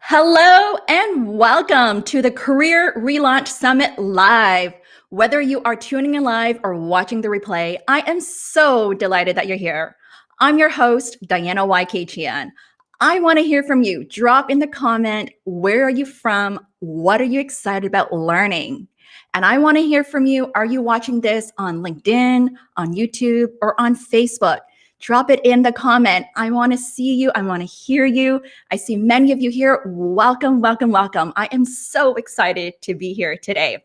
Hello and welcome to the Career Relaunch Summit Live. Whether you are tuning in live or watching the replay, I am so delighted that you're here. I'm your host, Diana YK. I want to hear from you. Drop in the comment, where are you from? What are you excited about learning? And I want to hear from you. Are you watching this on LinkedIn, on YouTube, or on Facebook? Drop it in the comment. I want to see you. I want to hear you. I see many of you here. Welcome, welcome, welcome. I am so excited to be here today.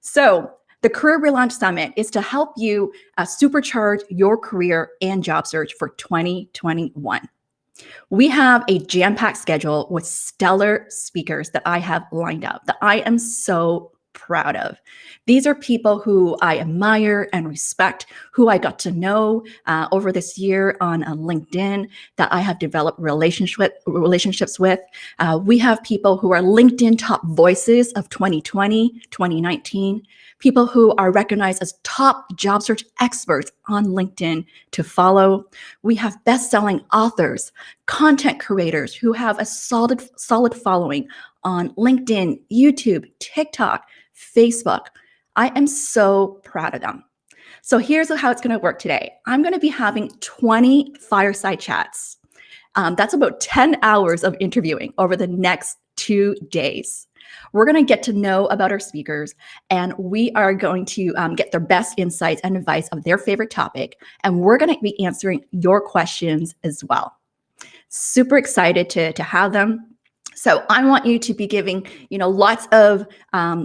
So the Career Relaunch Summit is to help you supercharge your career and job search for 2021. We have a jam-packed schedule with stellar speakers that I have lined up that I am so proud of. These are people who I admire and respect, who I got to know over this year on LinkedIn, that I have developed relationships with. We have people who are LinkedIn top voices of 2020, 2019, people who are recognized as top job search experts on LinkedIn to follow. We have best-selling authors, content creators who have a solid following on LinkedIn, YouTube, TikTok, Facebook. I am so proud of them. So here's how it's going to work today. I'm going to be having 20 fireside chats. That's about 10 hours of interviewing over the next 2 days. We're going to get to know about our speakers, and we are going to get their best insights and advice of their favorite topic, and we're going to be answering your questions as well. Super excited to have them. So I want you to be giving, lots of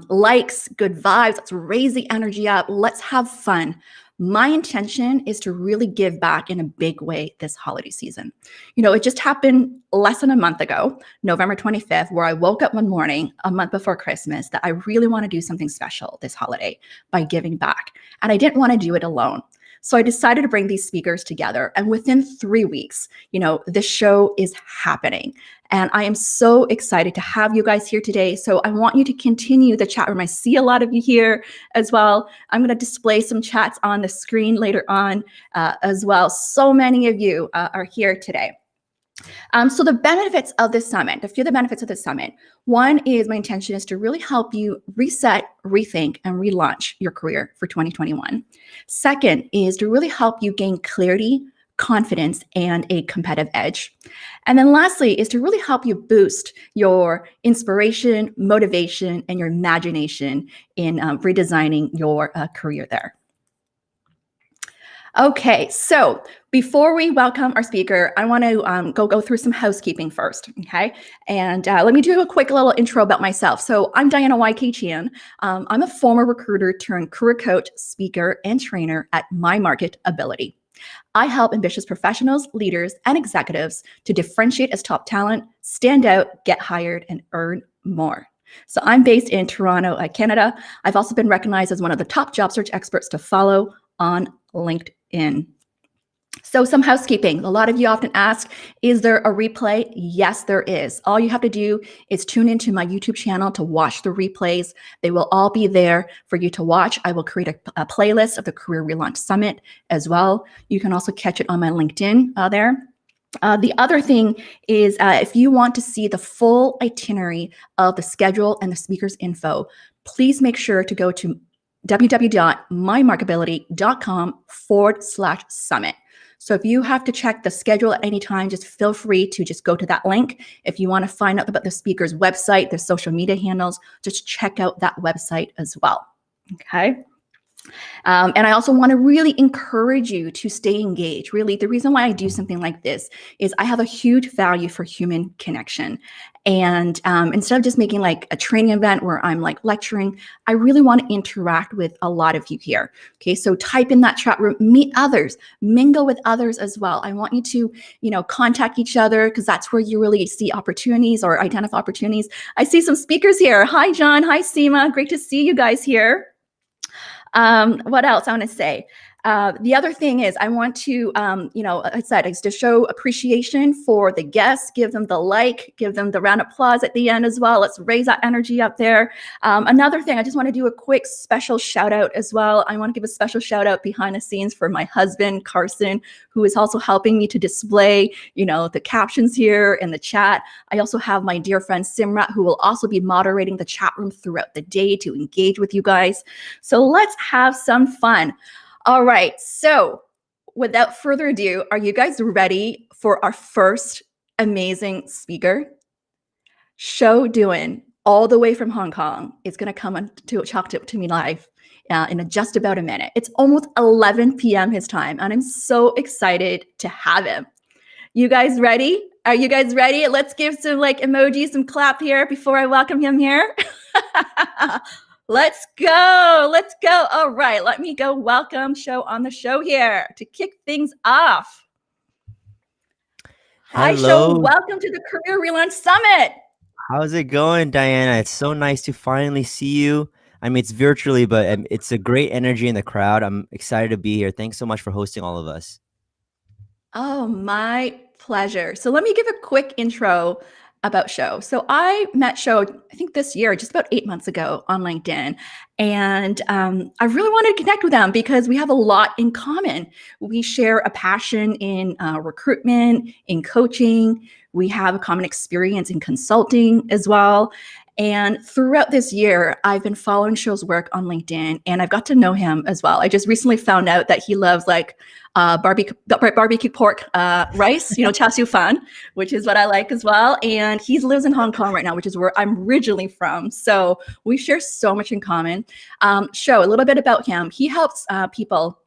likes, good vibes. Let's raise the energy up. Let's have fun. My intention is to really give back in a big way this holiday season. It just happened less than a month ago, November 25th, where I woke up one morning, a month before Christmas, that I really want to do something special this holiday by giving back. And I didn't want to do it alone. So I decided to bring these speakers together. And within 3 weeks, this show is happening. And I am so excited to have you guys here today. So I want you to continue the chat room. I see a lot of you here as well. I'm going to display some chats on the screen later on as well. So many of you are here today. So the benefits of this summit, a few of the benefits of this summit. One is my intention is to really help you reset, rethink, and relaunch your career for 2021. Second is to really help you gain clarity, confidence, and a competitive edge. And then lastly is to really help you boost your inspiration, motivation, and your imagination in redesigning your career there. Okay, so before we welcome our speaker, I want to go through some housekeeping first, okay? And let me do a quick little intro about myself. So I'm Diana YK. I'm a former recruiter turned career coach, speaker, and trainer at My Market Ability. I help ambitious professionals, leaders, and executives to differentiate as top talent, stand out, get hired, and earn more. So I'm based in Toronto, Canada. I've also been recognized as one of the top job search experts to follow on LinkedIn. So some housekeeping. A lot of you often ask, is there a replay? Yes, there is. All you have to do is tune into my YouTube channel to watch the replays. They will all be there for you to watch. I will create a playlist of the Career Relaunch Summit as well. You can also catch it on my LinkedIn there. The other thing is if you want to see the full itinerary of the schedule and the speakers info, please make sure to go to www.mymarkability.com/summit. So if you have to check the schedule at any time, just feel free to just go to that link. If you want to find out about the speaker's website, their social media handles, just check out that website as well. Okay. And I also want to really encourage you to stay engaged. Really, the reason why I do something like this is I have a huge value for human connection. And instead of just making like a training event where I'm like lecturing, I really want to interact with a lot of you here. Okay, so type in that chat room, meet others, mingle with others as well. I want you to, contact each other because that's where you really see opportunities or identify opportunities. I see some speakers here. Hi, John. Hi, Seema. Great to see you guys here. What else I want to say? The other thing is, I want to, I said, is to show appreciation for the guests, give them the like, give them the round of applause at the end as well. Let's raise that energy up there. Another thing, I just want to do a quick special shout out as well. I want to give a special shout out behind the scenes for my husband, Carson, who is also helping me to display, the captions here in the chat. I also have my dear friend Simrat, who will also be moderating the chat room throughout the day to engage with you guys. So let's have some fun. All right, so without further ado, are you guys ready for our first amazing speaker? Sho Dewan, all the way from Hong Kong, is going to come on to talk to me live in just about a minute. It's almost 11 p.m. his time, and I'm so excited to have him. You guys ready? Are you guys ready? Let's give some emojis, some clap here before I welcome him here. Let's go. Let's go. All right. Let me go welcome Sho on the show here to kick things off. Hi, Sho. Welcome to the Career Relaunch Summit. How's it going, Diana? It's so nice to finally see you. I mean, it's virtually, but it's a great energy in the crowd. I'm excited to be here. Thanks so much for hosting all of us. Oh, my pleasure. So let me give a quick intro about Sho. So I met Sho, I think this year, just about 8 months ago on LinkedIn. And I really wanted to connect with him because we have a lot in common. We share a passion in recruitment, in coaching. We have a common experience in consulting as well. And throughout this year, I've been following Sho's work on LinkedIn, and I've got to know him as well. I just recently found out that he loves barbecue pork rice, char siu fan, which is what I like as well. And he lives in Hong Kong right now, which is where I'm originally from. So we share so much in common. Sho, a little bit about him. He helps people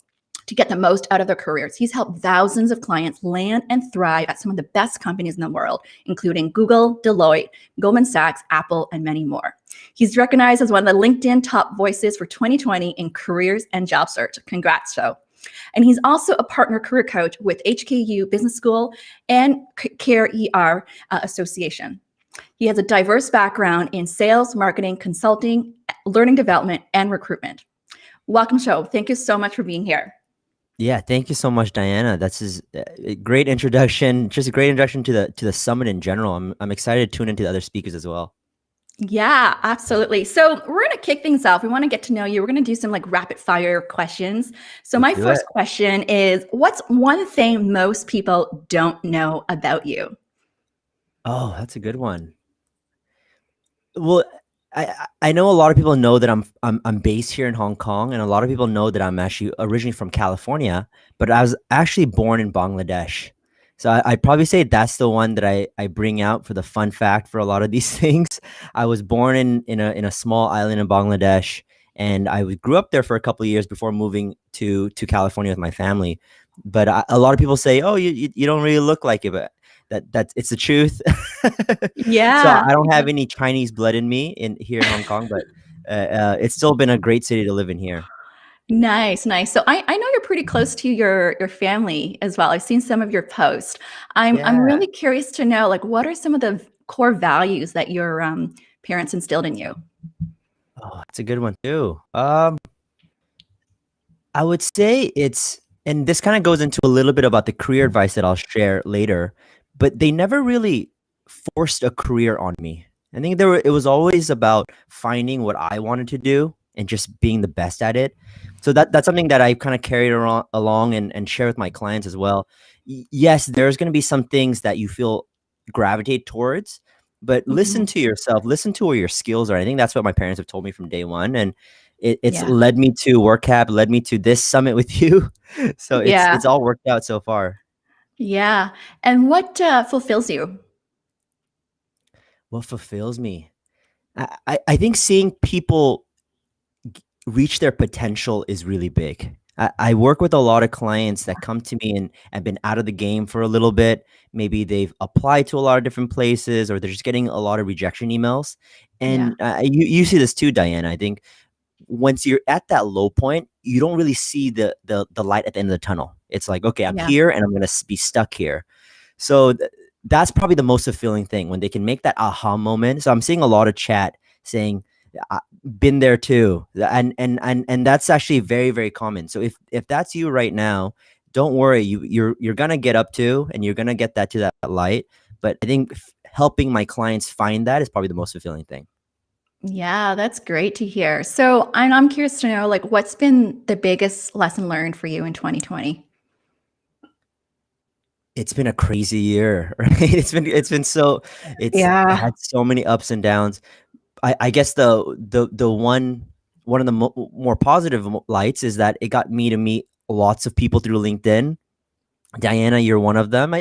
to get the most out of their careers. He's helped thousands of clients land and thrive at some of the best companies in the world, including Google, Deloitte, Goldman Sachs, Apple, and many more. He's recognized as one of the LinkedIn top voices for 2020 in careers and job search. Congrats, Sho. And he's also a partner career coach with HKU Business School and Career Association. He has a diverse background in sales, marketing, consulting, learning development, and recruitment. Welcome, Sho. Thank you so much for being here. Yeah, thank you so much, Diana. That's a great introduction. Just a great introduction to the summit in general. I'm excited to tune into the other speakers as well. Yeah, absolutely. So we're going to kick things off. We want to get to know you. We're going to do some rapid fire questions. So my first question is, what's one thing most people don't know about you? Oh, that's a good one. Well, I know a lot of people know that I'm based here in Hong Kong, and a lot of people know that I'm actually originally from California, but I was actually born in Bangladesh. So I'd probably say that's the one that I bring out for the fun fact for a lot of these things. I was born in a small island in Bangladesh, and I grew up there for a couple of years before moving to California with my family. But a lot of people say, "Oh, you don't really look like it," but that's it's the truth. Yeah. So I don't have any Chinese blood in me here in Hong Kong, but it's still been a great city to live in here. Nice. So I know you're pretty close to your family as well. I've seen some of your posts. I'm really curious to know, what are some of the core values that your parents instilled in you? Oh, that's a good one too. I would say and this kind of goes into a little bit about the career advice that I'll share later, but they never really forced a career on me. I think it was always about finding what I wanted to do and just being the best at it. So that's something that I kind of carried along and share with my clients as well. Yes, there's going to be some things that you feel gravitate towards, but listen to yourself, listen to where your skills are. I think that's what my parents have told me from day one. And it's led me to WorkCap, led me to this summit with you. So it's all worked out so far. Yeah. And what fulfills you? What fulfills me? I think seeing people reach their potential is really big. I work with a lot of clients that come to me and have been out of the game for a little bit. Maybe they've applied to a lot of different places, or they're just getting a lot of rejection emails. And you see this too, Diana. I think once you're at that low point, you don't really see the light at the end of the tunnel. It's like, okay, I'm here and I'm going to be stuck here. So that's probably the most fulfilling thing, when they can make that aha moment. So I'm seeing a lot of chat saying, I, been there too, and that's actually very, very common. So if that's you right now, don't worry. You're gonna get up to, and you're gonna get that to that light. But I think helping my clients find that is probably the most fulfilling thing. Yeah, that's great to hear. So I'm curious to know, like, what's been the biggest lesson learned for you in 2020? It's been a crazy year, right? It's been so it's Yeah. had so many ups and downs. I guess the one of the more positive lights is that it got me to meet lots of people through LinkedIn. Diana, you're one of them.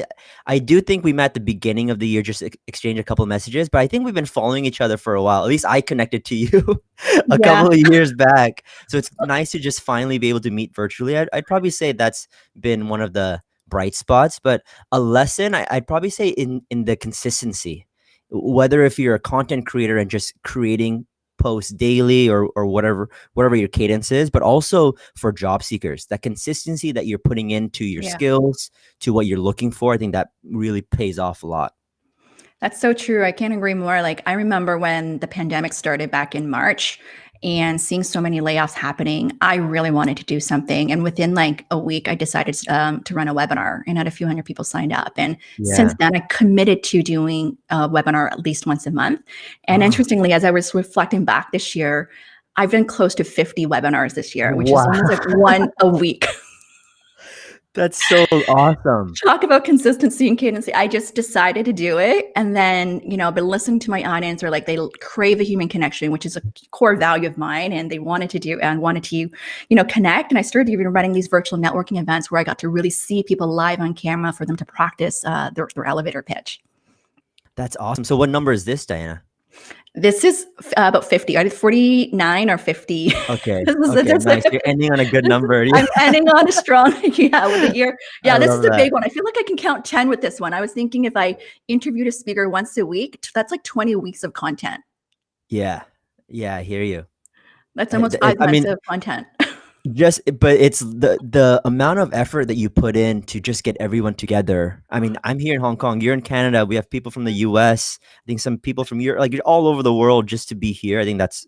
I do think we met at the beginning of the year, just exchange a couple of messages, but I think we've been following each other for a while. At least I connected to you a Yeah. couple of years back. So it's nice to just finally be able to meet virtually. I'd probably say that's been one of the bright spots, but a lesson I'd probably say in the consistency, whether if you're a content creator and just creating posts daily or whatever your cadence is, but also for job seekers, that consistency that you're putting into your Yeah. skills, to what you're looking for, I think that really pays off a lot. That's so true. I can't agree more. Like, I remember when the pandemic started back in March and seeing so many layoffs happening, I really wanted to do something. And within like a week, I decided to run a webinar and had a few hundred people signed up. And since Yeah. then, I committed to doing a webinar at least once a month. And Oh, interestingly, as I was reflecting back this year, I've done close to 50 webinars this year, which is wow. almost like one a week. That's so awesome. Talk about consistency and cadence. I just decided to do it. And then, been listening to my audience, or like they crave a human connection, which is a core value of mine. And they wanted to do and wanted to, connect. And I started even running these virtual networking events where I got to really see people live on camera for them to practice their elevator pitch. That's awesome. So what number is this, Diana? This is about 50. I did 49 or 50. Okay. This is Okay. Nice. You're ending on a good number. Yeah. I'm ending on a strong, with the year. I Yeah, this is love a that. big one. I feel like I can count 10 with this one. I was thinking if I interviewed a speaker once a week, that's like 20 weeks of content. Yeah. Yeah. I hear you. That's almost 5 I months mean, of content. but it's the amount of effort that you put in to just get everyone together. I mean, I'm here in Hong Kong, you're in Canada, we have people from the US, I think some people from Europe, like all over the world, just to be here. I think that's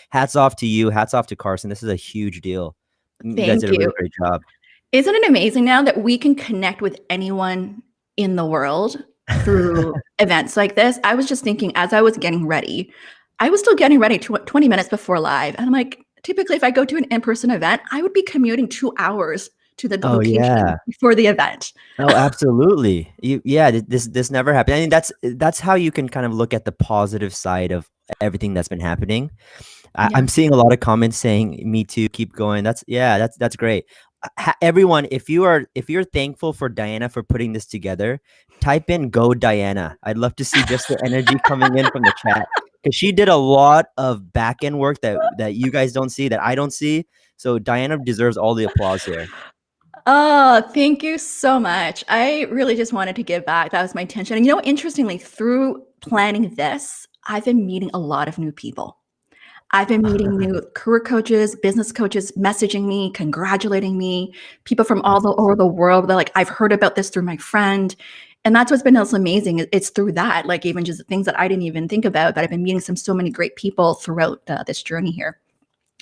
hats off to you, hats off to Carson. This is a huge deal. You guys Thank did a really you. great job. Isn't it amazing now that we can connect with anyone in the world through events like this? I was just thinking as I was getting ready, I was still getting ready 20 minutes before live. And I'm like, typically, if I go to an in-person event, I would be commuting 2 hours to the Oh location yeah. before the event. Oh, absolutely. This never happened. I mean, that's how you can kind of look at the positive side of everything that's been happening. Yeah. I'm seeing a lot of comments saying, "Me too, keep going." That's great. Everyone, if you're thankful for Diana for putting this together, type in "Go Diana." I'd love to see just the energy coming in from the chat, because she did a lot of back end work that you guys don't see, that I don't see. So Diana deserves all the applause here. Oh, thank you so much. I really just wanted to give back. That was my intention. And interestingly, through planning this, I've been meeting a lot of new people. I've been meeting new career coaches, business coaches messaging me, congratulating me, people from That's over awesome. the world. They're like, I've heard about this through my friend. And that's what's been most amazing. It's through that, like even just things that I didn't even think about, but I've been meeting so many great people throughout this journey here.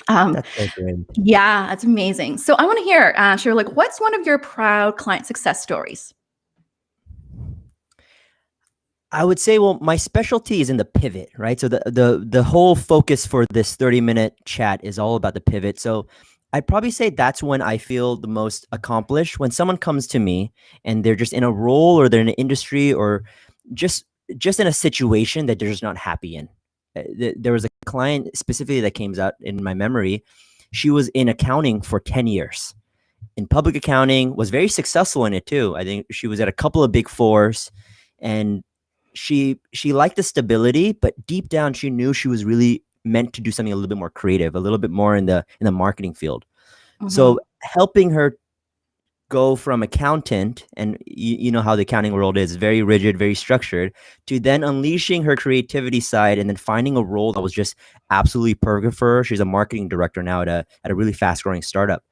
That's so great. Yeah, that's amazing. So I want to hear, Cheryl, like, what's one of your proud client success stories? I would say, well, my specialty is in the pivot, right? So the whole focus for this 30-minute chat is all about the pivot. So I'd probably say that's when I feel the most accomplished, when someone comes to me and they're just in a role, or they're in an industry, or just in a situation that they're just not happy in. There was a client specifically that came out in my memory. She was in accounting for 10 years. In public accounting, was very successful in it too. I think she was at a couple of big fours, and she liked the stability, but deep down she knew she was really meant to do something a little bit more creative, a little bit more in the marketing field. Mm-hmm. So helping her go from accountant, and you know how the accounting world is very rigid, very structured, to then unleashing her creativity side, and then finding a role that was just absolutely perfect for her. She's a marketing director now at a really fast growing startup.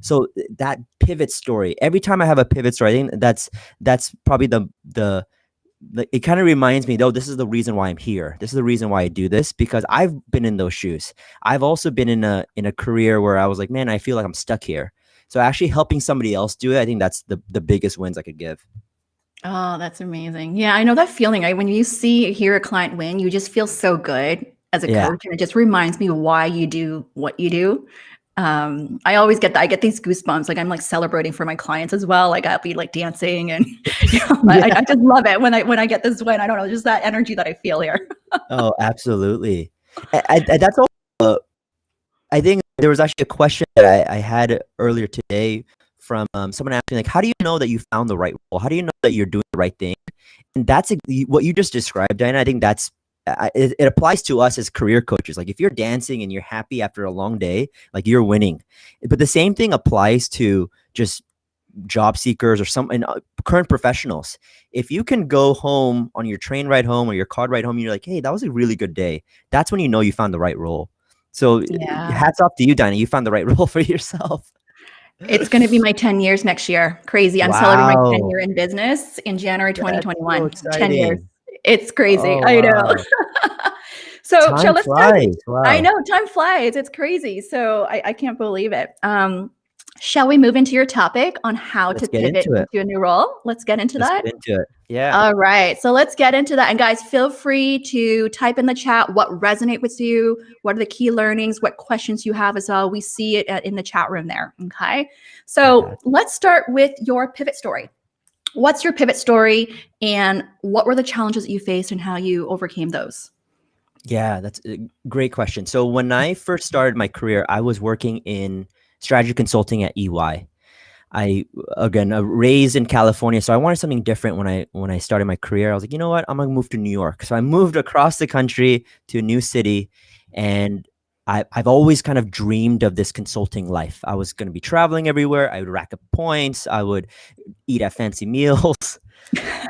So that pivot story, every time I have a pivot story, I think that's probably the it kind of reminds me, though, this is the reason why I'm here. This is the reason why I do this, because I've been in those shoes. I've also been in a career where I was like, man, I feel like I'm stuck here. So actually helping somebody else do it, I think that's the biggest wins I could give. Oh, that's amazing. Yeah, I know that feeling. When you hear a client win, you just feel so good as a Yeah. coach, and it just reminds me why you do what you do. I always get that. I get these goosebumps. Like I'm like celebrating for my clients as well. Like I'll be like dancing, and Yeah. I just love it when I get this win. I don't know, just that energy that I feel here. Oh, absolutely. That's all. I think there was actually a question that I had earlier today from someone asking, like, how do you know that you found the right role? How do you know that you're doing the right thing? And that's what you just described, Diana. I think that's it applies to us as career coaches. Like if you're dancing and you're happy after a long day, like you're winning. But the same thing applies to just job seekers or some current professionals. If you can go home on your train ride home or your car ride home, and you're like, hey, that was a really good day. That's when you know you found the right role. So Yeah. hats off to you, Dinah. You found the right role for yourself. It's going to be my 10 years next year. Crazy. I'm celebrating my 10 year in business in January That's 2021. so 10 years. exciting. It's crazy. Oh, I know. wow. So, Time let's flies. I Wow. know time flies. It's crazy. So I can't believe it. Shall we move into your topic on how Let's to get pivot into it. into a new role? Let's get into Let's that. get into it. Yeah. All right. So let's get into that. And guys, feel free to type in the chat what resonate with you, what are the key learnings, what questions you have as well. We see it in the chat room there. Okay. So let's start with your pivot story. What's your pivot story and what were the challenges that you faced and how you overcame those? Yeah, that's a great question. So when I first started my career, I was working in strategy consulting at EY. I again raised in California, so I wanted something different when I started my career. I was like, you know what, I'm gonna move to New York. So I moved across the country to a new city, and I've always kind of dreamed of this consulting life. I was gonna be traveling everywhere. I would rack up points. I would eat at fancy meals.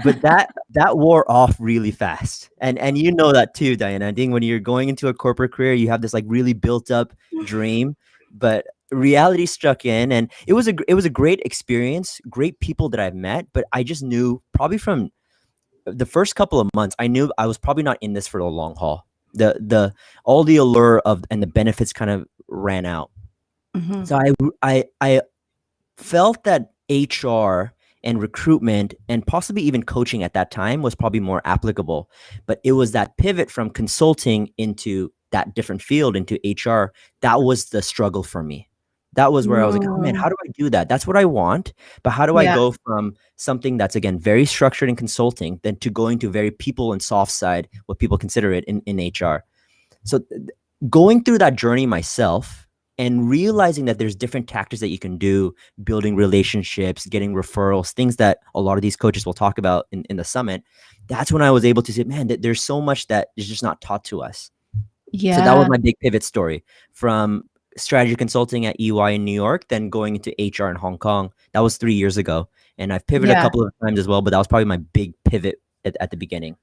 But that wore off really fast, and you know that too, Diana. I think when you're going into a corporate career, you have this like really built up dream, but reality struck in, and it was a great experience, great people that I've met. But I just knew probably from the first couple of months, I knew I was probably not in this for the long haul. The all the allure of and the benefits kind of ran out. Mm-hmm. So I felt that HR and recruitment and possibly even coaching at that time was probably more applicable. But it was that pivot from consulting into that different field into HR. That was the struggle for me. That was where I was like, oh man, how do I do that? That's what I want. But how do I go from something that's, again, very structured in consulting then to going to very people and soft side, what people consider it in HR? So going through that journey myself, and realizing that there's different tactics that you can do, building relationships, getting referrals, things that a lot of these coaches will talk about in the summit. That's when I was able to say, man, that there's so much that is just not taught to us. Yeah. So that was my big pivot story from strategy consulting at EY in New York, then going into HR in Hong Kong. That was 3 years ago. And I've pivoted a couple of times as well, but that was probably my big pivot at the beginning.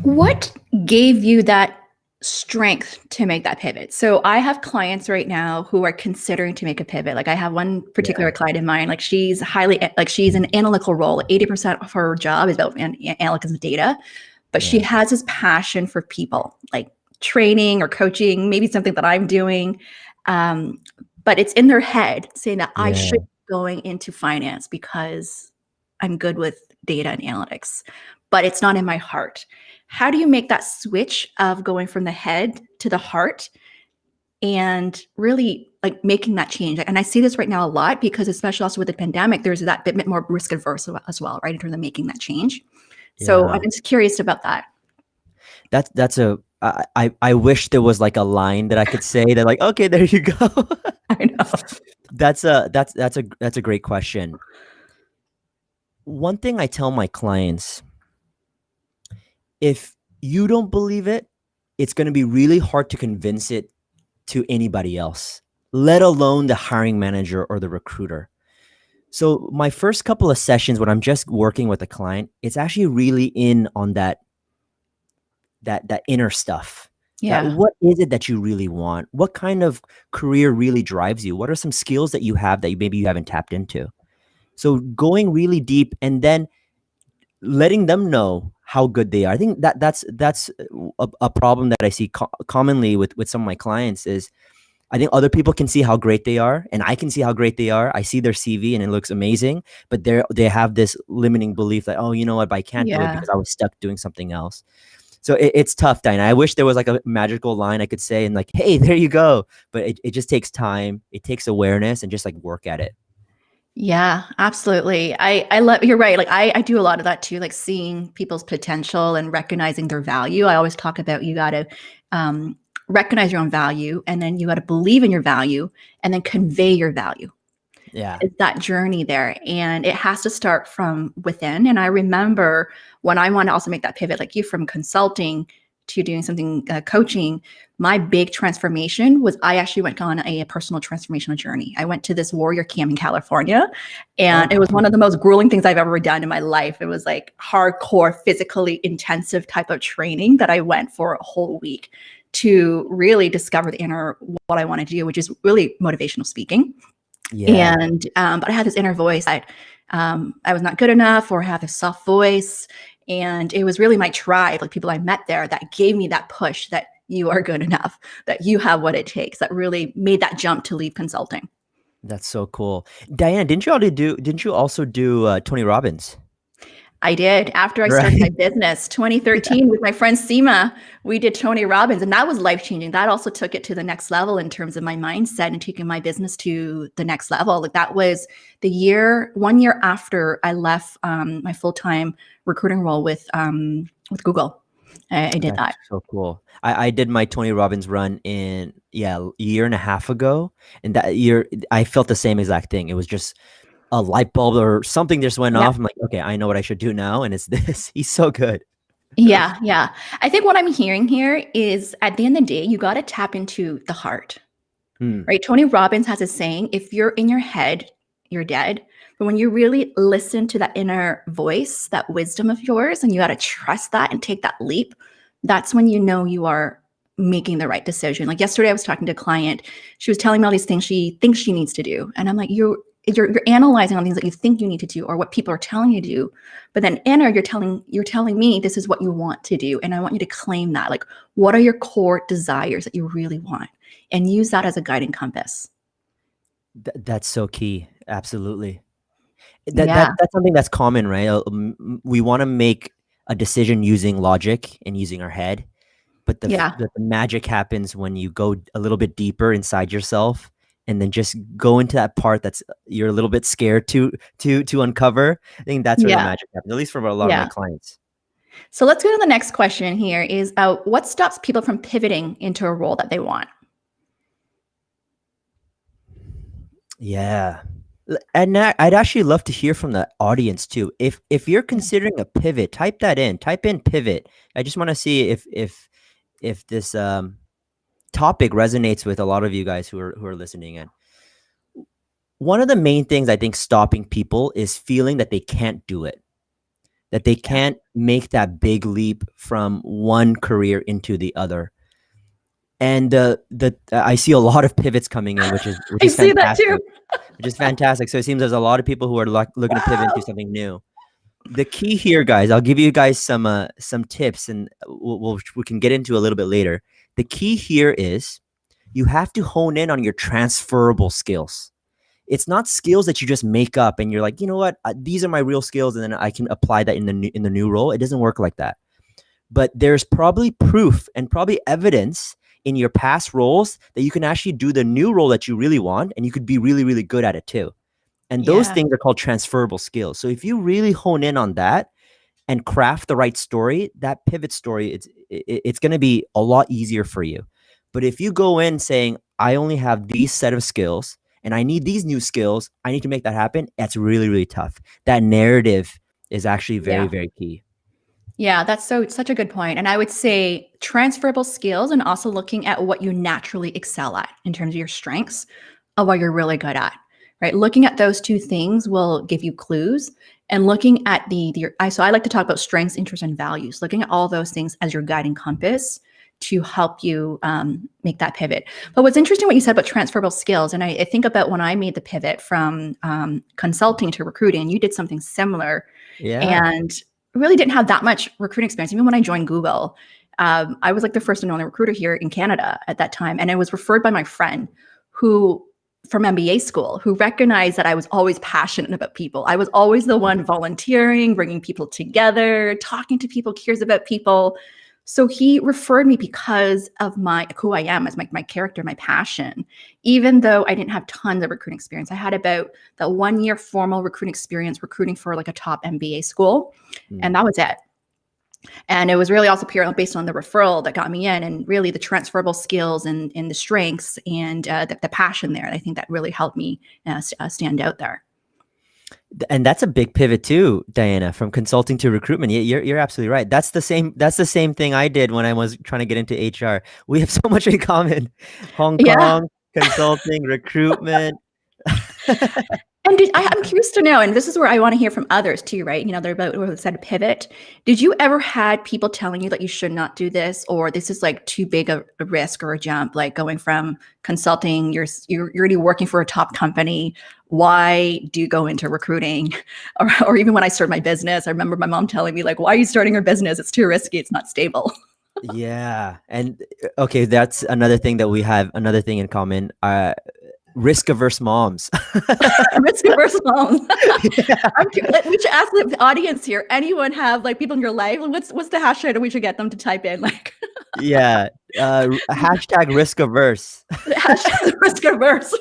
What gave you that strength to make that pivot? So I have clients right now who are considering to make a pivot. Like I have one particular client in mind, like she's she's an analytical role. 80% of her job is about analytics data, but she has this passion for people, like training or coaching, maybe something that I'm doing. But it's in their head saying that I should be going into finance because I'm good with data and analytics, but it's not in my heart. How do you make that switch of going from the head to the heart and really like making that change? And I see this right now a lot because especially also with the pandemic, there's that bit more risk adverse as well, right? In terms of making that change. So I'm just curious about that. I wish there was like a line that I could say that like, okay, there you go. I know. That's a great question. One thing I tell my clients, if you don't believe it, it's going to be really hard to convince it to anybody else, let alone the hiring manager or the recruiter. So my first couple of sessions when I'm just working with a client, it's actually really in on that inner stuff. Yeah. What is it that you really want? What kind of career really drives you? What are some skills that you have that maybe you haven't tapped into? So going really deep, and then letting them know how good they are. I think that's a problem that I see commonly with some of my clients is I think other people can see how great they are, and I can see how great they are. I see their CV and it looks amazing, but they have this limiting belief that, oh, you know what, but I can't do it Yeah. because I was stuck doing something else. So it's tough, Diana. I wish there was like a magical line I could say and like, hey, there you go. But it just takes time. It takes awareness and just like work at it. Yeah, absolutely. I love, you're right. Like I do a lot of that too, like seeing people's potential and recognizing their value. I always talk about you got to um, recognize your own value, and then you got to believe in your value, and then convey your value. Yeah. It's that journey there, and it has to start from within. And I remember when I want to also make that pivot, like you, from consulting to doing something coaching, my big transformation was I actually went on a personal transformational journey. I went to this warrior camp in California, Oh, and it was one cool. of the most grueling things I've ever done in my life. It was like hardcore, physically intensive type of training that I went for a whole week to really discover the inner what I want to do, which is really motivational speaking. Yeah. And but I had this inner voice that I was not good enough, or have a soft voice. And it was really my tribe, like people I met there, that gave me that push that you are good enough, that you have what it takes, that really made that jump to leave consulting. That's so cool. Diana, didn't you also do Tony Robbins? I did. After I started my Right. business, 2013, with my friend Seema, we did Tony Robbins, and that was life changing. That also took it to the next level in terms of my mindset and taking my business to the next level. Like that was the year, 1 year after I left my full time recruiting role with Google. I did That's that. so cool. I did my Tony Robbins run in a year and a half ago, and that year I felt the same exact thing. It was just a light bulb or something just went Yeah. off. I'm like, okay, I know what I should do now, and it's this. He's so good. Yeah. Yeah. I think what I'm hearing here is at the end of the day, you got to tap into the heart. Hmm. Right? Tony Robbins has a saying, if you're in your head, you're dead. But when you really listen to that inner voice, that wisdom of yours, and you got to trust that and take that leap, that's when you know you are making the right decision. Like yesterday, I was talking to a client. She was telling me all these things she thinks she needs to do. And I'm like, you're analyzing on things that you think you need to do or what people are telling you to do. But then inner, you're telling me this is what you want to do. And I want you to claim that. Like, what are your core desires that you really want? And use that as a guiding compass. That's so key. Absolutely. Yeah. That's something that's common, right? We want to make a decision using logic and using our head, but Yeah. the magic happens when you go a little bit deeper inside yourself and then just go into that part that's you're a little bit scared to uncover. I think that's where the Yeah. magic happens, at least for a lot of my Yeah. clients. So let's go to the next question here is what stops people from pivoting into a role that they want? Yeah. And I'd actually love to hear from the audience too. If you're considering a pivot, type that in. Type in pivot. I just want to see if this topic resonates with a lot of you guys who are listening in. One of the main things I think stopping people is feeling that they can't do it, that they Yeah. can't make that big leap from one career into the other. And I see a lot of pivots coming in, which I is see that too. fantastic, which is fantastic. So it seems there's a lot of people who are looking to pivot into Wow. something new. The key here, guys, I'll give you guys some tips, and we can get into a little bit later. The key here is you have to hone in on your transferable skills. It's not skills that you just make up and you're like, you know what, these are my real skills, and then I can apply that in the new role. It doesn't work like that. But there's probably proof and probably evidence in your past roles that you can actually do the new role that you really want, and you could be really, really good at it too. And those Yeah. things are called transferable skills. So if you really hone in on that and craft the right story, that pivot story, it's going to be a lot easier for you. But if you go in saying, I only have these set of skills and I need these new skills, I need to make that happen, that's really, really tough. That narrative is actually very, Yeah. very key. Yeah, that's such a good point. And I would say transferable skills, and also looking at what you naturally excel at in terms of your strengths of what you're really good at. Right? Looking at those two things will give you clues. And looking at so I like to talk about strengths, interests, and values. Looking at all those things as your guiding compass to help you make that pivot. But what's interesting what you said about transferable skills, and I think about when I made the pivot from consulting to recruiting, and you did something similar. Yeah. And really didn't have that much recruiting experience. Even when I joined Google, I was like the first and only recruiter here in Canada at that time. And I was referred by my friend who from MBA school who recognized that I was always passionate about people. I was always the one volunteering, bringing people together, talking to people, cares about people. So he referred me because of who I am as my character, my passion. Even though I didn't have tons of recruiting experience, I had about the 1 year formal recruiting experience recruiting for like a top MBA school, and that was it. And it was really also purely based on the referral that got me in, and really the transferable skills and the strengths and the passion there. And I think that really helped me stand out there. And that's a big pivot too, Diana, from consulting to recruitment. You're absolutely right. That's the same thing I did when I was trying to get into HR. We have so much in common. Hong Kong, consulting, recruitment. And I'm curious to know, and this is where I want to hear from others too, right? You know, they're about what said pivot. Did you ever had people telling you that you should not do this, or this is like too big a risk or a jump, like going from consulting, you're already working for a top company. Why do you go into recruiting? Or even when I started my business, I remember my mom telling me like, why are you starting your business? It's too risky. It's not stable. Yeah. And okay, that's another thing that we have, another thing in common. Risk-averse moms. Risk-averse moms. Yeah. We should ask the audience here. Anyone have like people in your life? What's the hashtag that we should get them to type in? Like, yeah, hashtag risk-averse. Hashtag risk-averse.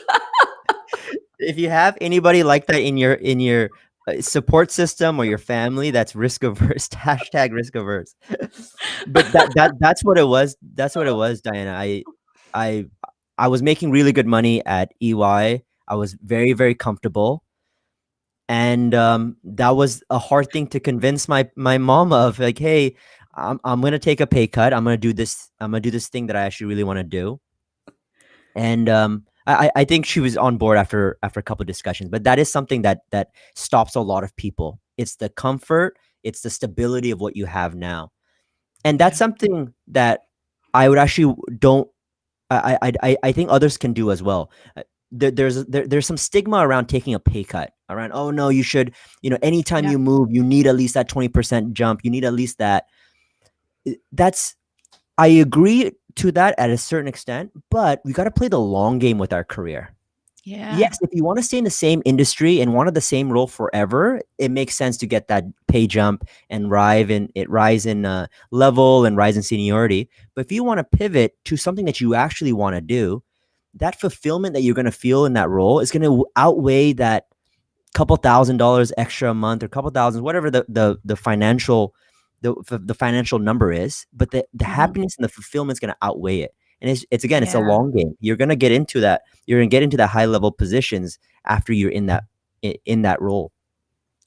If you have anybody like that in your support system or your family that's risk-averse, hashtag risk-averse. But that's what it was. That's what it was, Diana. I was making really good money at EY. I was very, very comfortable. And that was a hard thing to convince my mom of, like, hey, I'm going to take a pay cut. I'm going to do this. I'm going to do this thing that I actually really want to do. And I think she was on board after a couple of discussions, but that is something that stops a lot of people. It's the comfort. It's the stability of what you have now. And that's something that I would actually I think others can do as well. There's some stigma around taking a pay cut, around, oh no, you should, anytime you move, you need at least that 20% jump. You need at least that. I agree to that at a certain extent, but we got to play the long game with our career. Yeah. Yes, if you want to stay in the same industry and wanted the same role forever, it makes sense to get that pay jump and rise in level and rise in seniority. But if you want to pivot to something that you actually want to do, that fulfillment that you're going to feel in that role is going to outweigh that couple $1,000s extra a month, or couple thousands, whatever the financial number is. But the happiness and the fulfillment is going to outweigh it. And it's a long game. You're going to get into that. You're going to get into the high level positions after you're in that role.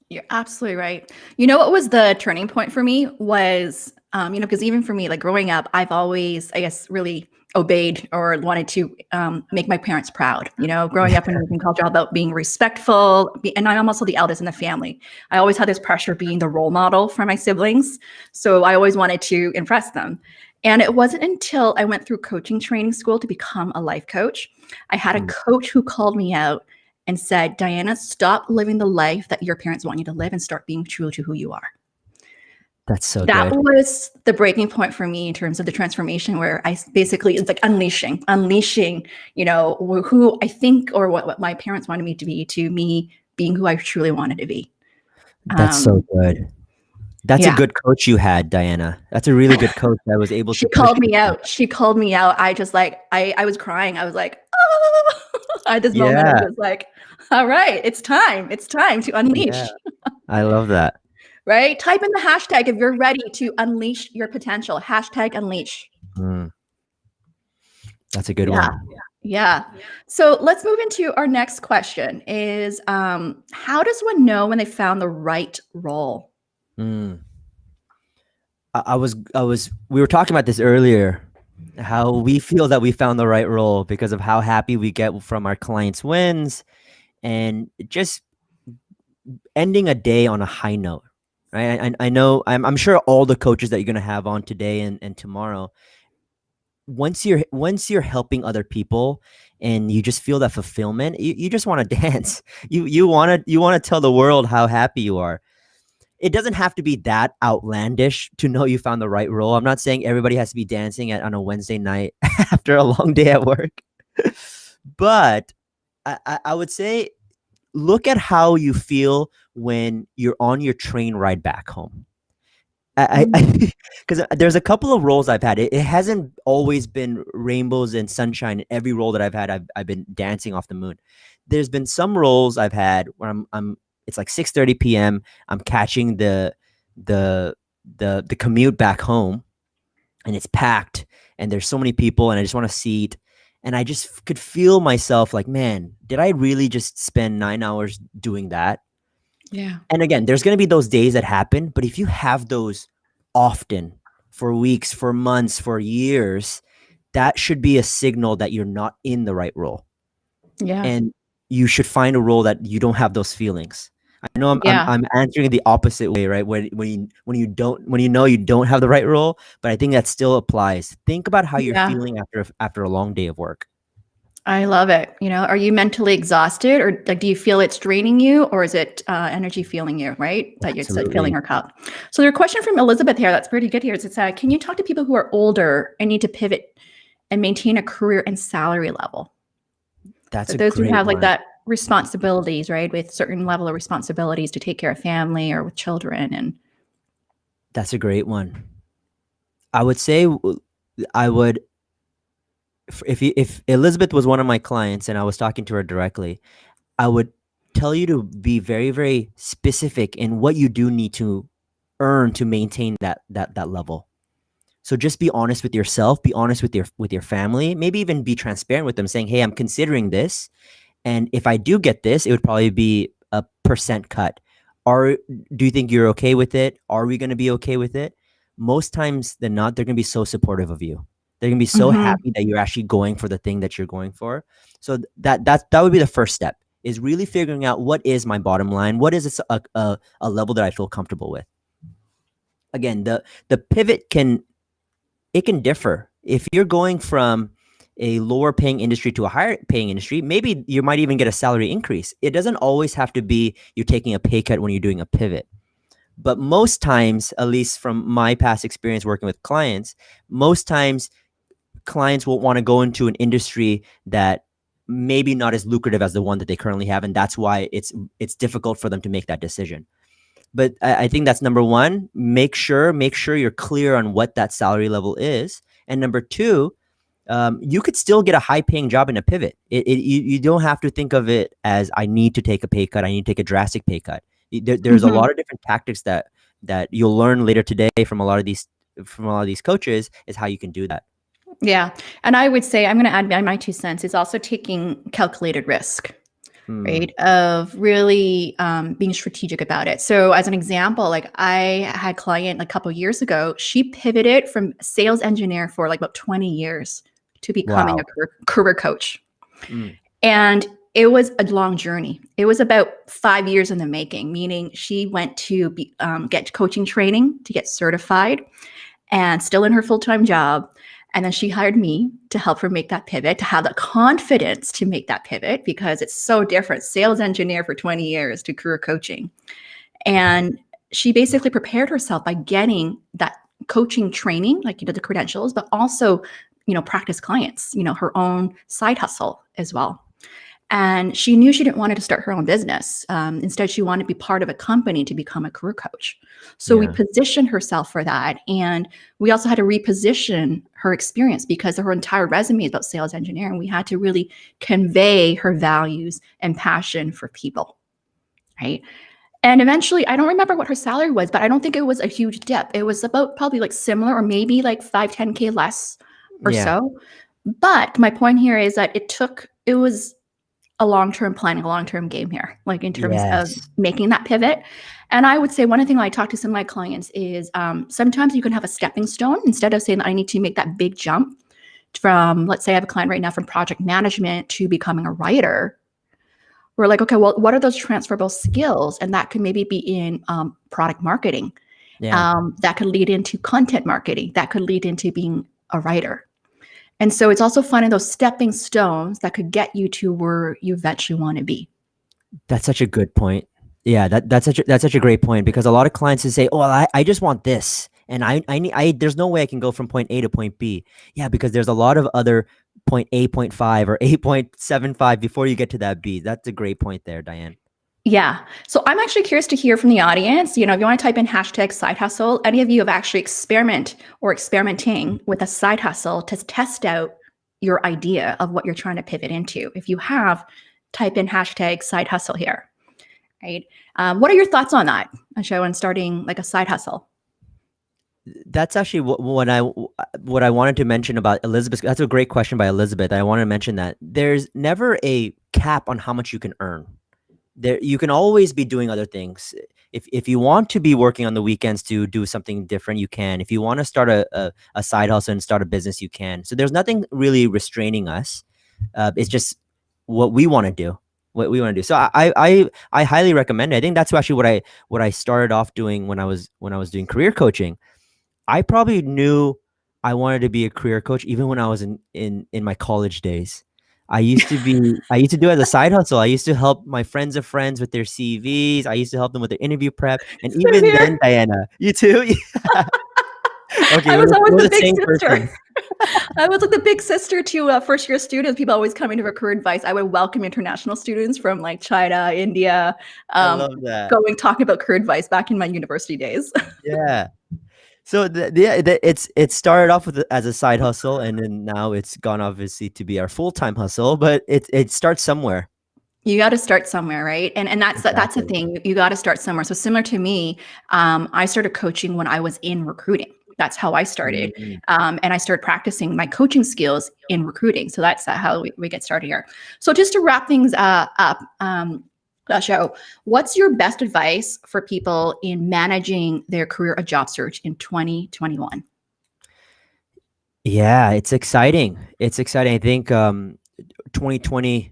You're absolutely right. You know what was the turning point for me was, because even for me, like growing up, I've always, I guess, really obeyed or wanted to make my parents proud. Growing up in American culture, all about being respectful, and I'm also the eldest in the family. I always had this pressure of being the role model for my siblings, so I always wanted to impress them. And it wasn't until I went through coaching training school to become a life coach. I had a coach who called me out and said, Diana, stop living the life that your parents want you to live and start being true to who you are. That's so that good. was the breaking point for me in terms of the transformation, where I basically, it's like unleashing, who I think, or what my parents wanted me to me being who I truly wanted to be. That's so good. That's a good coach you had, Diana. That's a really good coach that was able to. She called me out. I just I was crying. I was like, oh, at this moment, I was like, all right, it's time. It's time to unleash. Yeah. I love that. Right? Type in the hashtag if you're ready to unleash your potential. Hashtag unleash. That's a good one. Yeah. So let's move into our next question is, how does one know when they found the right role? We were talking about this earlier, how we feel that we found the right role because of how happy we get from our clients' wins and just ending a day on a high note, right? I know, I'm sure all the coaches that you're going to have on today and tomorrow, once you're helping other people and you just feel that fulfillment, you just want to dance. You want to tell the world how happy you are. it doesn't have to be that outlandish to know you found the right role. I'm not saying everybody has to be dancing on a Wednesday night after a long day at work, but I would say look at how you feel when you're on your train ride back home. Because there's a couple of roles I've had. It hasn't always been rainbows and sunshine. In every role that I've had, I've been dancing off the moon. There's been some roles I've had where I'm it's like 6:30 p.m. I'm catching the the commute back home, and it's packed, and there's so many people, and I just want a seat, and I just could feel myself like, man, did I really just spend 9 hours doing that? Yeah. And again, there's going to be those days that happen, but if you have those often for weeks, for months, for years, that should be a signal that you're not in the right role. Yeah. And you should find a role that you don't have those feelings. I know I'm answering the opposite way, right? When you know you don't have the right role, but I think that still applies. Think about how you're feeling after a long day of work. I love it. Are you mentally exhausted, or like, do you feel it's draining you, or is it energy fueling you, right? That you're filling your cup. So there's a question from Elizabeth here that's pretty good here. It's can you talk to people who are older and need to pivot and maintain a career and salary level? That's those who have like that responsibilities, right? With certain level of responsibilities to take care of family or with children. And that's a great one. I would say I would, if Elizabeth was one of my clients and I was talking to her directly, I would tell you to be very, very specific in what you do need to earn to maintain that level. So just be honest with yourself, be honest with your family, maybe even be transparent with them, saying, hey, I'm considering this, and if I do get this, it would probably be a % cut. Or do you think you're okay with it? Are we going to be okay with it? Most times than not, they're going to be so supportive of you. They're going to be so happy that you're actually going for the thing that you're going for. So that would be the first step, is really figuring out, what is my bottom line? What is a level that I feel comfortable with? Again, the pivot can differ. If you're going from a lower paying industry to a higher paying industry, maybe you might even get a salary increase. It doesn't always have to be you're taking a pay cut when you're doing a pivot. But most times, at least from my past experience working with clients, most times clients will want to go into an industry that maybe not as lucrative as the one that they currently have. And that's why it's difficult for them to make that decision. But I think that's number one. Make sure you're clear on what that salary level is. And number two, you could still get a high paying job in a pivot. You don't have to think of it as, I need to take a pay cut, I need to take a drastic pay cut. There's a lot of different tactics that you'll learn later today from a lot of these coaches, is how you can do that. Yeah. And I would say, I'm going to add my 2 cents, is also taking calculated risk, right? Of really being strategic about it. So as an example, like, I had a client a couple of years ago, she pivoted from sales engineer for like about 20 years to becoming a career coach. And it was a long journey. It was about 5 years in the making, meaning she went to get coaching training to get certified, and still in her full-time job. And then she hired me to help her make that pivot, to have the confidence to make that pivot, because it's so different. Sales engineer for 20 years to career coaching. And she basically prepared herself by getting that coaching training, like, the credentials, but also, practice clients, her own side hustle as well. And she knew she didn't want to start her own business. Instead, she wanted to be part of a company to become a career coach. So we positioned herself for that. And we also had to reposition her experience, because her entire resume is about sales engineering. We had to really convey her values and passion for people, right? And eventually, I don't remember what her salary was, but I don't think it was a huge dip. It was about probably like similar, or maybe like 5-10K less or so. But my point here is that it was a long-term planning, a long-term game here, like in terms of making that pivot. And I would say one thing I talk to some of my clients is sometimes you can have a stepping stone, instead of saying that I need to make that big jump from, let's say I have a client right now from project management to becoming a writer. We're like, okay, well, what are those transferable skills? And that could maybe be in product marketing. That could lead into content marketing. That could lead into being a writer. And so it's also finding those stepping stones that could get you to where you eventually want to be. That's such a good point. Yeah, that's such a great point because a lot of clients will say, "Oh, well, I just want this, and I need I there's no way I can go from point A to point B." Yeah, because there's a lot of other point A point 5 or 8.75 before you get to that B. That's a great point there, Diane. Yeah. So I'm actually curious to hear from the audience. If you want to type in hashtag side hustle, any of you have actually experimenting with a side hustle to test out your idea of what you're trying to pivot into. If you have, type in hashtag side hustle here. Right. What are your thoughts on that, Sho, on starting like a side hustle? That's actually what I wanted to mention about Elizabeth. That's a great question by Elizabeth. I want to mention that there's never a cap on how much you can earn. There you can always be doing other things. If you want to be working on the weekends to do something different, you can. If you want to start a side hustle and start a business, you can. So there's nothing really restraining us. It's just what we want to do. What we want to do. So I highly recommend it. I think that's actually what I started off doing when I was doing career coaching. I probably knew I wanted to be a career coach even when I was in my college days. I used to do it as a side hustle. I used to help my friends of friends with their CVs. I used to help them with their interview prep. And Same even here. then, Diana, you too? Yeah. Okay, I we're was the, always we're the the big same sister. person. I was like the big sister to first year students. People always coming to for career advice. I would welcome international students from like China, India, I um, love that. going talking about career advice back in my university days. Yeah. So it started off as a side hustle, and then now it's gone obviously to be our full time hustle. But it starts somewhere. You got to start somewhere, right? And that's the Exactly. thing. You got to start somewhere. So similar to me, I started coaching when I was in recruiting. That's how I started, Mhm. and I started practicing my coaching skills in recruiting. So that's how we get started here. So just to wrap things up, Sho, what's your best advice for people in managing their career or job search in 2021? Yeah, it's exciting. It's exciting. I think 2020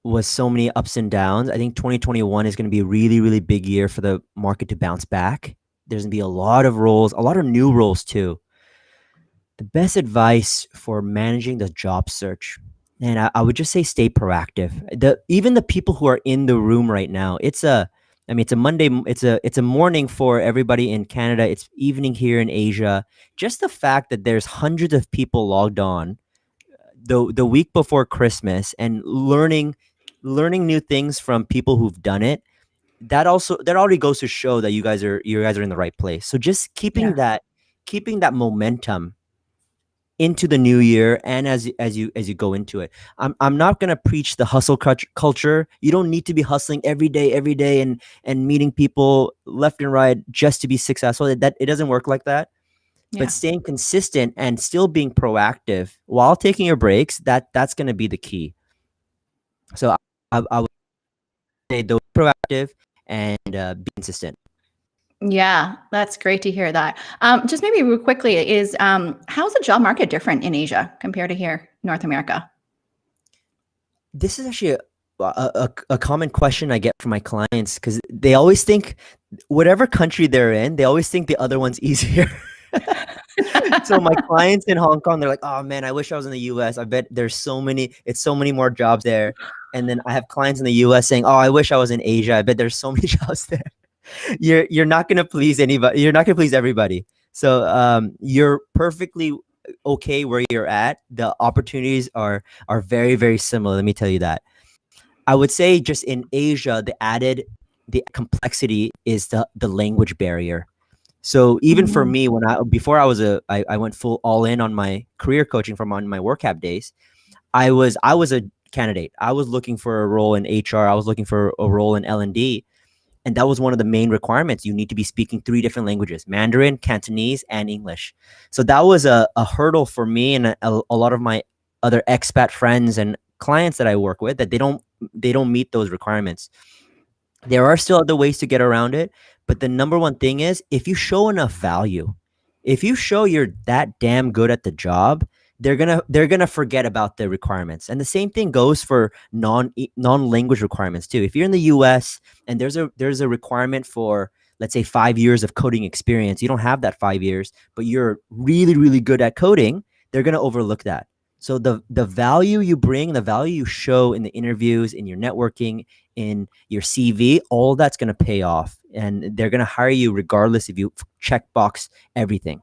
was so many ups and downs. I think 2021 is going to be a really, really big year for the market to bounce back. There's going to be a lot of roles, a lot of new roles too. The best advice for managing the job search, and I would just say stay proactive. Even the people who are in the room right now, I mean, it's a Monday, it's a morning for everybody in Canada. It's evening here in Asia. Just the fact that there's hundreds of people logged on the week before Christmas and learning new things from people who've done it, that already goes to show that you guys are in the right place. So just Yeah. keeping that momentum into the new year, and as you go into it, I'm not going to preach the hustle culture. You don't need to be hustling every day and meeting people left and right just to be successful. That it doesn't work like that. But Yeah. staying consistent and still being proactive while taking your breaks, that's going to be the key. So I would say those proactive and be consistent. Yeah, that's great to hear that. Just maybe real quickly, is how's the job market different in Asia compared to here, North America? This is actually a common question I get from my clients because they always think whatever country they're in, they always think the other one's easier. So my clients in Hong Kong, they're like, "Oh man, I wish I was in the US. I bet it's so many more jobs there." And then I have clients in the US saying, "Oh, I wish I was in Asia. I bet there's so many jobs there." You're not gonna please anybody. You're not gonna please everybody. So you're perfectly okay where you're at. The opportunities are very, very similar. Let me tell you that. I would say just in Asia, the complexity is the language barrier. So even for Mhm. me, before I went full all in on my career coaching from on my work days, I was a candidate. I was looking for a role in HR. I was looking for a role in L&D, and that was one of the main requirements. You need to be speaking three different languages: Mandarin, Cantonese, and English. So that was a hurdle for me and a lot of my other expat friends and clients that I work with, that they don't meet those requirements. There are still other ways to get around it, but the number one thing is, if you show enough value, if you show you're that damn good at the job, they're gonna forget about the requirements. And the same thing goes for non-language requirements too. If you're in the US and there's a requirement for, let's say, 5 years of coding experience, you don't have that 5 years, but you're really, really good at coding, they're gonna overlook that. So the value you bring, the value you show in the interviews, in your networking, in your CV, all that's going to pay off, and they're going to hire you regardless if you checkbox everything.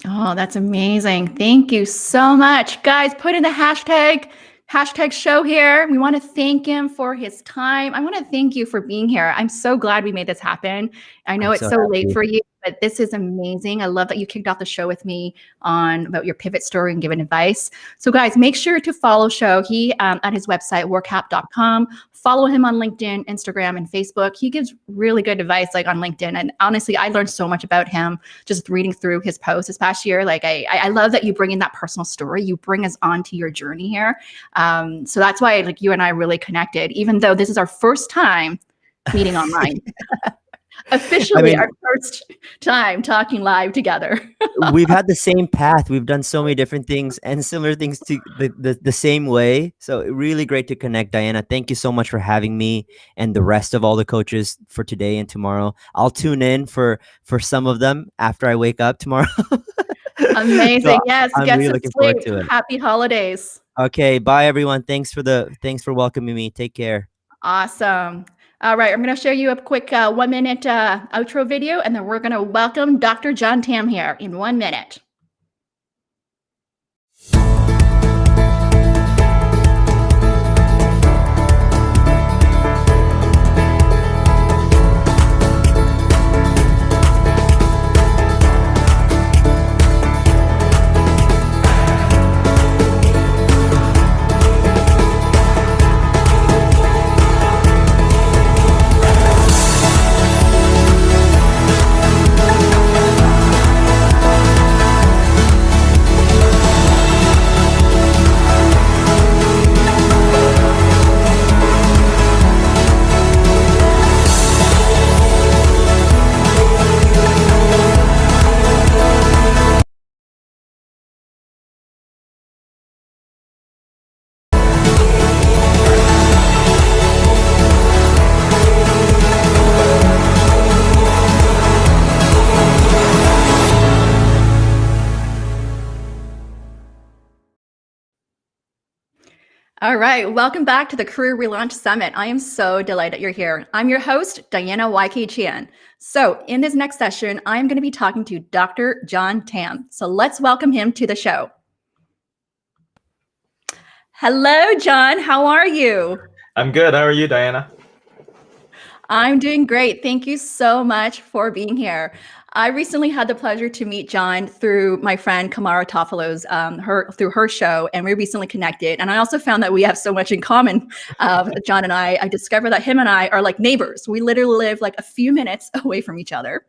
Oh, that's amazing. Thank you so much. Guys, put in the hashtag show here. We want to thank him for his time. I want to thank you for being here. I'm so glad we made this happen. I know I'm it's so so late happy. for you, but this is amazing. I love that you kicked off the show with me on about your pivot story and giving advice. So guys, make sure to follow Sho. He at his website, workhap.com. Follow him on LinkedIn, Instagram, and Facebook. He gives really good advice like on LinkedIn. And honestly, I learned so much about him just reading through his posts this past year. Like I love that you bring in that personal story. You bring us onto your journey here. So that's why like you and I really connected, even though this is our first time meeting online. Officially our first time talking live together. We've had the same path. We've done so many different things and similar things to the same way. So really great to connect, Diana. Thank you so much for having me and the rest of all the coaches for today and tomorrow. I'll tune in for some of them after I wake up tomorrow. Amazing. So yes. I'm Get really some looking sleep. forward to it. Happy holidays. Okay. Bye everyone. Thanks for welcoming me. Take care. Awesome. All right, I'm going to show you a quick 1 minute outro video, and then we're going to welcome Dr. John Tam here in 1 minute. All right, welcome back to the Career Relaunch Summit. I am so delighted you're here. I'm your host, Diana YK Chian. So in this next session, I'm going to be talking to Dr. John Tam. So let's welcome him to the show. Hello, John. How are you? I'm good. How are you, Diana? I'm doing great. Thank you so much for being here. I recently had the pleasure to meet John through my friend Kamara Toffolo's through her show, and we recently connected. And I also found that we have so much in common. John and I discovered that him and I are like neighbors. We literally live like a few minutes away from each other.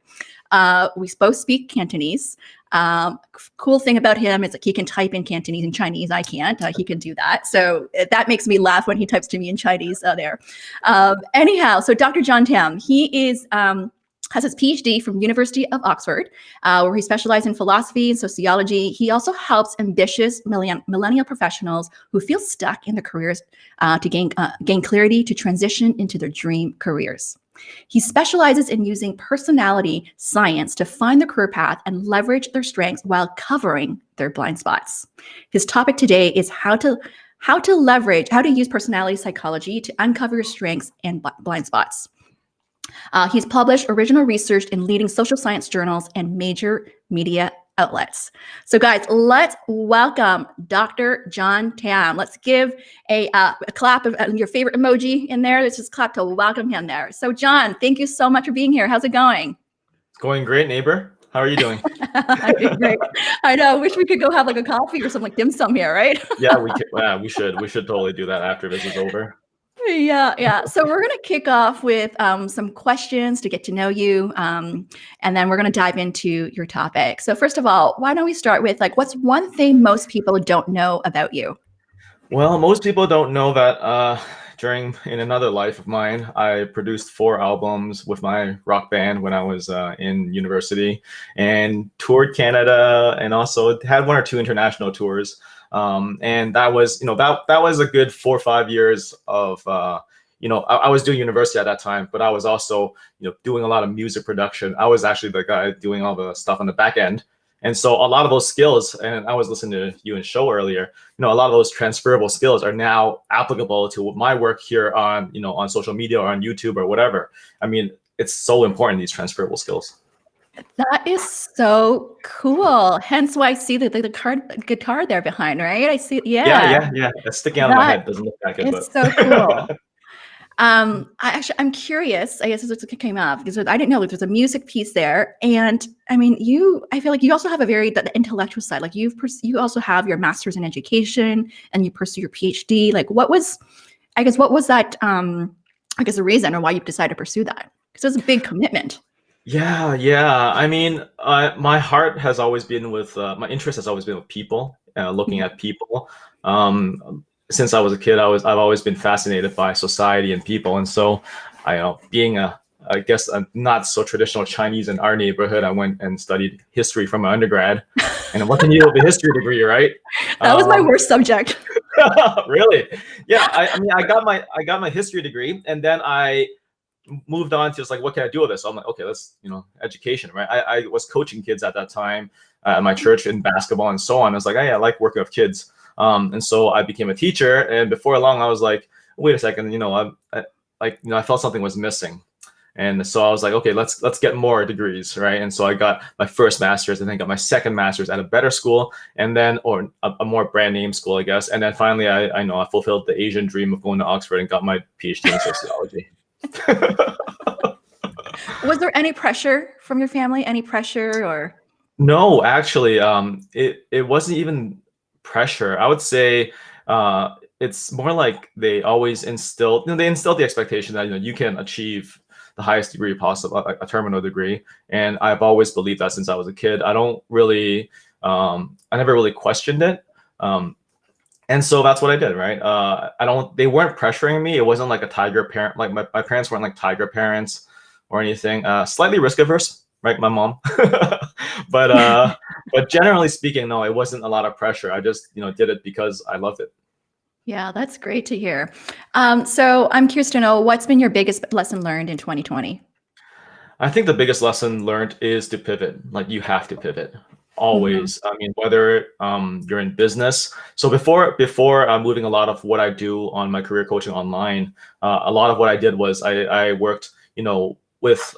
We both speak Cantonese. Cool thing about him is that he can type in Cantonese and Chinese. I can't. He can do that. So that makes me laugh when he types to me in Chinese there. Anyhow, so Dr. John Tam, he is has his PhD from University of Oxford, where he specialized in philosophy and sociology. He also helps ambitious millennial professionals who feel stuck in their careers to gain clarity to transition into their dream careers. He specializes in using personality science to find their career path and leverage their strengths while covering their blind spots. His topic today is how to use personality psychology to uncover your strengths and blind spots. He's published original research in leading social science journals and major media outlets. So guys, let's welcome Dr. John Tam. Let's give a clap of your favorite emoji in there. Let's just clap to welcome him there. So John, thank you so much for being here. How's it going? It's going great, neighbor. How are you doing? I'm doing great. I know. Wish we could go have like a coffee or something like dim sum here, right? Yeah, we should. We should totally do that after this is over. Yeah. So we're going to kick off with some questions to get to know you, and then we're going to dive into your topic. So first of all, why don't we start with like, what's one thing most people don't know about you? Well, most people don't know that in another life of mine, I produced 4 albums with my rock band when I was in university and toured Canada, and also had 1 or 2 international tours. And that was, that was a good 4 or 5 years of, I was doing university at that time, but I was also, doing a lot of music production. I was actually the guy doing all the stuff on the back end. And so a lot of those skills, and I was listening to you and Sho earlier, a lot of those transferable skills are now applicable to my work here on, on social media or on YouTube or whatever. I mean, it's so important, these transferable skills. That is so cool. Hence why I see the guitar there behind, right? I see, Yeah. It's sticking out of my head. Doesn't look that good, it's but so cool. I'm curious, I guess this is what came up because I didn't know there's a music piece there. And I mean, I feel like you also have the intellectual side. Like you also have your master's in education and you pursue your PhD. Like what was that, the reason or why you decided to pursue that? Because it's a big commitment. Yeah. I mean, my heart has always been with, my interest has always been with people, looking at people. Since I was a kid, I've always been fascinated by society and people. And so being I guess a not so traditional Chinese in our neighborhood, I went and studied history from my undergrad. And what can you do with a history degree, right? That was my worst subject. Really? Yeah. I mean, I got my history degree, and then I moved on to just like, what can I do with this? So I'm like, okay, let's, education, right? I was coaching kids at that time at my church in basketball and so on. I was like, hey, I like working with kids. And so I became a teacher, and before long I was like, wait a second, I felt something was missing. And so I was like, okay, let's get more degrees, right? And so I got my first master's, and then got my second master's at a better school, and then, or a more brand name school, I guess. And then finally I fulfilled the Asian dream of going to Oxford and got my PhD in sociology. Was there any pressure from your family? Any pressure or? No, actually, it wasn't even pressure. I would say it's more like they always instilled the expectation that you can achieve the highest degree possible, a terminal degree. And I've always believed that since I was a kid. I don't really, I never really questioned it. And so that's what I did, right? They weren't pressuring me. It wasn't like a tiger parent. Like my parents weren't like tiger parents or anything. Slightly risk averse, right? My mom. But generally speaking, no, it wasn't a lot of pressure. I just, did it because I loved it. Yeah, that's great to hear. So I'm curious to know, what's been your biggest lesson learned in 2020? I think the biggest lesson learned is to pivot. Like you have to pivot. Always. I mean, whether you're in business. So before moving a lot of what I do on my career coaching online, a lot of what I did was I worked, with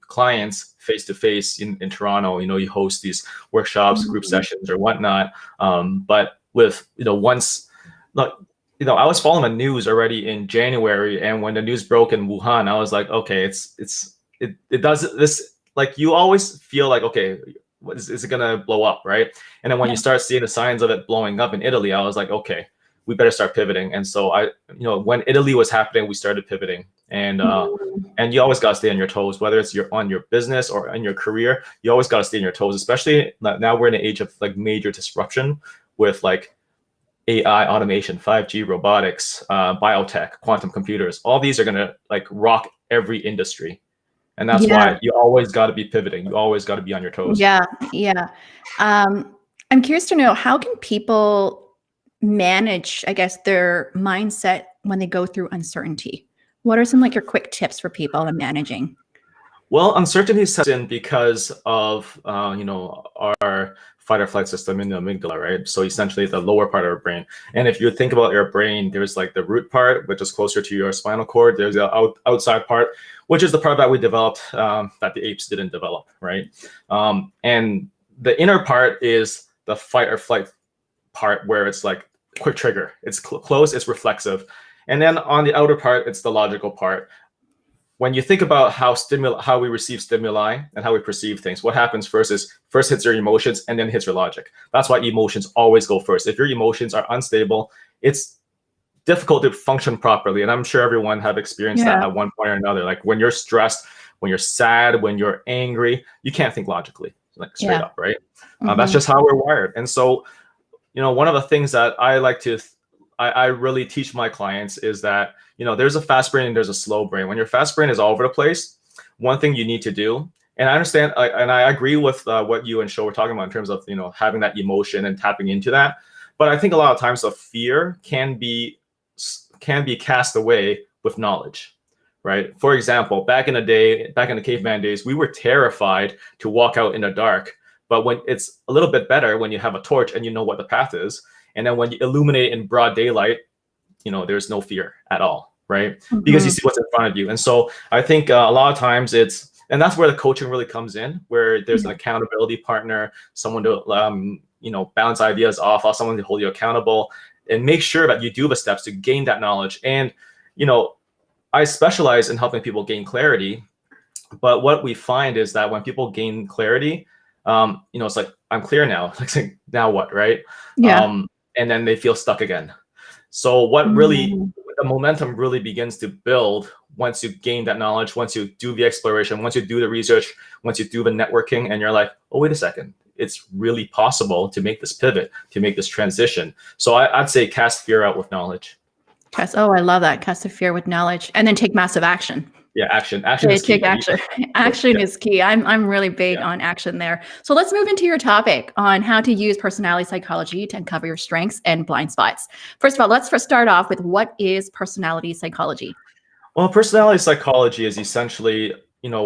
clients face to face in Toronto. You host these workshops, group sessions, or whatnot. But with once, I was following the news already in January, and when the news broke in Wuhan, I was like, okay, it does this. Like you always feel like, okay, is it gonna blow up, right? And then when you start seeing the signs of it blowing up in Italy, I was like, okay, we better start pivoting. And so when Italy was happening, we started pivoting. And you always gotta stay on your toes, whether it's on your business or in your career. You always gotta stay on your toes, especially now we're in an age of like major disruption with like AI, automation, 5G, robotics, biotech, quantum computers. All these are gonna like rock every industry. And that's why you always got to be pivoting. You always got to be on your toes. Yeah. I'm curious to know, how can people manage, I guess, their mindset when they go through uncertainty? What are some like your quick tips for people in managing? Well, uncertainty sets in because of our fight or flight system in the amygdala, right? So essentially the lower part of our brain. And if you think about your brain, there's like the root part, which is closer to your spinal cord. There's the outside part, which is the part that we developed that the apes didn't develop, right? And the inner part is the fight or flight part, where it's like quick trigger. It's close, it's reflexive. And then on the outer part, it's the logical part. When you think about how we receive stimuli and how we perceive things, what happens first hits your emotions and then hits your logic. That's why emotions always go first. If your emotions are unstable, it's difficult to function properly. And I'm sure everyone have experienced that at one point or another. Like when you're stressed, when you're sad, when you're angry, you can't think logically, like straight up, right? That's just how we're wired. And so, one of the things that I like to I really teach my clients is that, there's a fast brain and there's a slow brain. When your fast brain is all over the place, one thing you need to do, and I understand, and I agree with what you and Sho were talking about in terms of, having that emotion and tapping into that. But I think a lot of times the fear can be cast away with knowledge, right? For example, back in the caveman days, we were terrified to walk out in the dark. But when it's a little bit better when you have a torch and you know what the path is, and then when you illuminate in broad daylight, there's no fear at all, right? Because you see what's in front of you. And so I think a lot of times and that's where the coaching really comes in, where there's an accountability partner, someone to bounce ideas off, someone to hold you accountable, and make sure that you do the steps to gain that knowledge. And I specialize in helping people gain clarity, but what we find is that when people gain clarity, it's like, I'm clear now. It's like, now what, right? Yeah. And then they feel stuck again. So what really, the momentum really begins to build once you gain that knowledge, once you do the exploration, once you do the research, once you do the networking, and you're like, oh, wait a second, it's really possible to make this pivot, to make this transition. So I'd say cast fear out with knowledge. Oh, I love that. Cast the fear with knowledge, and then take massive action. Yeah, action is key. Take action. Action is key. I'm really big on action there. So let's move into your topic on how to use personality psychology to uncover your strengths and blind spots. First of all, let's first start off with, what is personality psychology? Well, personality psychology is essentially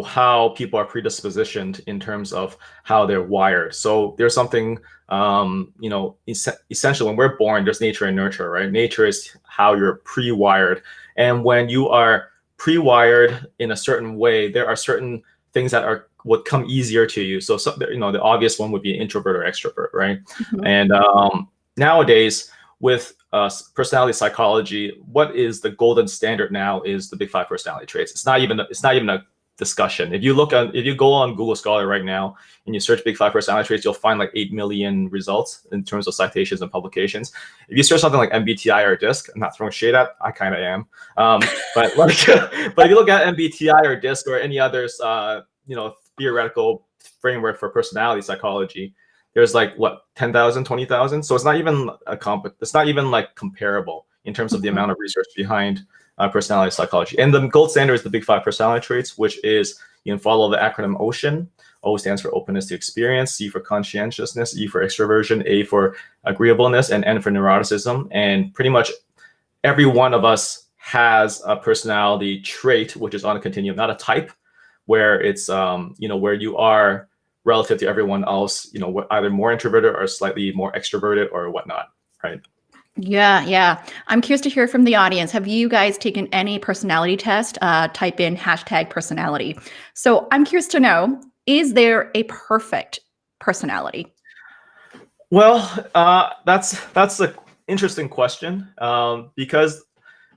how people are predispositioned in terms of how they're wired. So there's something essentially, when we're born, there's nature and nurture, right? Nature is how you're pre-wired, and when you are pre-wired in a certain way, there are certain things that would come easier to you. So the obvious one would be introvert or extrovert, right? And nowadays with personality psychology, what is the golden standard now is the big 5 personality traits. It's not even a discussion. If you go on Google Scholar right now and you search big 5 personality traits, you'll find like 8 million results in terms of citations and publications. If you search something like MBTI or DISC, I'm not throwing shade at, I kind of am. But if you look at MBTI or DISC or any others, theoretical framework for personality psychology, there's like 10,000, 20,000. So it's not even it's not even like comparable in terms of the amount of research behind personality psychology. And the gold standard is the big 5 personality traits, which is, follow the acronym OCEAN. O stands for openness to experience, C for conscientiousness, E for extroversion, A for agreeableness, and N for neuroticism. And pretty much every one of us has a personality trait, which is on a continuum, not a type, where it's, where you are relative to everyone else, either more introverted or slightly more extroverted or whatnot, right? Yeah. I'm curious to hear from the audience. Have you guys taken any personality test? Type in #personality. So I'm curious to know, is there a perfect personality? Well, that's an interesting question, because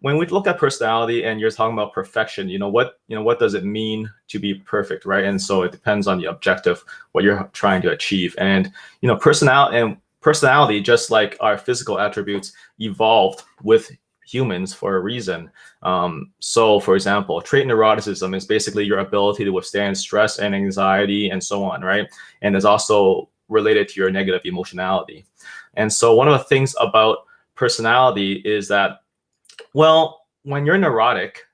when we look at personality and you're talking about perfection, what does it mean to be perfect, right? And so it depends on the objective, what you're trying to achieve. And personality, just like our physical attributes, evolved with humans for a reason. So for example, trait neuroticism is basically your ability to withstand stress and anxiety and so on, right? And it's also related to your negative emotionality. And so one of the things about personality is that, well, when you're neurotic,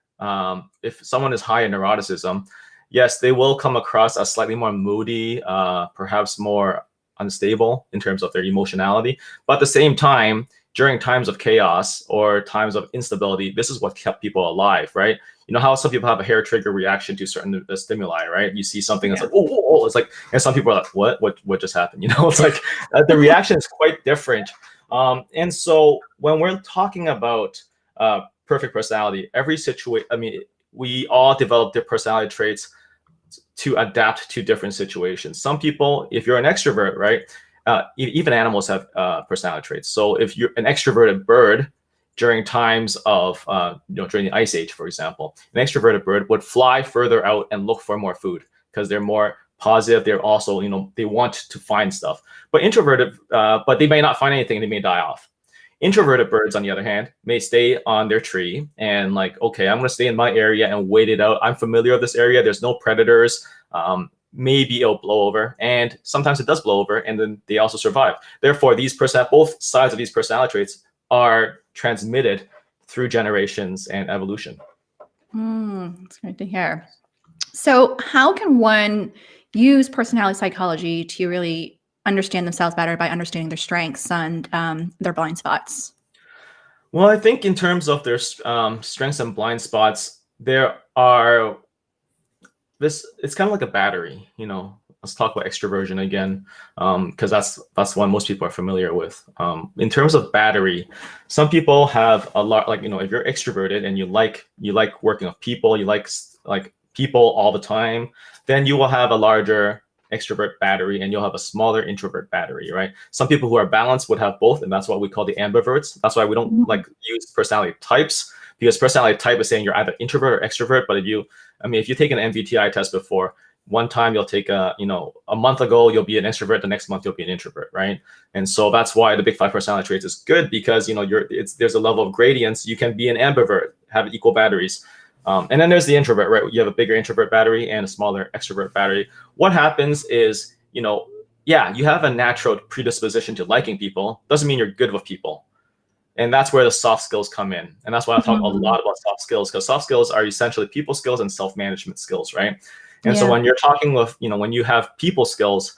if someone is high in neuroticism, yes, they will come across as slightly more moody, perhaps more unstable in terms of their emotionality. But at the same time, during times of chaos or times of instability, this is what kept people alive, right? You know how some people have a hair trigger reaction to certain stimuli, right? You see something that's like, oh, it's like, and some people are like, what just happened? It's like the reaction is quite different. And so when we're talking about perfect personality, every situation, we all develop their personality traits to adapt to different situations. Some people, if you're an extrovert, right? Even animals have personality traits. So if you're an extroverted bird during times of, during the ice age, for example, an extroverted bird would fly further out and look for more food because they're more positive. They're also, they want to find stuff. But introverted, but they may not find anything. They may die off. Introverted birds, on the other hand, may stay on their tree and like, okay, I'm going to stay in my area and wait it out. I'm familiar with this area. There's no predators. Maybe it'll blow over, and sometimes it does blow over, and then they also survive. Therefore, both sides of these personality traits are transmitted through generations and evolution. That's great to hear. So how can one use personality psychology to really understand themselves better by understanding their strengths and their blind spots? Well, I think in terms of their strengths and blind spots, there are it's kind of like a battery, let's talk about extroversion again, because that's one most people are familiar with. In terms of battery, some people have a lot, like, if you're extroverted and you like working with people, you like people all the time, then you will have a larger extrovert battery and you'll have a smaller introvert battery, right? Some people who are balanced would have both, and that's what we call the ambiverts. That's why we don't like use personality types, because personality type is saying you're either introvert or extrovert. But if you take an MBTI test before, one time you'll take a month ago you'll be an extrovert, the next month you'll be an introvert, right? And so that's why the big 5 personality traits is good, because there's a level of gradients. You can be an ambivert, have equal batteries. And then there's the introvert, right? You have a bigger introvert battery and a smaller extrovert battery. What happens is, you have a natural predisposition to liking people. Doesn't mean you're good with people. And that's where the soft skills come in. And that's why I talk a lot about soft skills, because soft skills are essentially people skills and self-management skills, right? And so when you're talking with, when you have people skills,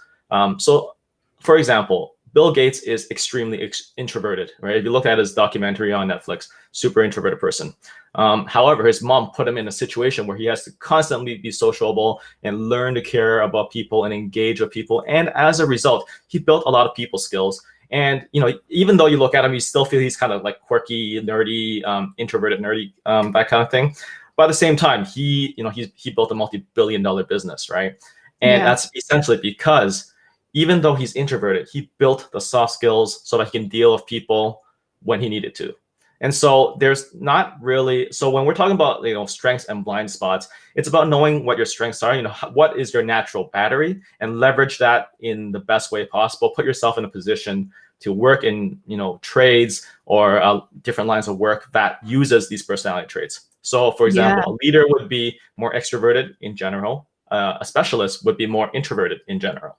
so for example, Bill Gates is extremely introverted, right? If you look at his documentary on Netflix, super introverted person. However, his mom put him in a situation where he has to constantly be sociable and learn to care about people and engage with people. And as a result, he built a lot of people skills. And, even though you look at him, you still feel he's kind of like quirky, nerdy, introverted, nerdy, that kind of thing. But at the same time, he built a multi-billion-dollar business, right? And that's essentially because even though he's introverted, he built the soft skills so that he can deal with people when he needed to. And so there's not really, so when we're talking about, strengths and blind spots, it's about knowing what your strengths are, what is your natural battery, and leverage that in the best way possible. Put yourself in a position to work in, trades or different lines of work that uses these personality traits. So for example, a leader would be more extroverted in general. A specialist would be more introverted in general.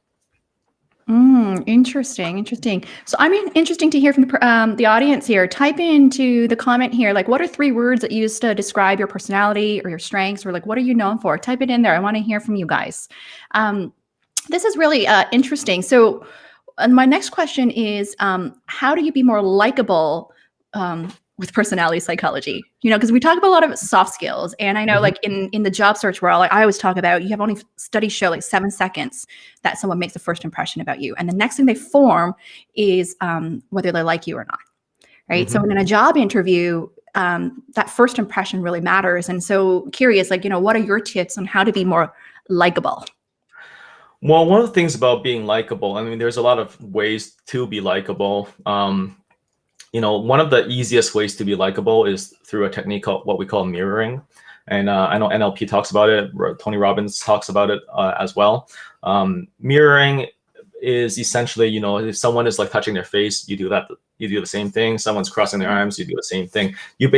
Interesting. So interesting to hear from the audience here. Type into the comment here, like, what are 3 words that you use to describe your personality or your strengths, or like, what are you known for? Type it in there. I want to hear from you guys. This is really interesting. So my next question is, how do you be more likable with personality psychology? Because we talk about a lot of soft skills, and I know like in the job search world, like I always talk about, you have only studies show like 7 seconds that someone makes a first impression about you, and the next thing they form is whether they like you or not, right? So in a job interview, that first impression really matters. And so curious, like, what are your tips on how to be more likable? Well, one of the things about being likable, there's a lot of ways to be likable. One of the easiest ways to be likable is through a technique called what we call mirroring. And I know NLP talks about it. Tony Robbins talks about it as well. Mirroring is essentially, if someone is like touching their face, you do that. You do the same thing. Someone's crossing their arms, you do the same thing. You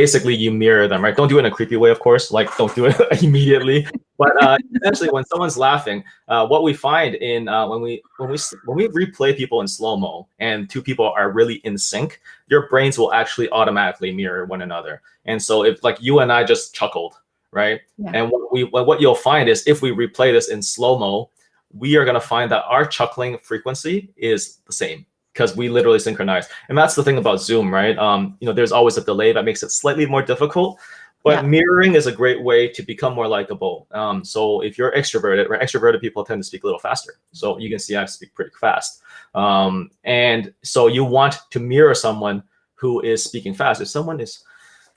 mirror them, right? Don't do it in a creepy way, of course. Like, don't do it immediately. But essentially, when someone's laughing, what we find in when we replay people in slow-mo and 2 people are really in sync, your brains will actually automatically mirror one another. And so if like you and I just chuckled, right? And what you'll find is if we replay this in slow-mo, we are going to find that our chuckling frequency is the same, because we literally synchronize. And that's the thing about Zoom, right? There's always a delay that makes it slightly more difficult. But mirroring is a great way to become more likable. So if you're extroverted, right, extroverted people tend to speak a little faster. So you can see I speak pretty fast. And so you want to mirror someone who is speaking fast. If someone is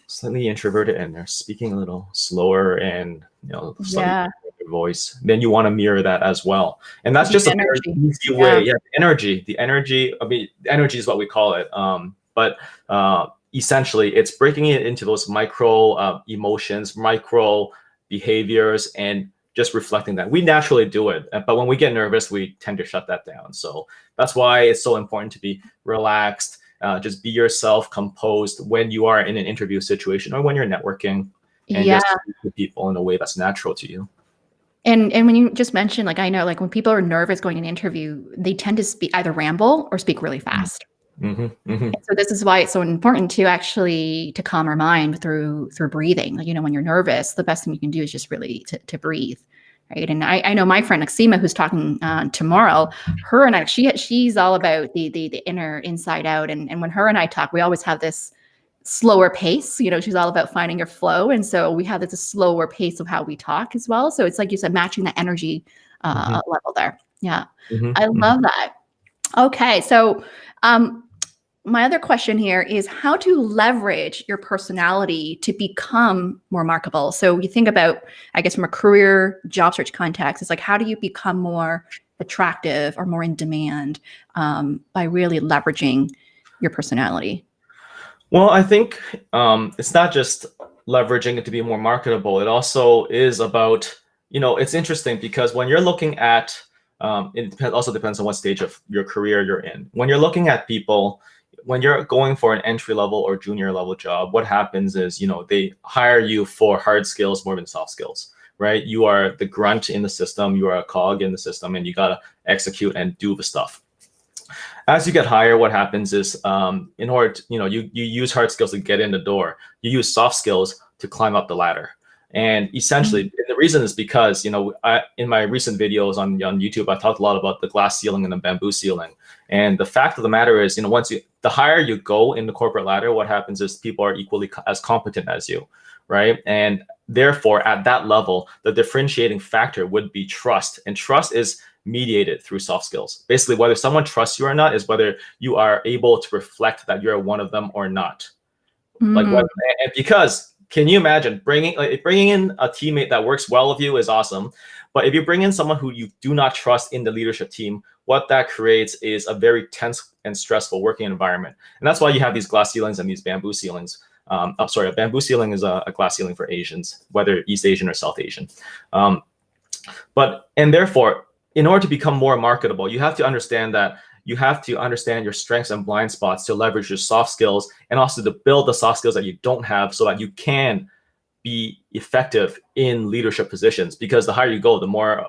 slightly introverted and they're speaking a little slower and slightly voice, then you want to mirror that as well. And that's just a very easy way. The energy. The energy is what we call it. But essentially, it's breaking it into those micro emotions, micro behaviors, and just reflecting that. We naturally do it, but when we get nervous, we tend to shut that down. So that's why it's so important to be relaxed, just be yourself, composed when you are in an interview situation or when you're networking, and just speak to people in a way that's natural to you. And when you just mentioned, like, I know, like, when people are nervous going to an interview, they tend to either ramble or speak really fast. So this is why it's so important to calm our mind through breathing. Like, when you're nervous, the best thing you can do is just really to breathe, right? And I know my friend Axima, who's talking tomorrow, her and I, she's all about the inner inside out. And when her and I talk, we always have this slower pace. She's all about finding your flow. And so we have this slower pace of how we talk as well. So it's like you said, matching the energy level there. Yeah. Mhm, I mhm. love that. Okay. So, my other question here is how to leverage your personality to become more marketable. So you think about, I guess, from a career job search context, it's like, how do you become more attractive or more in demand by really leveraging your personality? Well, I think it's not just leveraging it to be more marketable. It also is about, it's interesting because when you're looking at, also depends on what stage of your career you're in. When you're looking at people, when you're going for an entry level or junior level job, what happens is, they hire you for hard skills more than soft skills, right? You are the grunt in the system, you are a cog in the system, and you got to execute and do the stuff. As you get higher, what happens is in order to, you use hard skills to get in the door. You use soft skills to climb up the ladder. And essentially, and the reason is because, in my recent videos on YouTube, I talked a lot about the glass ceiling and the bamboo ceiling. And the fact of the matter is, the higher you go in the corporate ladder, what happens is people are equally as competent as you, right? And therefore, at that level, the differentiating factor would be trust. And trust is mediated through soft skills. Basically, whether someone trusts you or not is whether you are able to reflect that you're one of them or not. Like, what, and because can you imagine bringing in a teammate that works well with you is awesome, but if you bring in someone who you do not trust in the leadership team, what that creates is a very tense and stressful working environment. And that's why you have these glass ceilings and these bamboo ceilings. A bamboo ceiling is a glass ceiling for Asians, whether East Asian or South Asian. And therefore, in order to become more marketable, you have to understand that you have to understand your strengths and blind spots to leverage your soft skills, and also to build the soft skills that you don't have so that you can be effective in leadership positions. Because the higher you go, the more,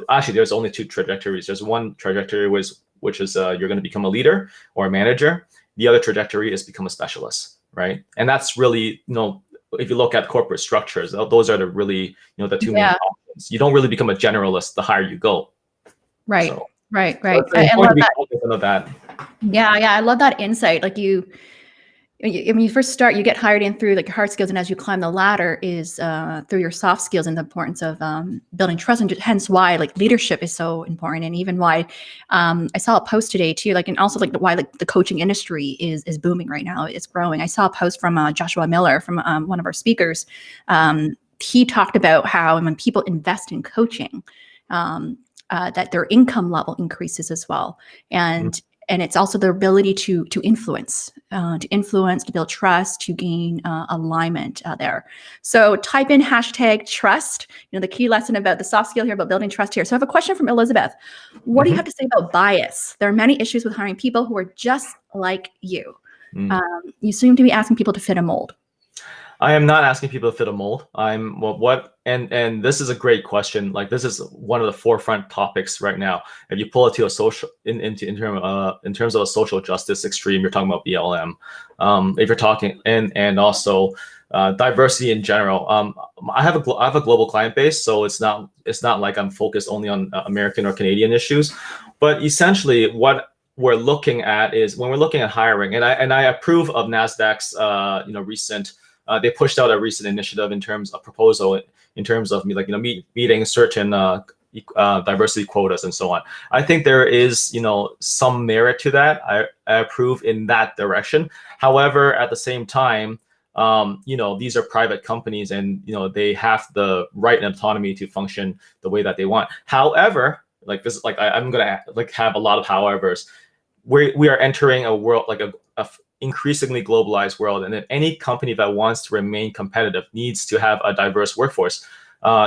actually there's only two trajectories. There's one trajectory which is you're going to become a leader or a manager. The other trajectory is become a specialist, right? And that's really, if you look at corporate structures, those are the really, the two main options. You don't really become a generalist the higher you go. Right, So, right. I love that. Yeah, I love that insight. Like when you first start, you get hired in through like your hard skills, and as you climb the ladder is through your soft skills and the importance of building trust, and hence why like leadership is so important, and even why I saw a post today too, like, and also like why like the coaching industry is booming right now. It's growing. I saw a post from Joshua Miller from one of our speakers. He talked about how when people invest in coaching, that their income level increases as well, and it's also their ability to influence, to build trust, to gain alignment there. So type in #trust. The key lesson about the soft skill here about building trust here. So I have a question from Elizabeth. What do you have to say about bias? There are many issues with hiring people who are just like you. You seem to be asking people to fit a mold. I am not asking people to fit a mold. And this is a great question. Like, this is one of the forefront topics right now. If you pull it to a social in terms of a social justice extreme, you're talking about BLM. If you're talking and also diversity in general. I have a global client base, so it's not like I'm focused only on American or Canadian issues. But essentially, what we're looking at is when we're looking at hiring, and I approve of NASDAQ's recent. They pushed out a recent initiative in terms of proposal, in terms of meeting certain diversity quotas and so on. I think there is some merit to that. I approve in that direction. However, at the same time, these are private companies, and they have the right and autonomy to function the way that they want. However, I'm gonna have a lot of howevers. We are entering a world like a increasingly globalized world, and then any company that wants to remain competitive needs to have a diverse workforce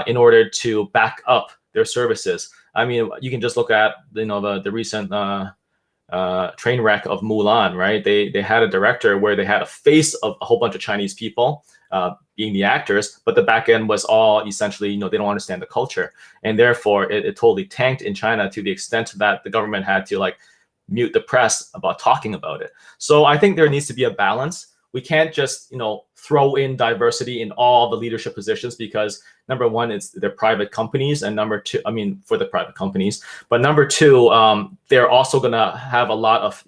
in order to back up their services. I mean, you can just look at the recent train wreck of Mulan, right? They had a director where they had a face of a whole bunch of Chinese people being the actors, but the back end was all essentially they don't understand the culture, and therefore it totally tanked in China to the extent that the government had to mute the press about talking about it. So I think there needs to be a balance. We can't just throw in diversity in all the leadership positions, because number one, they're private companies, and number two, for the private companies, but number two, they're also gonna have a lot of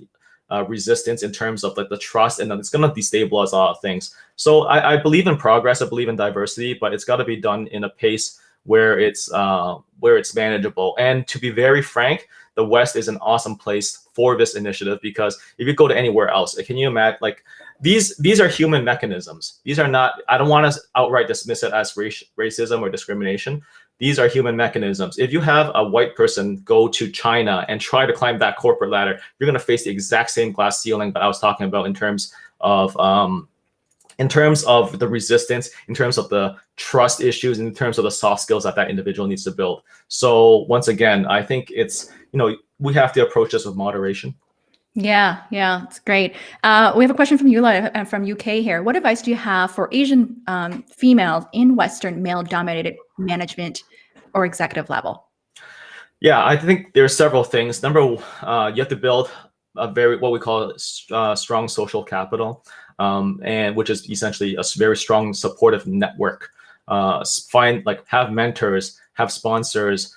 resistance in terms of the trust, and it's gonna destabilize a lot of things. So I believe in progress. I believe in diversity, but it's got to be done in a pace where it's manageable. And to be very frank, the West is an awesome place for this initiative, because if you go to anywhere else, can you imagine, like, these are human mechanisms. These are not, I don't want to outright dismiss it as racism or discrimination. These are human mechanisms. If you have a white person go to China and try to climb that corporate ladder, you're going to face the exact same glass ceiling that I was talking about in terms of the resistance, in terms of the trust issues, in terms of the soft skills that individual needs to build. So once again, I think it's, we have to approach this with moderation. Yeah, it's great. We have a question from Eula from UK here. What advice do you have for Asian females in Western male-dominated management or executive level? Yeah, I think there are several things. Number, you have to build what we call strong social capital, and which is essentially a very strong supportive network. Have mentors, have sponsors,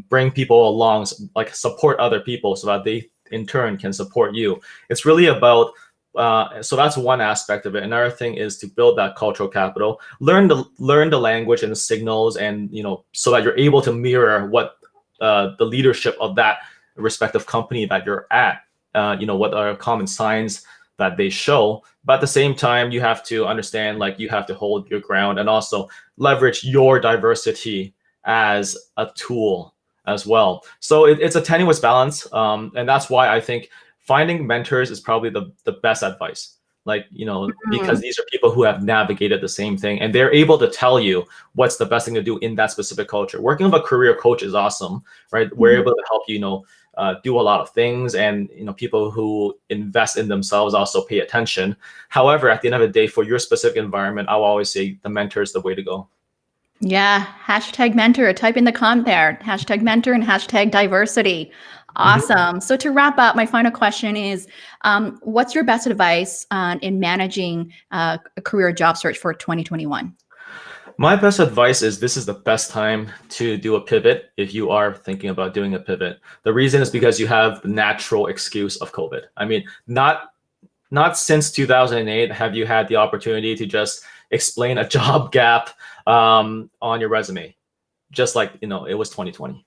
bring people along, like support other people so that they in turn can support you. It's really about, so that's one aspect of it. Another thing is to build that cultural capital, learn the language and the signals, and so that you're able to mirror what the leadership of that respective company that you're at, what are common signs that they show. But at the same time, you have to understand, like, you have to hold your ground and also leverage your diversity as a tool as well. So it's a tenuous balance, and that's why I think finding mentors is probably the best advice. Because these are people who have navigated the same thing, and they're able to tell you what's the best thing to do in that specific culture. Working with a career coach is awesome, right? We're able to help you, do a lot of things, and people who invest in themselves also pay attention. However, at the end of the day, for your specific environment, I'll always say the mentor is the way to go. Yeah, #mentor. Type in the comment there, #mentor and #diversity. Awesome. So to wrap up, my final question is, what's your best advice in managing a career job search for 2021? My best advice is this is the best time to do a pivot if you are thinking about doing a pivot. The reason is because you have the natural excuse of COVID. I mean, not since 2008 have you had the opportunity to just explain a job gap on your resume, just like it was 2020,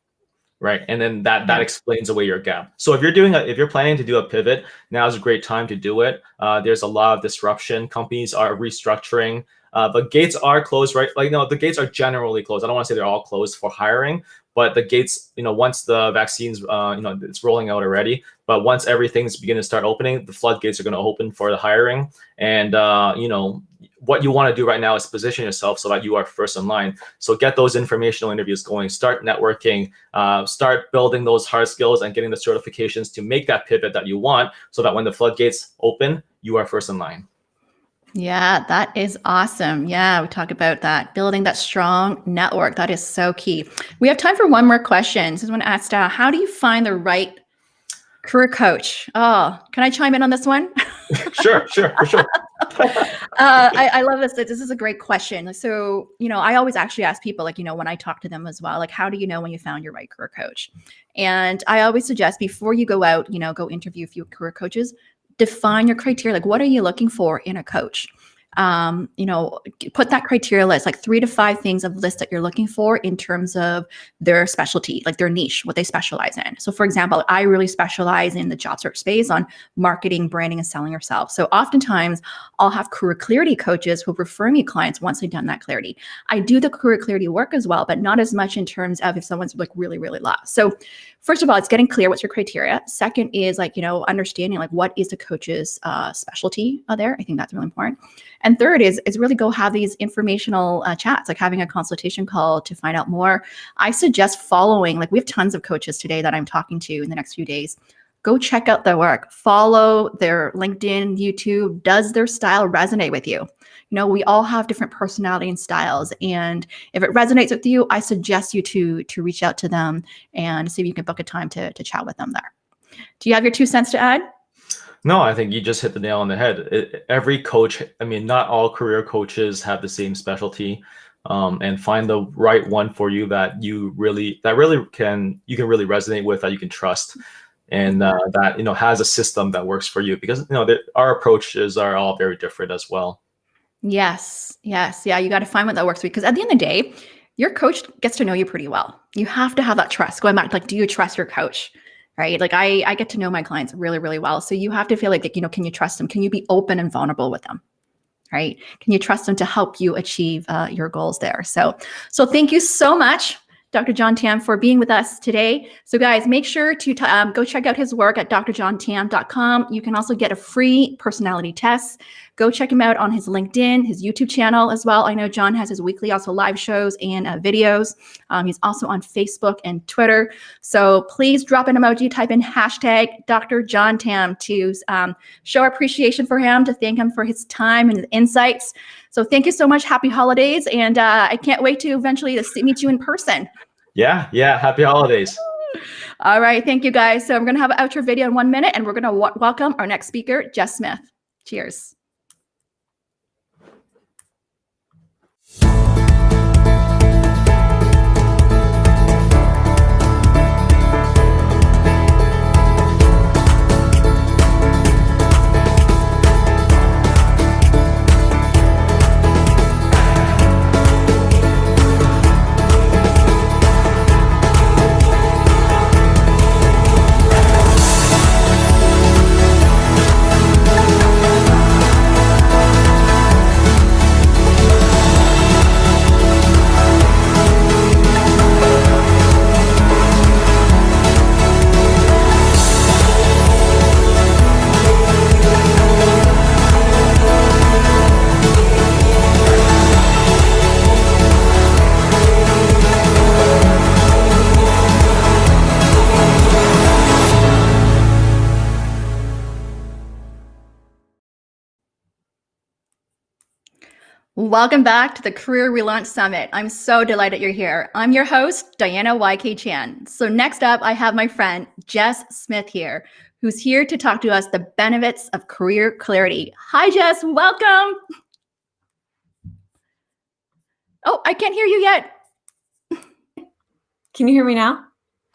right? And then that explains away your gap. So if you're planning to do a pivot, now is a great time to do it. There's a lot of disruption. Companies are restructuring. The gates are closed, right? The gates are generally closed. I don't want to say they're all closed for hiring, but the gates, once the vaccines, it's rolling out already. But once everything's beginning to start opening, the floodgates are going to open for the hiring. And what you want to do right now is position yourself so that you are first in line. So get those informational interviews going, start networking, start building those hard skills and getting the certifications to make that pivot that you want, so that when the floodgates open, you are first in line. Yeah, that is awesome. Yeah, we talk about that, building that strong network. That is so key. We have time for one more question. Someone asked, how do you find the right career coach? Oh, can I chime in on this one? Sure, for sure. I love this. This is a great question. So, I always actually ask people, when I talk to them as well, how do you know when you found your right career coach? And I always suggest, before you go out, go interview a few career coaches, define your criteria. What are you looking for in a coach? Put that criteria list, 3 to 5 things of list that you're looking for in terms of their specialty, their niche, what they specialize in. So for example, I really specialize in the job search space on marketing, branding, and selling yourself. So oftentimes I'll have career clarity coaches who refer me clients once they've done that clarity. I do the career clarity work as well, but not as much in terms of if someone's really, really lost. So first of all, it's getting clear what's your criteria. Second is understanding what is the coach's specialty there. I think that's really important. And third is really go have these informational chats, having a consultation call to find out more. I suggest following, we have tons of coaches today that I'm talking to in the next few days. Go check out their work, follow their LinkedIn, YouTube. Does their style resonate with you? We all have different personality and styles. And if it resonates with you, I suggest you to reach out to them and see if you can book a time to chat with them there. Do you have your 2 cents to add? No, I think you just hit the nail on the head. Every coach, not all career coaches have the same specialty, and find the right one for you that you can really resonate with, that you can trust, and that has a system that works for you, because our approaches are all very different as well. Yes. Yeah. You got to find what that works for you. Because at the end of the day, your coach gets to know you pretty well. You have to have that trust. Going back, like, do you trust your coach? Right? Like I get to know my clients really, really well. So you have to feel like, can you trust them? Can you be open and vulnerable with them? Right? Can you trust them to help you achieve your goals there? So thank you so much, Dr. John Tam, for being with us today. So guys, make sure to go check out his work at drjohntam.com. You can also get a free personality test. Go check him out on his LinkedIn, his YouTube channel as well. I know John has his weekly also live shows and videos. He's also on Facebook and Twitter. So please drop an emoji, type in hashtag Dr. John Tam to show our appreciation for him, to thank him for his time and his insights. So thank you so much. Happy holidays. And I can't wait to eventually meet you in person. Yeah. Happy holidays. All right. Thank you, guys. So I'm going to have an outro video in 1 minute, and we're going to welcome our next speaker, Jess Smith. Cheers. Welcome back to the Career Relaunch Summit. I'm so delighted you're here. I'm your host, Diana YK Chan. So next up, I have my friend, Jess Smith here, who's here to talk to us the benefits of career clarity. Hi, Jess. Welcome. Oh, I can't hear you yet. Can you hear me now?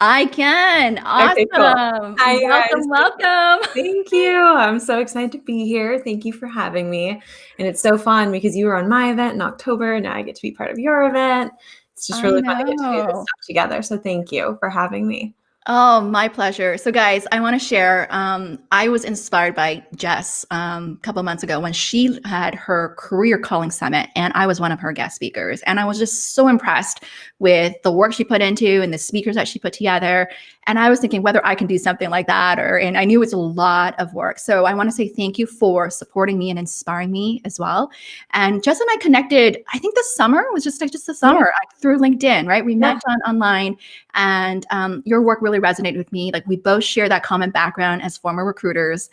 I can. Awesome. Okay, cool. Hi, welcome, welcome. Thank you. I'm so excited to be here. Thank you for having me. And it's so fun because you were on my event in October. Now I get to be part of your event. It's just really fun to get to do this stuff together. So thank you for having me. Oh, my pleasure. So guys, I want to share, I was inspired by Jess a couple months ago when she had her Career Calling Summit, and I was one of her guest speakers. And I was just so impressed with the work she put into and the speakers that she put together. And I was thinking whether I can do something like that, and I knew it's a lot of work. So I want to say thank you for supporting me and inspiring me as well. And Jess and I connected, I think this summer, it was just the summer, through LinkedIn, right? We met online, and your work really resonated with me. Like, we both share that common background as former recruiters.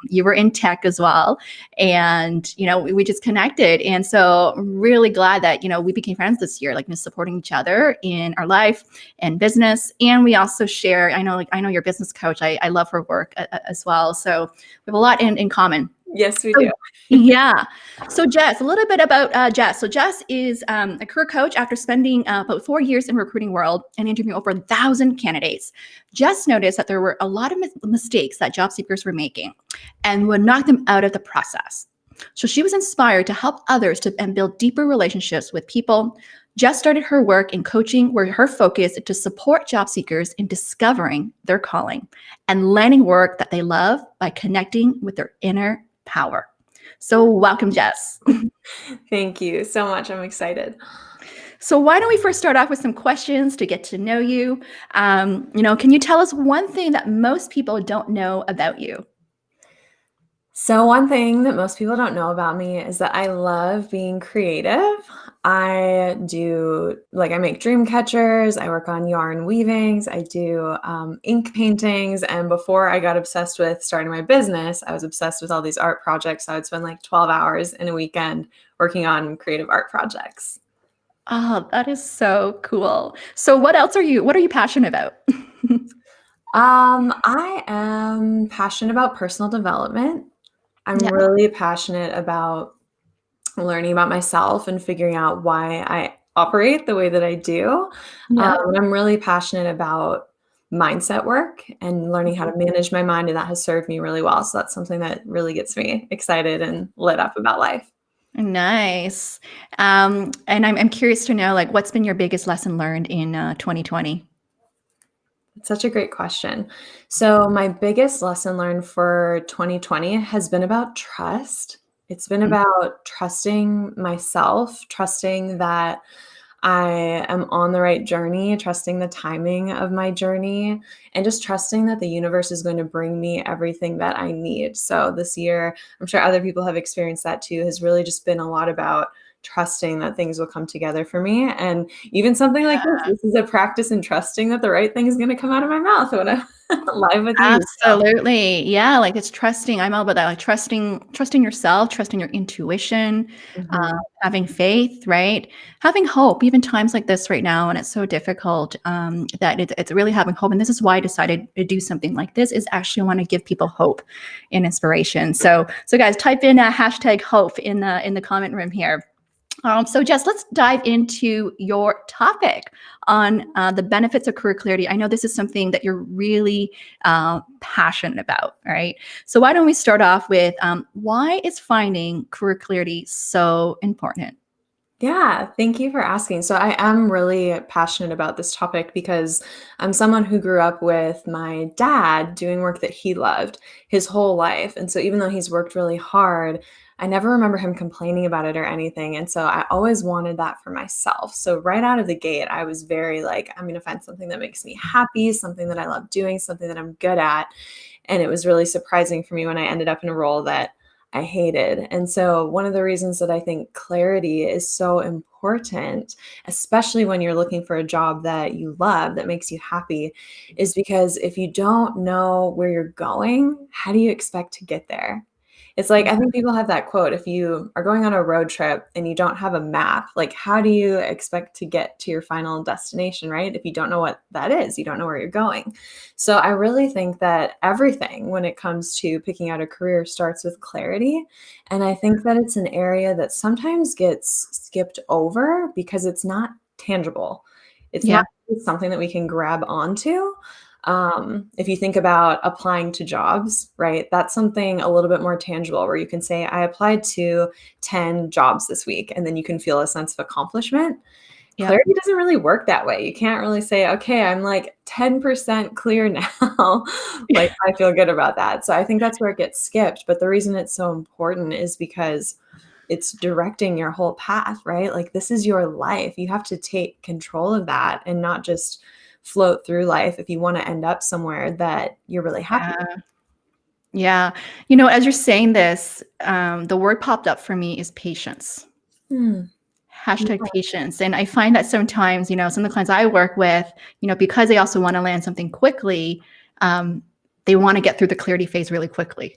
You were in tech as well. And, we just connected. And so I'm really glad that, we became friends this year, like supporting each other in our life and business. And we also share, I know your business coach. I love her work as well. So we have a lot in common. Yes, we do. Yeah. So Jess, a little bit about Jess. So Jess is a career coach after spending about 4 years in the recruiting world and interviewing over 1,000 candidates. Jess noticed that there were a lot of mistakes that job seekers were making and would knock them out of the process. So she was inspired to help others and build deeper relationships with people. Jess started her work in coaching, where her focus is to support job seekers in discovering their calling and landing work that they love by connecting with their inner power. So welcome, Jess. Thank you so much. I'm excited. So why don't we first start off with some questions to get to know you? Can you tell us one thing that most people don't know about you? So one thing that most people don't know about me is that I love being creative. I make dream catchers. I work on yarn weavings. I do ink paintings. And before I got obsessed with starting my business, I was obsessed with all these art projects. I would spend like 12 hours in a weekend working on creative art projects. Oh, that is so cool. So what are you passionate about? I am passionate about personal development. I'm really passionate about learning about myself and figuring out why I operate the way that I do. I'm really passionate about mindset work and learning how to manage my mind, and that has served me really well. So that's something that really gets me excited and lit up about life. Nice. And I'm curious to know, like, what's been your biggest lesson learned in 2020? It's such a great question. So, my biggest lesson learned for 2020 has been about trust. It's been Mm. about trusting myself, trusting that I am on the right journey, trusting the timing of my journey, and just trusting that the universe is going to bring me everything that I need. So, this year, I'm sure other people have experienced that too, has really just been a lot about trusting that things will come together for me. And even something like this is a practice in trusting that the right thing is going to come out of my mouth when I'm live with you. So, Absolutely. Yeah, like it's trusting. I'm all about that. Like trusting yourself, trusting your intuition, mhm. having faith, right? Having hope, even times like this right now, and it's so difficult that it's really having hope. And this is why I decided to do something like this. Is actually want to give people hope and inspiration. So guys, type in a hashtag hope in the comment room here. So Jess, let's dive into your topic on the benefits of career clarity. I know this is something that you're really passionate about, right? So why don't we start off with why is finding career clarity so important? Yeah, thank you for asking. So, I am really passionate about this topic because I'm someone who grew up with my dad doing work that he loved his whole life. And so, even though he's worked really hard, I never remember him complaining about it or anything. And so, I always wanted that for myself. So, right out of the gate, I was very like, I'm going to find something that makes me happy, something that I love doing, something that I'm good at. And it was really surprising for me when I ended up in a role that I hated. And so, one of the reasons that I think clarity is so important, especially when you're looking for a job that you love, that makes you happy, is because if you don't know where you're going, how do you expect to get there? It's like, I think people have that quote, if you are going on a road trip and you don't have a map, like, how do you expect to get to your final destination, right? If you don't know what that is, you don't know where you're going. So I really think that everything when it comes to picking out a career starts with clarity. And I think that it's an area that sometimes gets skipped over because it's not tangible. It's Yeah. not something that we can grab onto. If you think about applying to jobs, right, that's something a little bit more tangible where you can say, I applied to 10 jobs this week, and then you can feel a sense of accomplishment. Yeah. Clarity doesn't really work that way. You can't really say, okay, I'm like 10% clear now. Like, I feel good about that. So I think that's where it gets skipped. But the reason it's so important is because it's directing your whole path, right? Like, this is your life. You have to take control of that and not just float through life if you want to end up somewhere that you're really happy with. Yeah. Yeah. As you're saying this, the word popped up for me is patience. Hmm. Hashtag patience. And I find that sometimes, some of the clients I work with, because they also want to land something quickly, they want to get through the clarity phase really quickly,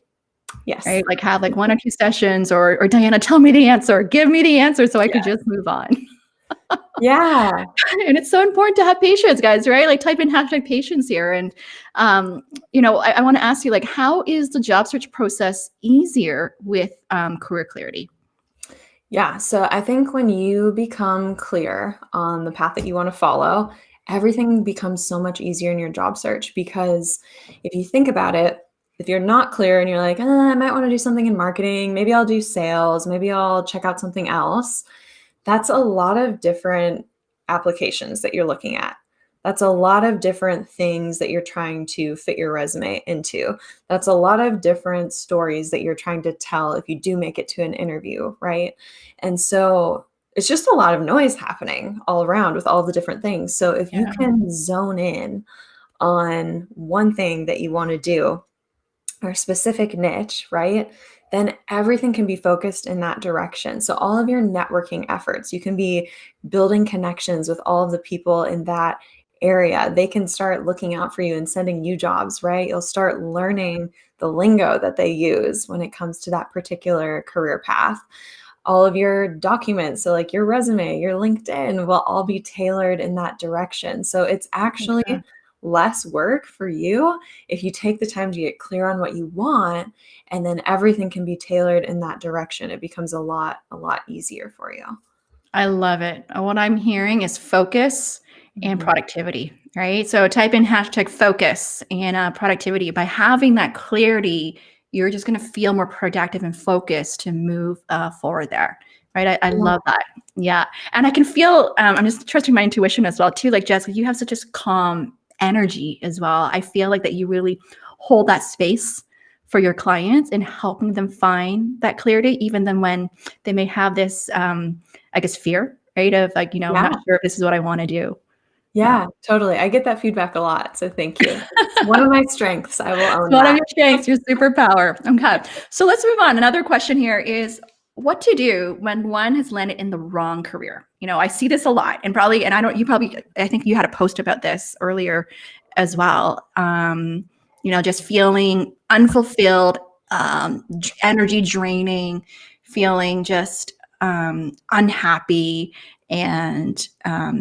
Yes. right? Like have like 1 or 2 sessions or Diana, tell me the answer, give me the answer so I could just move on. Yeah. And it's so important to have patience, guys, right? Like type in hashtag patience here. And, I want to ask you, like, how is the job search process easier with career clarity? Yeah. So I think when you become clear on the path that you want to follow, everything becomes so much easier in your job search because if you think about it, if you're not clear and you're like, I might want to do something in marketing, maybe I'll do sales, maybe I'll check out something else, that's a lot of different applications that you're looking at. That's a lot of different things that you're trying to fit your resume into. That's a lot of different stories that you're trying to tell if you do make it to an interview, right? And so it's just a lot of noise happening all around with all the different things. So if you Yeah. can zone in on one thing that you want to do or a specific niche, right? Then everything can be focused in that direction. So all of your networking efforts, you can be building connections with all of the people in that area. They can start looking out for you and sending you jobs, right? You'll start learning the lingo that they use when it comes to that particular career path. All of your documents, so like your resume, your LinkedIn, will all be tailored in that direction. So it's actually Yeah. less work for you if you take the time to get clear on what you want, and then everything can be tailored in that direction. It becomes a lot easier for you. I love it. What I'm hearing is focus and Mhm. productivity, right? So type in hashtag focus and productivity. By having that clarity, you're just going to feel more productive and focused to move forward there. Right. I love that. Yeah. And I can feel, I'm just trusting my intuition as well too. Like Jess, you have such a calm energy as well. I feel like that you really hold that space for your clients and helping them find that clarity, even then when they may have this, I guess, fear, right? Of like, I'm not sure if this is what I want to do. Yeah, totally. I get that feedback a lot. So thank you. It's one of my strengths. I will own One that. of your strengths, your superpower. Okay. So let's move on. Another question here is what to do when one has landed in the wrong career. I see this a lot and I think you had a post about this earlier as well. Just feeling unfulfilled, energy draining, feeling just unhappy, and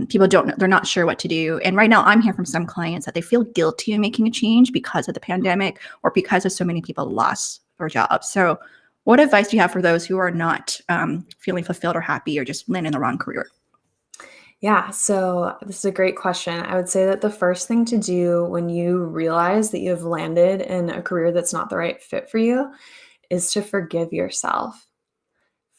people they're not sure what to do. And right now I'm hearing from some clients that they feel guilty in making a change because of the pandemic or because of so many people lost their jobs. So what advice do you have for those who are not feeling fulfilled or happy or just landing in the wrong career? Yeah, so this is a great question. I would say that the first thing to do when you realize that you have landed in a career that's not the right fit for you is to forgive yourself.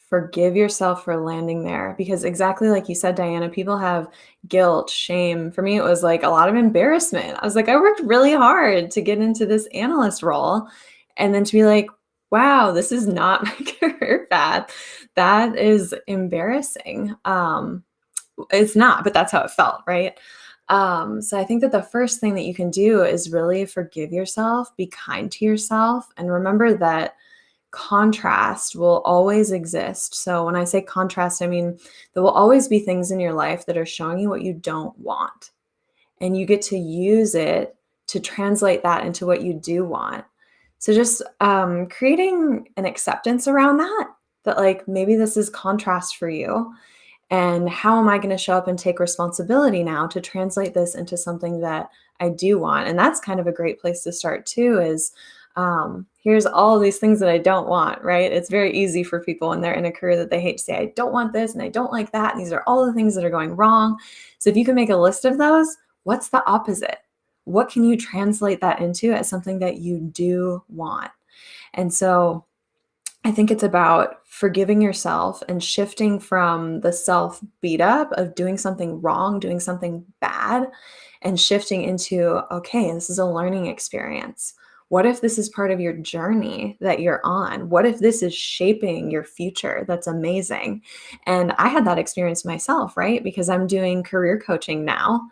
Forgive yourself for landing there, because exactly like you said, Diana, people have guilt, shame. For me, it was like a lot of embarrassment. I was like, I worked really hard to get into this analyst role. And then to be like, wow, this is not my career path. That is embarrassing. It's not, but that's how it felt, right? So I think that the first thing that you can do is really forgive yourself, be kind to yourself, and remember that contrast will always exist. So when I say contrast, I mean there will always be things in your life that are showing you what you don't want. And you get to use it to translate that into what you do want. So just creating an acceptance around that like maybe this is contrast for you. And how am I going to show up and take responsibility now to translate this into something that I do want? And that's kind of a great place to start too, is here's all of these things that I don't want, right? It's very easy for people when they're in a career that they hate to say, I don't want this and I don't like that. And these are all the things that are going wrong. So if you can make a list of those, what's the opposite? What can you translate that into as something that you do want? And so I think it's about forgiving yourself and shifting from the self beat up of doing something wrong, doing something bad, and shifting into, okay, this is a learning experience. What if this is part of your journey that you're on? What if this is shaping your future? That's amazing. And I had that experience myself, right? Because I'm doing career coaching now.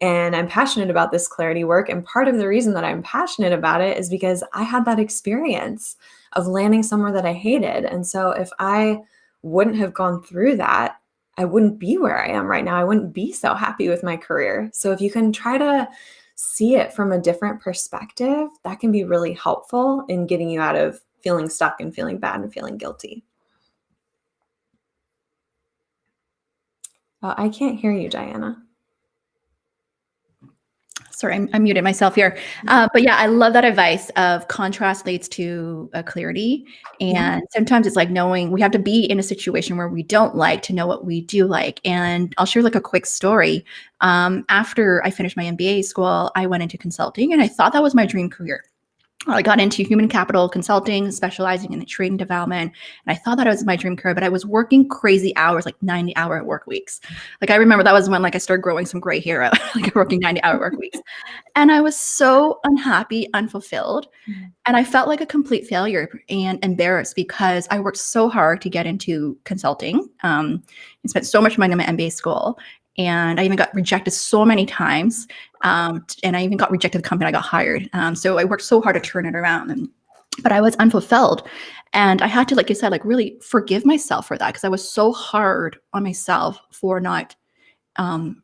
And I'm passionate about this clarity work. And part of the reason that I'm passionate about it is because I had that experience of landing somewhere that I hated. And so if I wouldn't have gone through that, I wouldn't be where I am right now. I wouldn't be so happy with my career. So if you can try to see it from a different perspective, that can be really helpful in getting you out of feeling stuck and feeling bad and feeling guilty. I can't hear you, Diana. Sorry, I muted myself here. But yeah, I love that advice of contrast leads to clarity. And sometimes it's like knowing we have to be in a situation where we don't like to know what we do like. And I'll share like a quick story. After I finished my MBA school, I went into consulting and I thought that was my dream career. I got into human capital consulting, specializing in the training development. And I thought that was my dream career, but I was working crazy hours, like 90-hour work weeks. Like I remember that was when like I started growing some gray hair out, like working 90-hour work weeks. And I was so unhappy, unfulfilled. And I felt like a complete failure and embarrassed because I worked so hard to get into consulting and spent so much money on my MBA school. And I even got rejected so many times. And I even got rejected the company I got hired. So I worked so hard to turn it around. But I was unfulfilled. And I had to, like you said, like really forgive myself for that because I was so hard on myself for not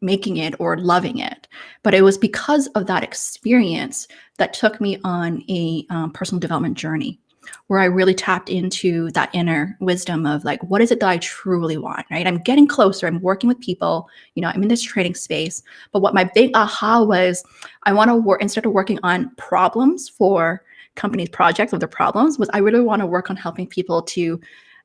making it or loving it. But it was because of that experience that took me on a personal development journey where I really tapped into that inner wisdom of like, what is it that I truly want, right? I'm getting closer. I'm working with people, I'm in this training space. But what my big aha was, I want to work, instead of working on problems for companies' projects of their problems, was I really want to work on helping people to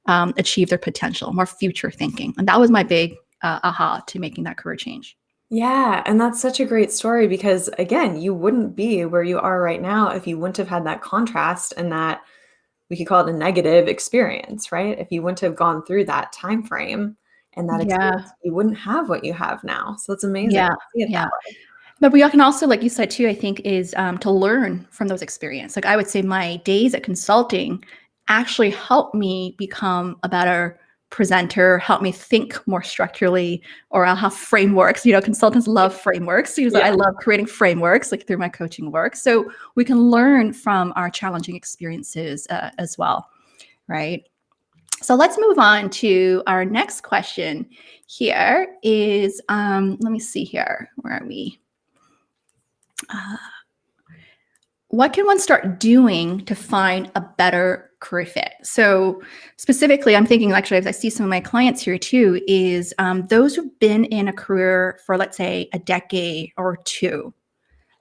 achieve their potential, more future thinking. And that was my big aha to making that career change. Yeah. And that's such a great story because again, you wouldn't be where you are right now if you wouldn't have had that contrast and that we could call it a negative experience, right? If you wouldn't have gone through that time frame and that Yeah. experience, you wouldn't have what you have now. So it's amazing Yeah. to see it Yeah. that way. But we can also, like you said too, I think is to learn from those experiences. Like I would say my days at consulting actually helped me become a better presenter, help me think more structurally, or I'll have frameworks. Consultants love frameworks. So I love creating frameworks like through my coaching work. So we can learn from our challenging experiences as well, right? So let's move on to our next question. Here is, let me see here. Where are we? What can one start doing to find a better career fit? So specifically, I'm thinking actually, as I see some of my clients here too, is those who've been in a career for, let's say, a decade or two,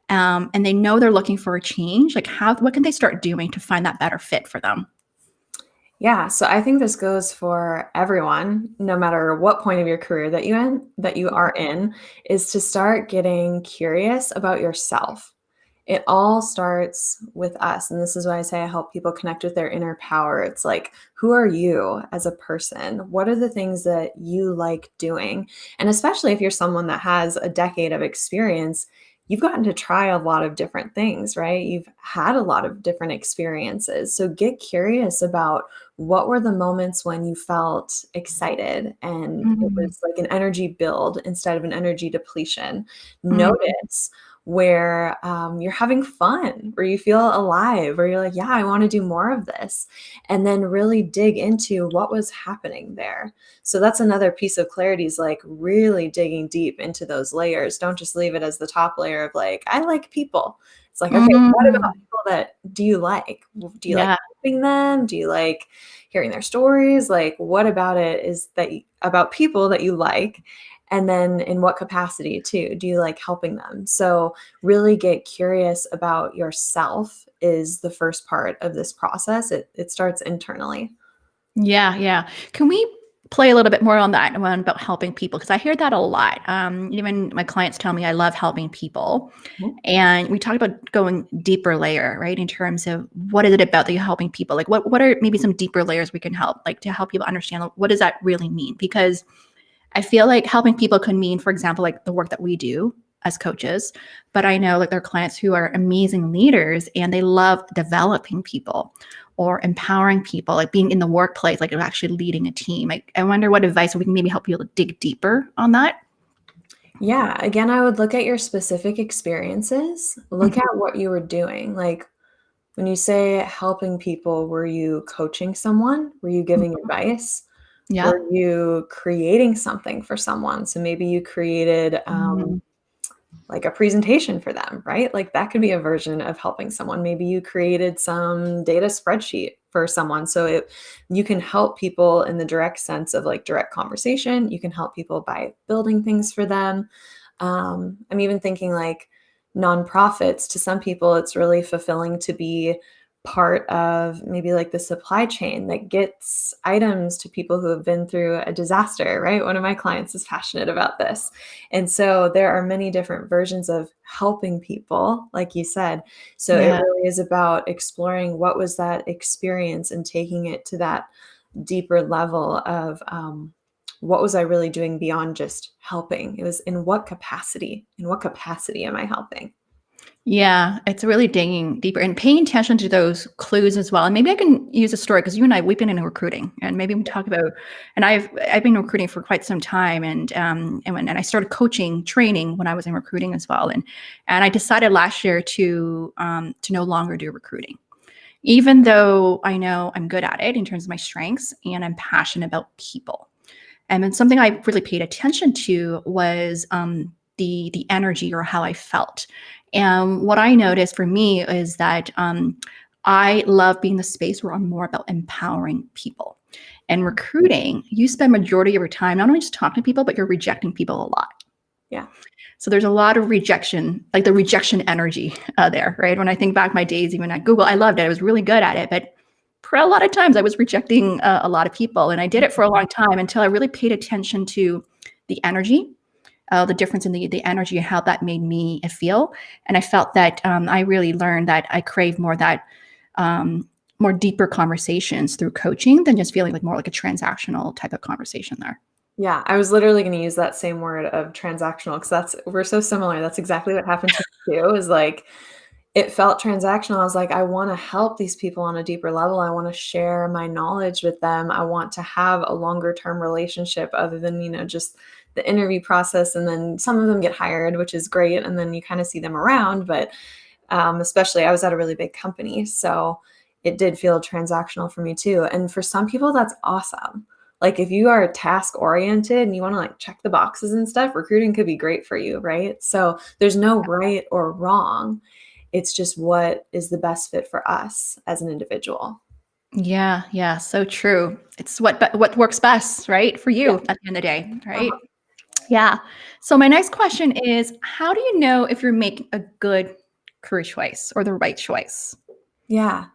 and they know they're looking for a change. Like what can they start doing to find that better fit for them? Yeah, so I think this goes for everyone, no matter what point of your career that you are in, is to start getting curious about yourself. It all starts with us, and this is why I say I help people connect with their inner power. It's like, who are you as a person? What are the things that you like doing? And especially if you're someone that has a decade of experience, you've gotten to try a lot of different things, right? You've had a lot of different experiences. So get curious about what were the moments when you felt excited and it was like an energy build instead of an energy depletion. Notice where you're having fun, where you feel alive, where you're like, yeah, I want to do more of this. And then really dig into what was happening there. So that's another piece of clarity, is like really digging deep into those layers. Don't just leave it as the top layer of like, I like people. It's like, okay, what about people that do you like? Do you like helping them? Do you like hearing their stories? Like, what about it is that about people that you like? And then in what capacity too? Do you like helping them? So really get curious about yourself is the first part of this process. It starts internally. Yeah. Can we play a little bit more on that one about helping people? Because I hear that a lot. Even my clients tell me I love helping people. And we talked about going deeper layer, right? In terms of what is it about that you're helping people? Like what are maybe some deeper layers we can help, like to help people understand, like, what does that really mean? Because I feel like helping people can mean, for example, like the work that we do as coaches, but I know like there are clients who are amazing leaders and they love developing people or empowering people, like being in the workplace, like actually leading a team. I wonder what advice we can maybe help people to dig deeper on that. Yeah. Again, I would look at your specific experiences, look at what you were doing. Like when you say helping people, were you coaching someone? Were you giving advice? Yeah. Were you creating something for someone? So maybe you created like a presentation for them, right? Like that could be a version of helping someone. Maybe you created some data spreadsheet for someone. So you can help people in the direct sense of like direct conversation. You can help people by building things for them. I'm even thinking like nonprofits. To some people, it's really fulfilling to be part of maybe like the supply chain that gets items to people who have been through a disaster, right? One of my clients is passionate about this. And so there are many different versions of helping people, like you said. So it really is about exploring what was that experience and taking it to that deeper level of what was I really doing beyond just helping? It was in what capacity? In what capacity am I helping? Yeah, it's really digging deeper and paying attention to those clues as well. And maybe I can use a story because you and I, we've been in recruiting, and maybe we talk about. And I've been recruiting for quite some time, and I started coaching training when I was in recruiting as well. And I decided last year to no longer do recruiting, even though I know I'm good at it in terms of my strengths and I'm passionate about people. And then something I really paid attention to was the energy or how I felt. And what I noticed for me is that I love being in the space where I'm more about empowering people. And recruiting, you spend majority of your time not only just talking to people, but you're rejecting people a lot. Yeah. So there's a lot of rejection, like the rejection energy there, right? When I think back my days, even at Google, I loved it. I was really good at it, but for a lot of times I was rejecting a lot of people. And I did it for a long time until I really paid attention to the energy, the difference in the energy and how that made me feel. And I felt that I really learned that I crave more that more deeper conversations through coaching than just feeling like more like a transactional type of conversation there. Yeah, I was literally going to use that same word of transactional because we're so similar. That's exactly what happened to me too. Is like it felt transactional. I was like, I want to help these people on a deeper level. I want to share my knowledge with them. I want to have a longer term relationship other than, just the interview process. And then some of them get hired, which is great. And then you kind of see them around. But especially I was at a really big company. So it did feel transactional for me too. And for some people, that's awesome. Like if you are task oriented and you want to like check the boxes and stuff, recruiting could be great for you, right? So there's no right or wrong. It's just what is the best fit for us as an individual. Yeah, so true. It's what works best, right, for you at the end of the day, right? Yeah. So my next question is, how do you know if you're making a good career choice or the right choice? Yeah.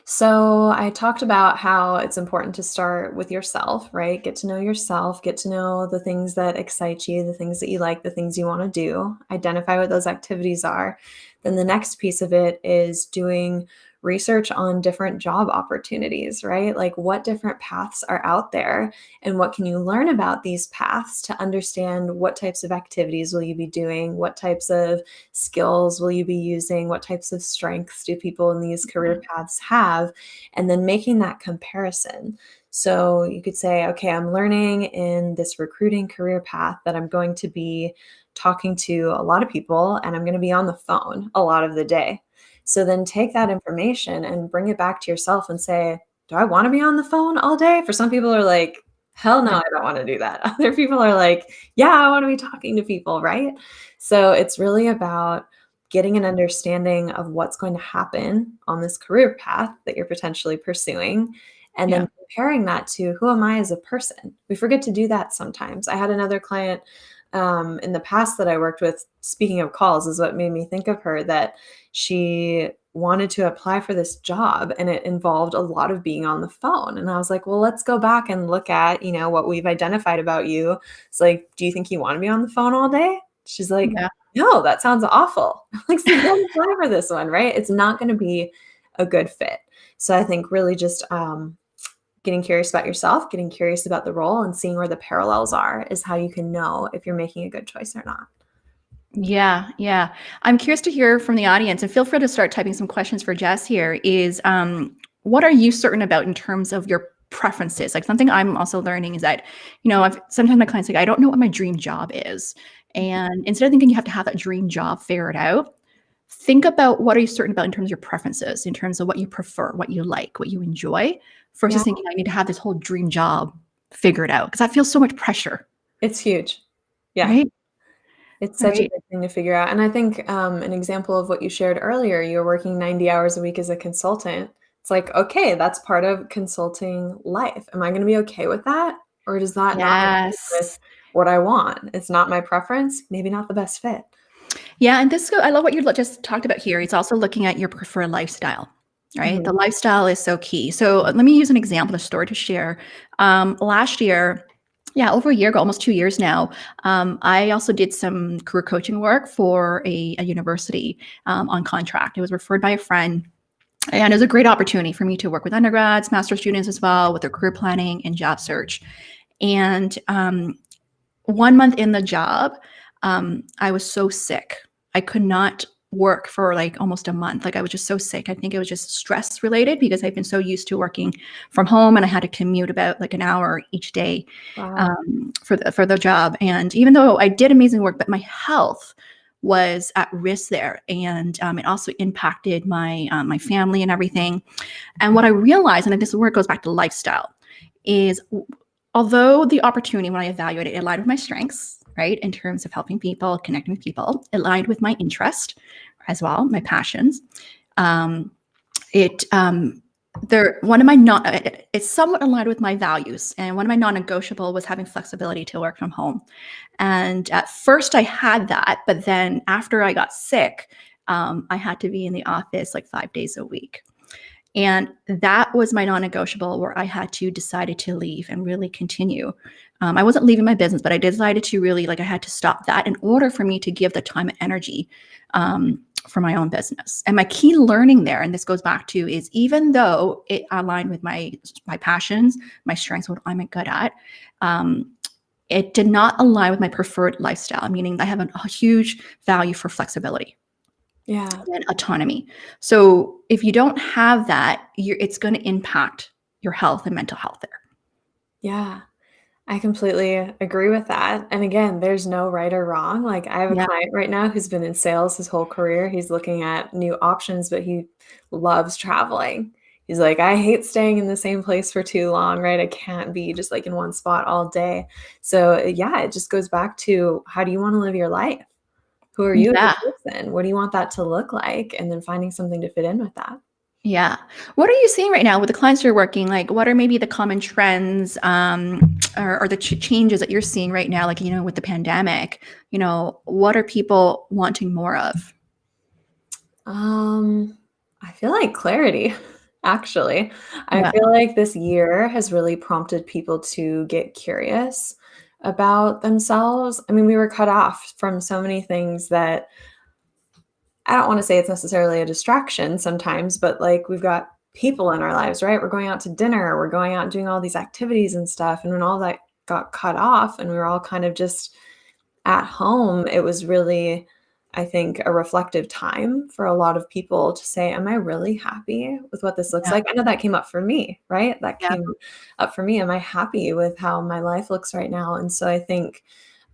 So I talked about how it's important to start with yourself, right? Get to know yourself, get to know the things that excite you, the things that you like, the things you want to do, identify what those activities are. Then the next piece of it is doing research on different job opportunities, right? Like what different paths are out there and what can you learn about these paths to understand what types of activities will you be doing, what types of skills will you be using, what types of strengths do people in these career paths have, and then making that comparison. So you could say, okay, I'm learning in this recruiting career path that I'm going to be talking to a lot of people and I'm going to be on the phone a lot of the day. So then take that information and bring it back to yourself and say, do I want to be on the phone all day? For some people are like, hell no, I don't want to do that. Other people are like, yeah, I want to be talking to people, right? So it's really about getting an understanding of what's going to happen on this career path that you're potentially pursuing, and then comparing that to who am I as a person? We forget to do that sometimes. I had another client in the past that I worked with, speaking of calls, is what made me think of her, that she wanted to apply for this job and it involved a lot of being on the phone. And I was like, well, let's go back and look at, what we've identified about you. It's like, do you think you want to be on the phone all day? She's like, no, that sounds awful. Like, so don't apply for this one, right? It's not going to be a good fit. So I think really just getting curious about yourself, getting curious about the role, and seeing where the parallels are is how you can know if you're making a good choice or not. Yeah. I'm curious to hear from the audience, and feel free to start typing some questions for Jess here, is what are you certain about in terms of your preferences? Like something I'm also learning is that, sometimes my clients like, I don't know what my dream job is. And instead of thinking you have to have that dream job figured out, think about what are you certain about in terms of your preferences, in terms of what you prefer, what you like, what you enjoy, versus thinking I need to have this whole dream job figured out, because that feels so much pressure. It's huge. Yeah. Right? It's such a big thing to figure out. And I think an example of what you shared earlier, you're working 90 hours a week as a consultant. It's like, okay, that's part of consulting life. Am I going to be okay with that? Or does that not fit with what I want? It's not my preference, maybe not the best fit. Yeah. And I love what you just talked about here. It's also looking at your preferred lifestyle, right? The lifestyle is so key. So let me use an example, a story to share. Last year, over a year ago, almost 2 years now, I also did some career coaching work for a university on contract. It was referred by a friend. And it was a great opportunity for me to work with undergrads, master's students as well, with their career planning and job search. And 1 month in the job, I was so sick. I could not work for like almost a month. Like I was just so sick. I think it was just stress related because I've been so used to working from home and I had to commute about like an hour each day for the job. And even though I did amazing work, but my health was at risk there. And it also impacted my my family and everything. And what I realized, and this is where it goes back to lifestyle, is although the opportunity, when I evaluated it, aligned with my strengths, right, in terms of helping people, connecting with people, it aligned with my interest as well, my passions. It's somewhat aligned with my values, and one of my non-negotiable was having flexibility to work from home. And at first I had that, but then after I got sick, I had to be in the office like 5 days a week. And that was my non-negotiable, where I had to decide to leave and really continue. I wasn't leaving my business, but I decided to really, I had to stop that in order for me to give the time and energy for my own business. And my key learning there, and this goes back to, is even though it aligned with my passions, my strengths, what I'm good at, it did not align with my preferred lifestyle, meaning I have a huge value for flexibility. Yeah. And autonomy. So if you don't have that, it's going to impact your health and mental health there. Yeah. I completely agree with that. And again, there's no right or wrong. Like I have a client right now who's been in sales his whole career. He's looking at new options, but he loves traveling. He's like, I hate staying in the same place for too long, right? I can't be just like in one spot all day. So yeah, it just goes back to, how do you want to live your life? Who are you as a person? What do you want that to look like? And then finding something to fit in with that. Yeah. What are you seeing right now with the clients you're working? Like, what are maybe the common trends or the changes that you're seeing right now? Like, with the pandemic, what are people wanting more of? I feel like clarity, actually. I feel like this year has really prompted people to get curious about themselves. I mean, we were cut off from so many things that I don't want to say it's necessarily a distraction sometimes, but like we've got people in our lives, right? We're going out to dinner, we're going out and doing all these activities and stuff. And when all that got cut off and we were all kind of just at home, it was really, I think, a reflective time for a lot of people to say, am I really happy with what this looks like? I know that came up for me, right? That came up for me. Am I happy with how my life looks right now? And so I think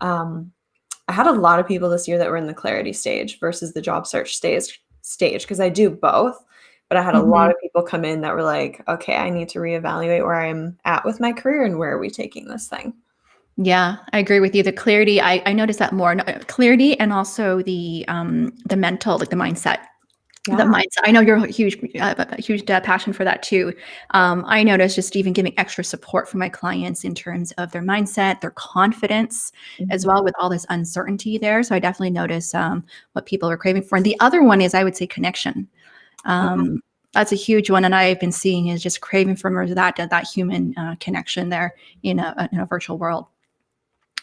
I had a lot of people this year that were in the clarity stage versus the job search stage, because I do both. But I had a lot of people come in that were like, okay, I need to reevaluate where I'm at with my career and where are we taking this thing? Yeah, I agree with you. The clarity, I noticed that more. Clarity and also the mental, like the mindset. The mindset. I know you're a huge passion for that too. I noticed just even giving extra support for my clients in terms of their mindset, their confidence, as well, with all this uncertainty there. So I definitely notice what people are craving for. And the other one is, I would say, connection. That's a huge one, and I've been seeing is just craving for more of that human connection there in a virtual world.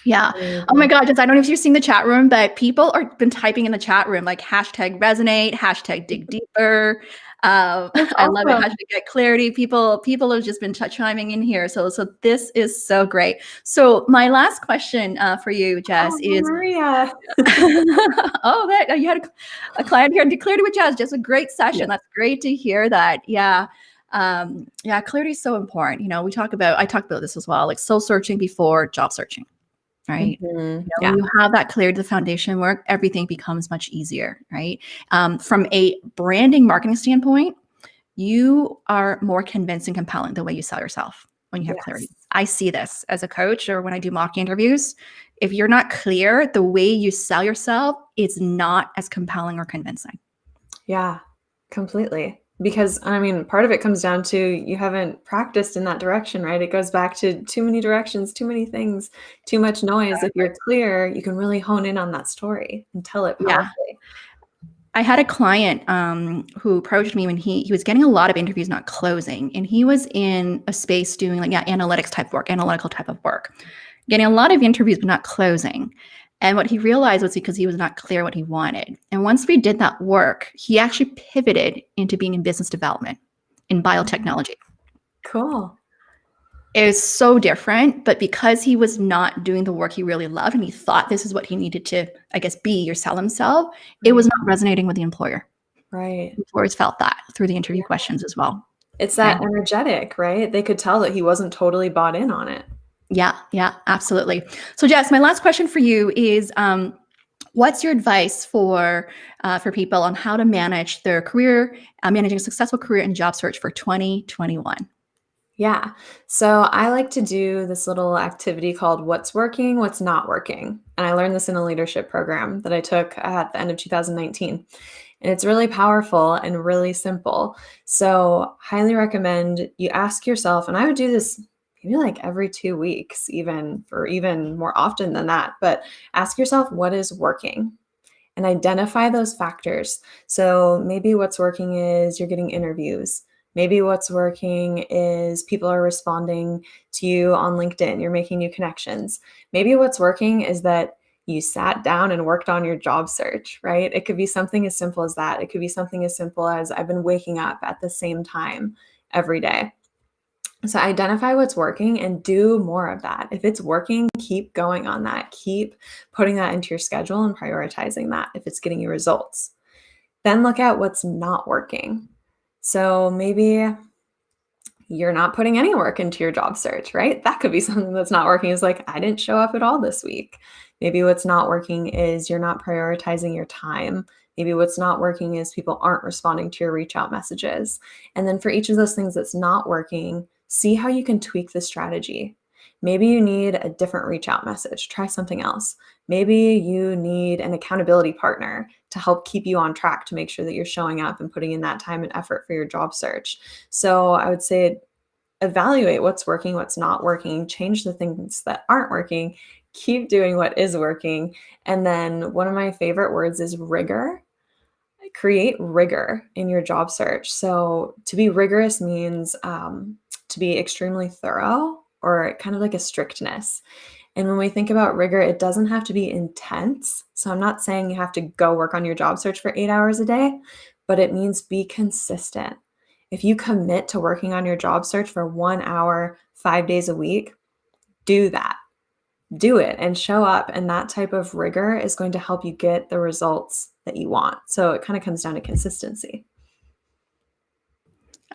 Yeah. Oh my God, Jess, I don't know if you've seen the chat room, but people are been typing in the chat room like #resonate, #dig deeper. I love it. #get clarity. People have just been chiming in here. So this is so great. So my last question for you, Jess, is Maria. You had a client here and clarity with Jess. Just a great session. Yeah. That's great to hear that. Yeah. Clarity is so important. I talk about this as well, like soul searching before job searching. Right. When you have that cleared, the foundation work, everything becomes much easier. Right. From a branding marketing standpoint, you are more convincing, compelling the way you sell yourself when you have clarity. I see this as a coach or when I do mock interviews. If you're not clear, the way you sell yourself is not as compelling or convincing. Yeah, completely. Because, I mean, part of it comes down to you haven't practiced in that direction, right? It goes back to too many directions, too many things, too much noise. If you're clear, you can really hone in on that story and tell it powerfully. Yeah. I had a client who approached me when he was getting a lot of interviews, not closing. And he was in a space doing analytical type of work, getting a lot of interviews, but not closing. And what he realized was because he was not clear what he wanted. And once we did that work, he actually pivoted into being in business development in biotechnology. Cool. It was so different, but because he was not doing the work he really loved and he thought this is what he needed to, I guess, be or sell himself, it was not resonating with the employer. Right. Employers felt that through the interview questions as well. It's that energetic, right? They could tell that he wasn't totally bought in on it. Yeah, absolutely. So Jess, my last question for you is, what's your advice for people on how to manage their career, managing a successful career and job search for 2021? Yeah. So I like to do this little activity called What's Working, What's Not Working. And I learned this in a leadership program that I took at the end of 2019. And it's really powerful and really simple. So highly recommend you ask yourself, and I would do this maybe like every 2 weeks, even more often than that. But ask yourself, what is working? And identify those factors. So maybe what's working is you're getting interviews. Maybe what's working is people are responding to you on LinkedIn. You're making new connections. Maybe what's working is that You sat down and worked on your job search, right? It could be something as simple as that. It could be something as simple as I've been waking up at the same time every day. So identify what's working and do more of that. If it's working, keep going on that. Keep putting that into your schedule and prioritizing that if it's getting you results. Then look at what's not working. So maybe you're not putting any work into your job search, right? That could be something that's not working. Is like, I didn't show up at all this week. Maybe what's not working is you're not prioritizing your time. Maybe what's not working is people aren't responding to your reach out messages. And then for each of those things that's not working, see how you can tweak the strategy. Maybe you need a different reach out message. Try something else. Maybe you need an accountability partner to help keep you on track to make sure that you're showing up and putting in that time and effort for your job search. So I would say evaluate what's working, what's not working, change the things that aren't working, keep doing what is working. And then one of my favorite words is rigor. Create rigor in your job search. So to be rigorous means to be extremely thorough, or kind of like a strictness. And when we think about rigor, it doesn't have to be intense. So I'm not saying you have to go work on your job search for 8 hours a day, but it means be consistent. If you commit to working on your job search for 1 hour, 5 days a week, do that. Do it and show up. And that type of rigor is going to help you get the results that you want. So it kind of comes down to consistency.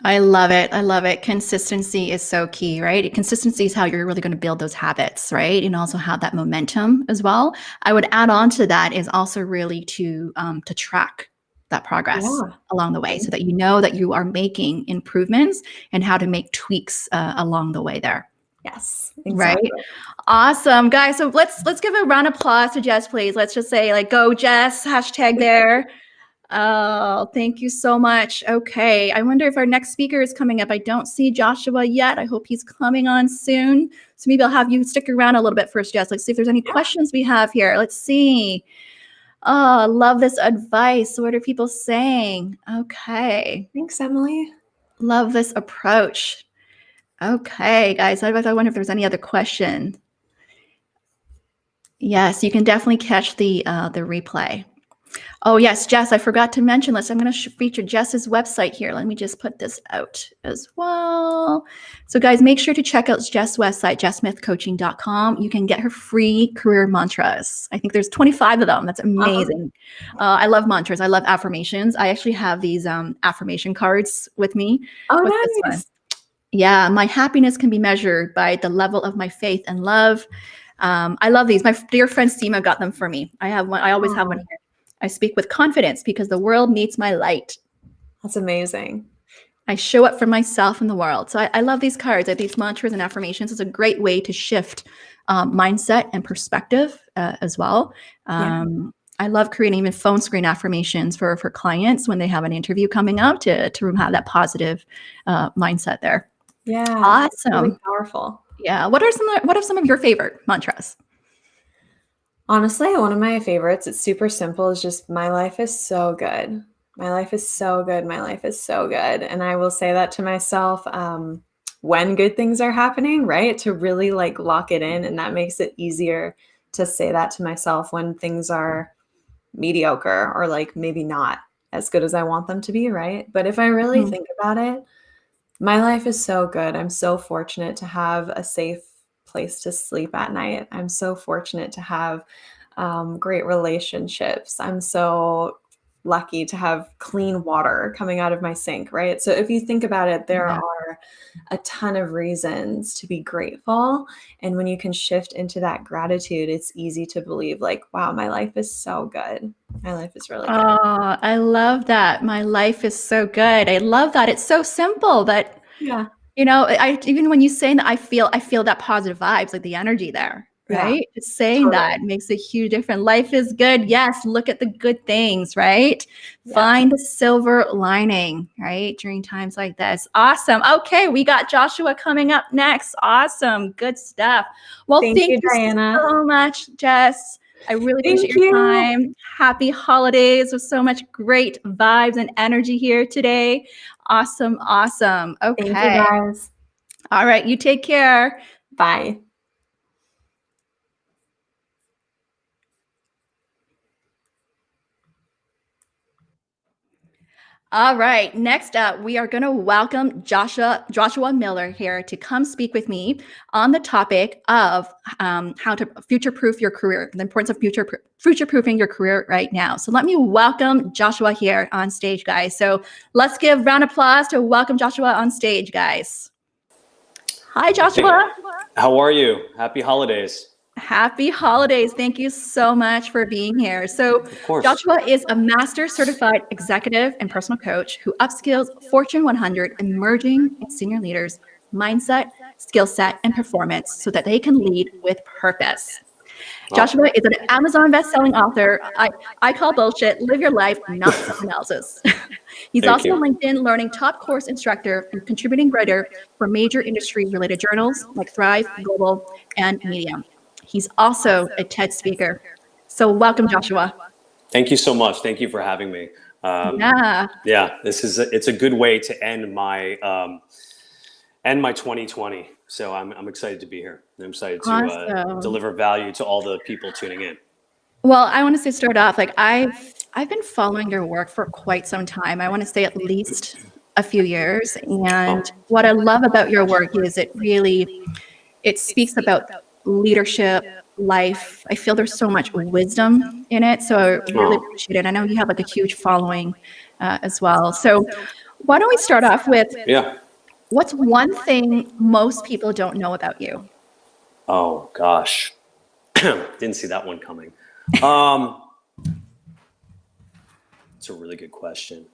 I love it. I love it. Consistency is so key, right? Consistency is how you're really going to build those habits, right? And also have that momentum as well. I would add on to that is also really to track that progress along the way, so that you know that you are making improvements and how to make tweaks along the way there. Yes, exactly. Right. Awesome, guys. So let's give a round of applause to Jess, please. Let's just say like, go Jess, hashtag there. Oh, thank you so much. Okay. I wonder if our next speaker is coming up. I don't see Joshua yet. I hope he's coming on soon. So maybe I'll have you stick around a little bit first, Jess. Let's see if there's any questions we have here. Let's see. Oh, I love this advice. What are people saying? Okay. Thanks, Emily. Love this approach. Okay, guys. I wonder if there's any other question. Yes, you can definitely catch the replay. Oh, yes, Jess, I forgot to mention this. I'm going to feature Jess's website here. Let me just put this out as well. So, guys, make sure to check out Jess's website, jessmithcoaching.com. You can get her free career mantras. I think there's 25 of them. That's amazing. I love mantras. I love affirmations. I actually have these affirmation cards with me. Oh, nice. Yeah, my happiness can be measured by the level of my faith and love. I love these. My dear friend Seema got them for me. I have one. I always have one here. I speak with confidence because the world needs my light. That's amazing. I show up for myself and the world. So I love these cards. These mantras and affirmations. It's a great way to shift mindset and perspective as well. I love creating even phone screen affirmations for clients when they have an interview coming up to have that positive mindset there. Yeah. Awesome. Really powerful. Yeah. What are some of your favorite mantras? Honestly, one of my favorites, it's super simple, is just my life is so good. My life is so good. My life is so good. And I will say that to myself when good things are happening, right? To really like lock it in. And that makes it easier to say that to myself when things are mediocre or like maybe not as good as I want them to be, right? But if I really think about it, my life is so good. I'm so fortunate to have a safe place to sleep at night. I'm so fortunate to have great relationships. I'm so lucky to have clean water coming out of my sink, right? So if you think about it, there are a ton of reasons to be grateful. And when you can shift into that gratitude, it's easy to believe like, wow, my life is so good. My life is really good. Oh, I love that. My life is so good. I love that. It's so simple, but you know, even when you say that, I feel that positive vibes, like the energy there, right? Just saying that makes a huge difference. Life is good. Yes. Look at the good things, right? Find the silver lining, right? During times like this. Awesome. Okay. We got Joshua coming up next. Awesome. Good stuff. Well, thank you, Diana, so much, Jess. I really appreciate your time. Happy holidays with so much great vibes and energy here today. Awesome. Awesome. Okay. Thank you, guys. All right. You take care. Bye. All right. Next up, we are going to welcome Joshua Miller here to come speak with me on the topic of how to future-proof your career, the importance of future-proofing your career right now. So let me welcome Joshua here on stage, guys. So let's give a round of applause to welcome Joshua on stage, guys. Hi, Joshua. How are you? Happy holidays. Happy holidays. Thank you so much for being here. So Of course. Joshua is a master certified executive and personal coach who upskills Fortune 100 emerging and senior leaders mindset, skill set, and performance so that they can lead with purpose. Wow. Joshua is an Amazon best-selling author. I call bullshit, live your life, not someone else's. He's Thank also you. a LinkedIn Learning top course instructor and contributing writer for major industry-related journals like Thrive, Global, and Medium. He's also a TED speaker. So welcome, Joshua. Thank you so much. Thank you for having me. Yeah. It's a good way to end my 2020. So I'm excited to be here. I'm excited to Awesome. deliver value to all the people tuning in. Well, I want to say start off, like I've been following your work for quite some time. I want to say at least a few years. And what I love about your work is it speaks about leadership, life. I feel there's so much wisdom in it. So I really appreciate it. I know you have like a huge following as well. So why don't we start off with what's one thing most people don't know about you? Oh gosh, didn't see that one coming. It's a really good question.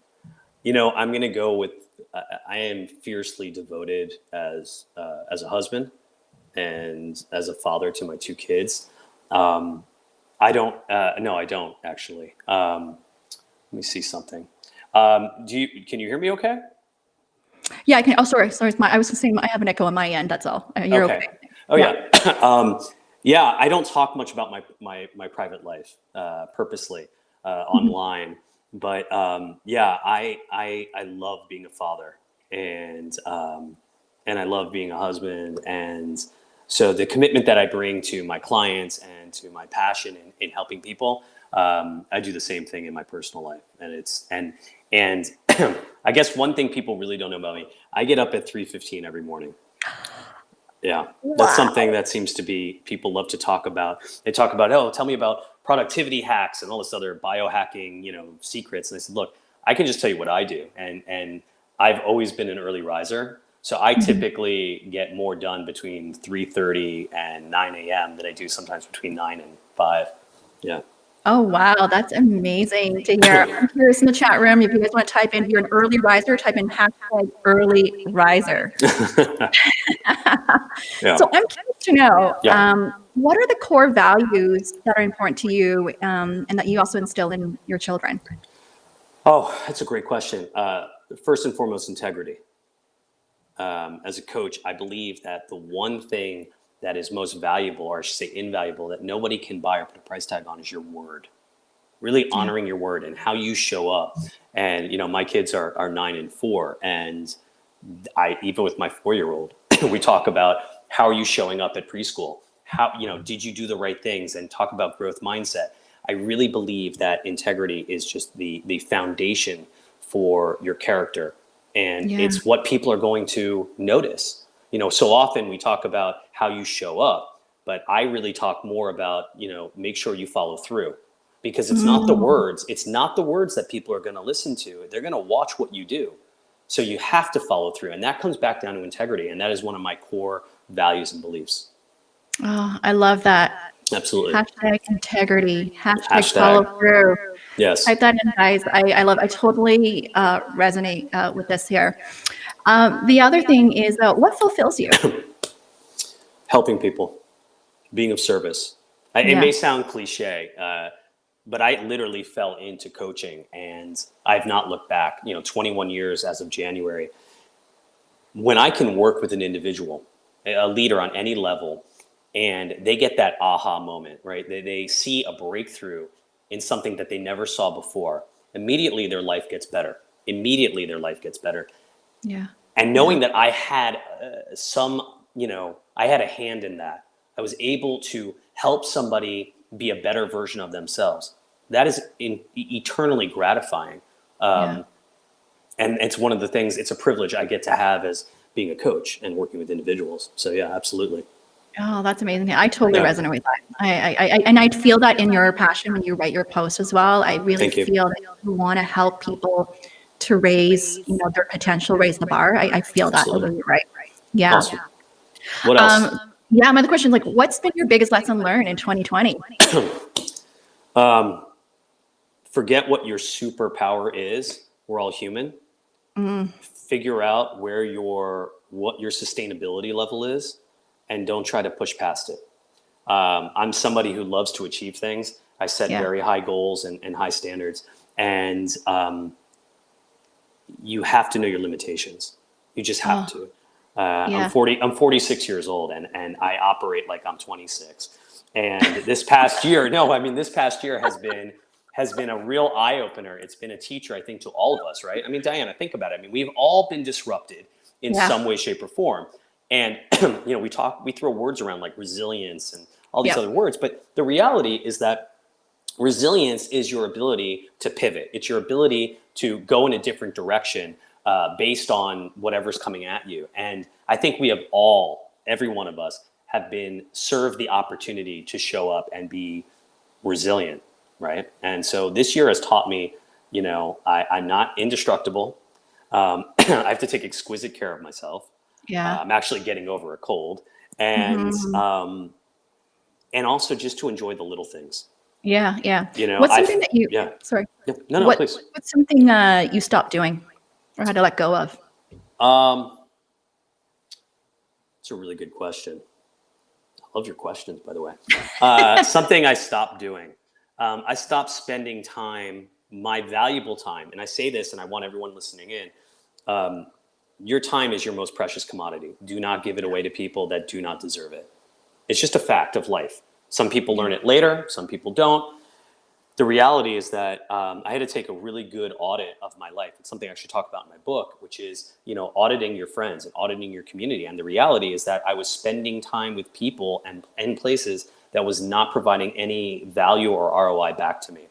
I'm going to go with I am fiercely devoted as a husband and as a father to my two kids. No, I don't actually. Let me see something. Can you hear me okay? Yeah, I can. Oh, sorry. I was saying I have an echo on my end. That's all. You're okay. Oh yeah. Yeah, I don't talk much about my private life purposely online, but I love being a father and I love being a husband, and so the commitment that I bring to my clients and to my passion in helping people, I do the same thing in my personal life, and I guess one thing people really don't know about me, I get up at 3:15 every morning. Yeah, that's something that seems to be, people love to talk about. They talk about, oh, tell me about productivity hacks and all this other biohacking, secrets. And I said, look, I can just tell you what I do. And I've always been an early riser. So I typically get more done between 3:30 and 9 a.m. than I do sometimes between 9 and 5. Yeah. Oh, wow. That's amazing to hear. I'm curious in the chat room, if you guys want to type in, if you're an early riser, type in #early riser. Yeah. So I'm curious to know, what are the core values that are important to you and that you also instill in your children? Oh, that's a great question. First and foremost, integrity. As a coach, I believe that the one thing that is most valuable, or I should say invaluable, that nobody can buy or put a price tag on is your word. Really honoring your word and how you show up. And, my kids are 9 and 4. And even with my 4-year-old, we talk about how are you showing up at preschool? How, did you do the right things? And talk about growth mindset. I really believe that integrity is just the foundation for your character. And it's what people are going to notice. So often we talk about how you show up, but I really talk more about, make sure you follow through, because it's not the words. It's not the words that people are going to listen to. They're going to watch what you do. So you have to follow through. And that comes back down to integrity. And that is one of my core values and beliefs. Oh, I love that. Absolutely. #integrity. Follow through. Yes. Type that in, guys. I totally resonate with this here. The other thing is, what fulfills you? Helping people, being of service. It may sound cliche, but I literally fell into coaching and I've not looked back, 21 years as of January. When I can work with an individual, a leader on any level, and they get that aha moment, right? They see a breakthrough in something that they never saw before. Immediately their life gets better. Yeah. And knowing that I had I had a hand in that. I was able to help somebody be a better version of themselves. That is eternally gratifying. and it's one of the things, it's a privilege I get to have as being a coach and working with individuals. So yeah, absolutely. Oh, that's amazing. I totally Yeah. resonate with that. And I feel that in your passion when you write your posts as well. I really Thank you. feel that you want to help people to raise, their potential, raise the bar. I feel that Absolutely. totally right. Yeah. Awesome. What else? Yeah. My other question is like, what's been your biggest lesson learned in 2020? Forget what your superpower is. We're all human. Figure out what your sustainability level is, and don't try to push past it. I'm somebody who loves to achieve things. I set very high goals and high standards, and you have to know your limitations. You just have to. I'm 46 years old, and I operate like I'm 26. And this past year, has been a real eye opener. It's been a teacher, I think, to all of us, right? I mean, Diana, think about it. I mean, we've all been disrupted in some way, shape, or form. And we throw words around like resilience and all these other words, but the reality is that resilience is your ability to pivot. It's your ability to go in a different direction based on whatever's coming at you. And I think we have every one of us have been served the opportunity to show up and be resilient, right? And so this year has taught me, I'm not indestructible. I have to take exquisite care of myself. Yeah. I'm actually getting over a cold, and also just to enjoy the little things. Yeah. What's something that you? Sorry. No, please. What's something you stopped doing, or had to let go of? It's a really good question. I love your questions, by the way. Something I stopped doing. I stopped spending time, my valuable time, and I say this, and I want everyone listening in. Your time is your most precious commodity. Do not give it away to people that do not deserve it. It's just a fact of life. Some people learn it later, some people don't. The reality is that I had to take a really good audit of my life. It's something I actually talk about in my book, which is, auditing your friends and auditing your community. And the reality is that I was spending time with people and places that was not providing any value or ROI back to me.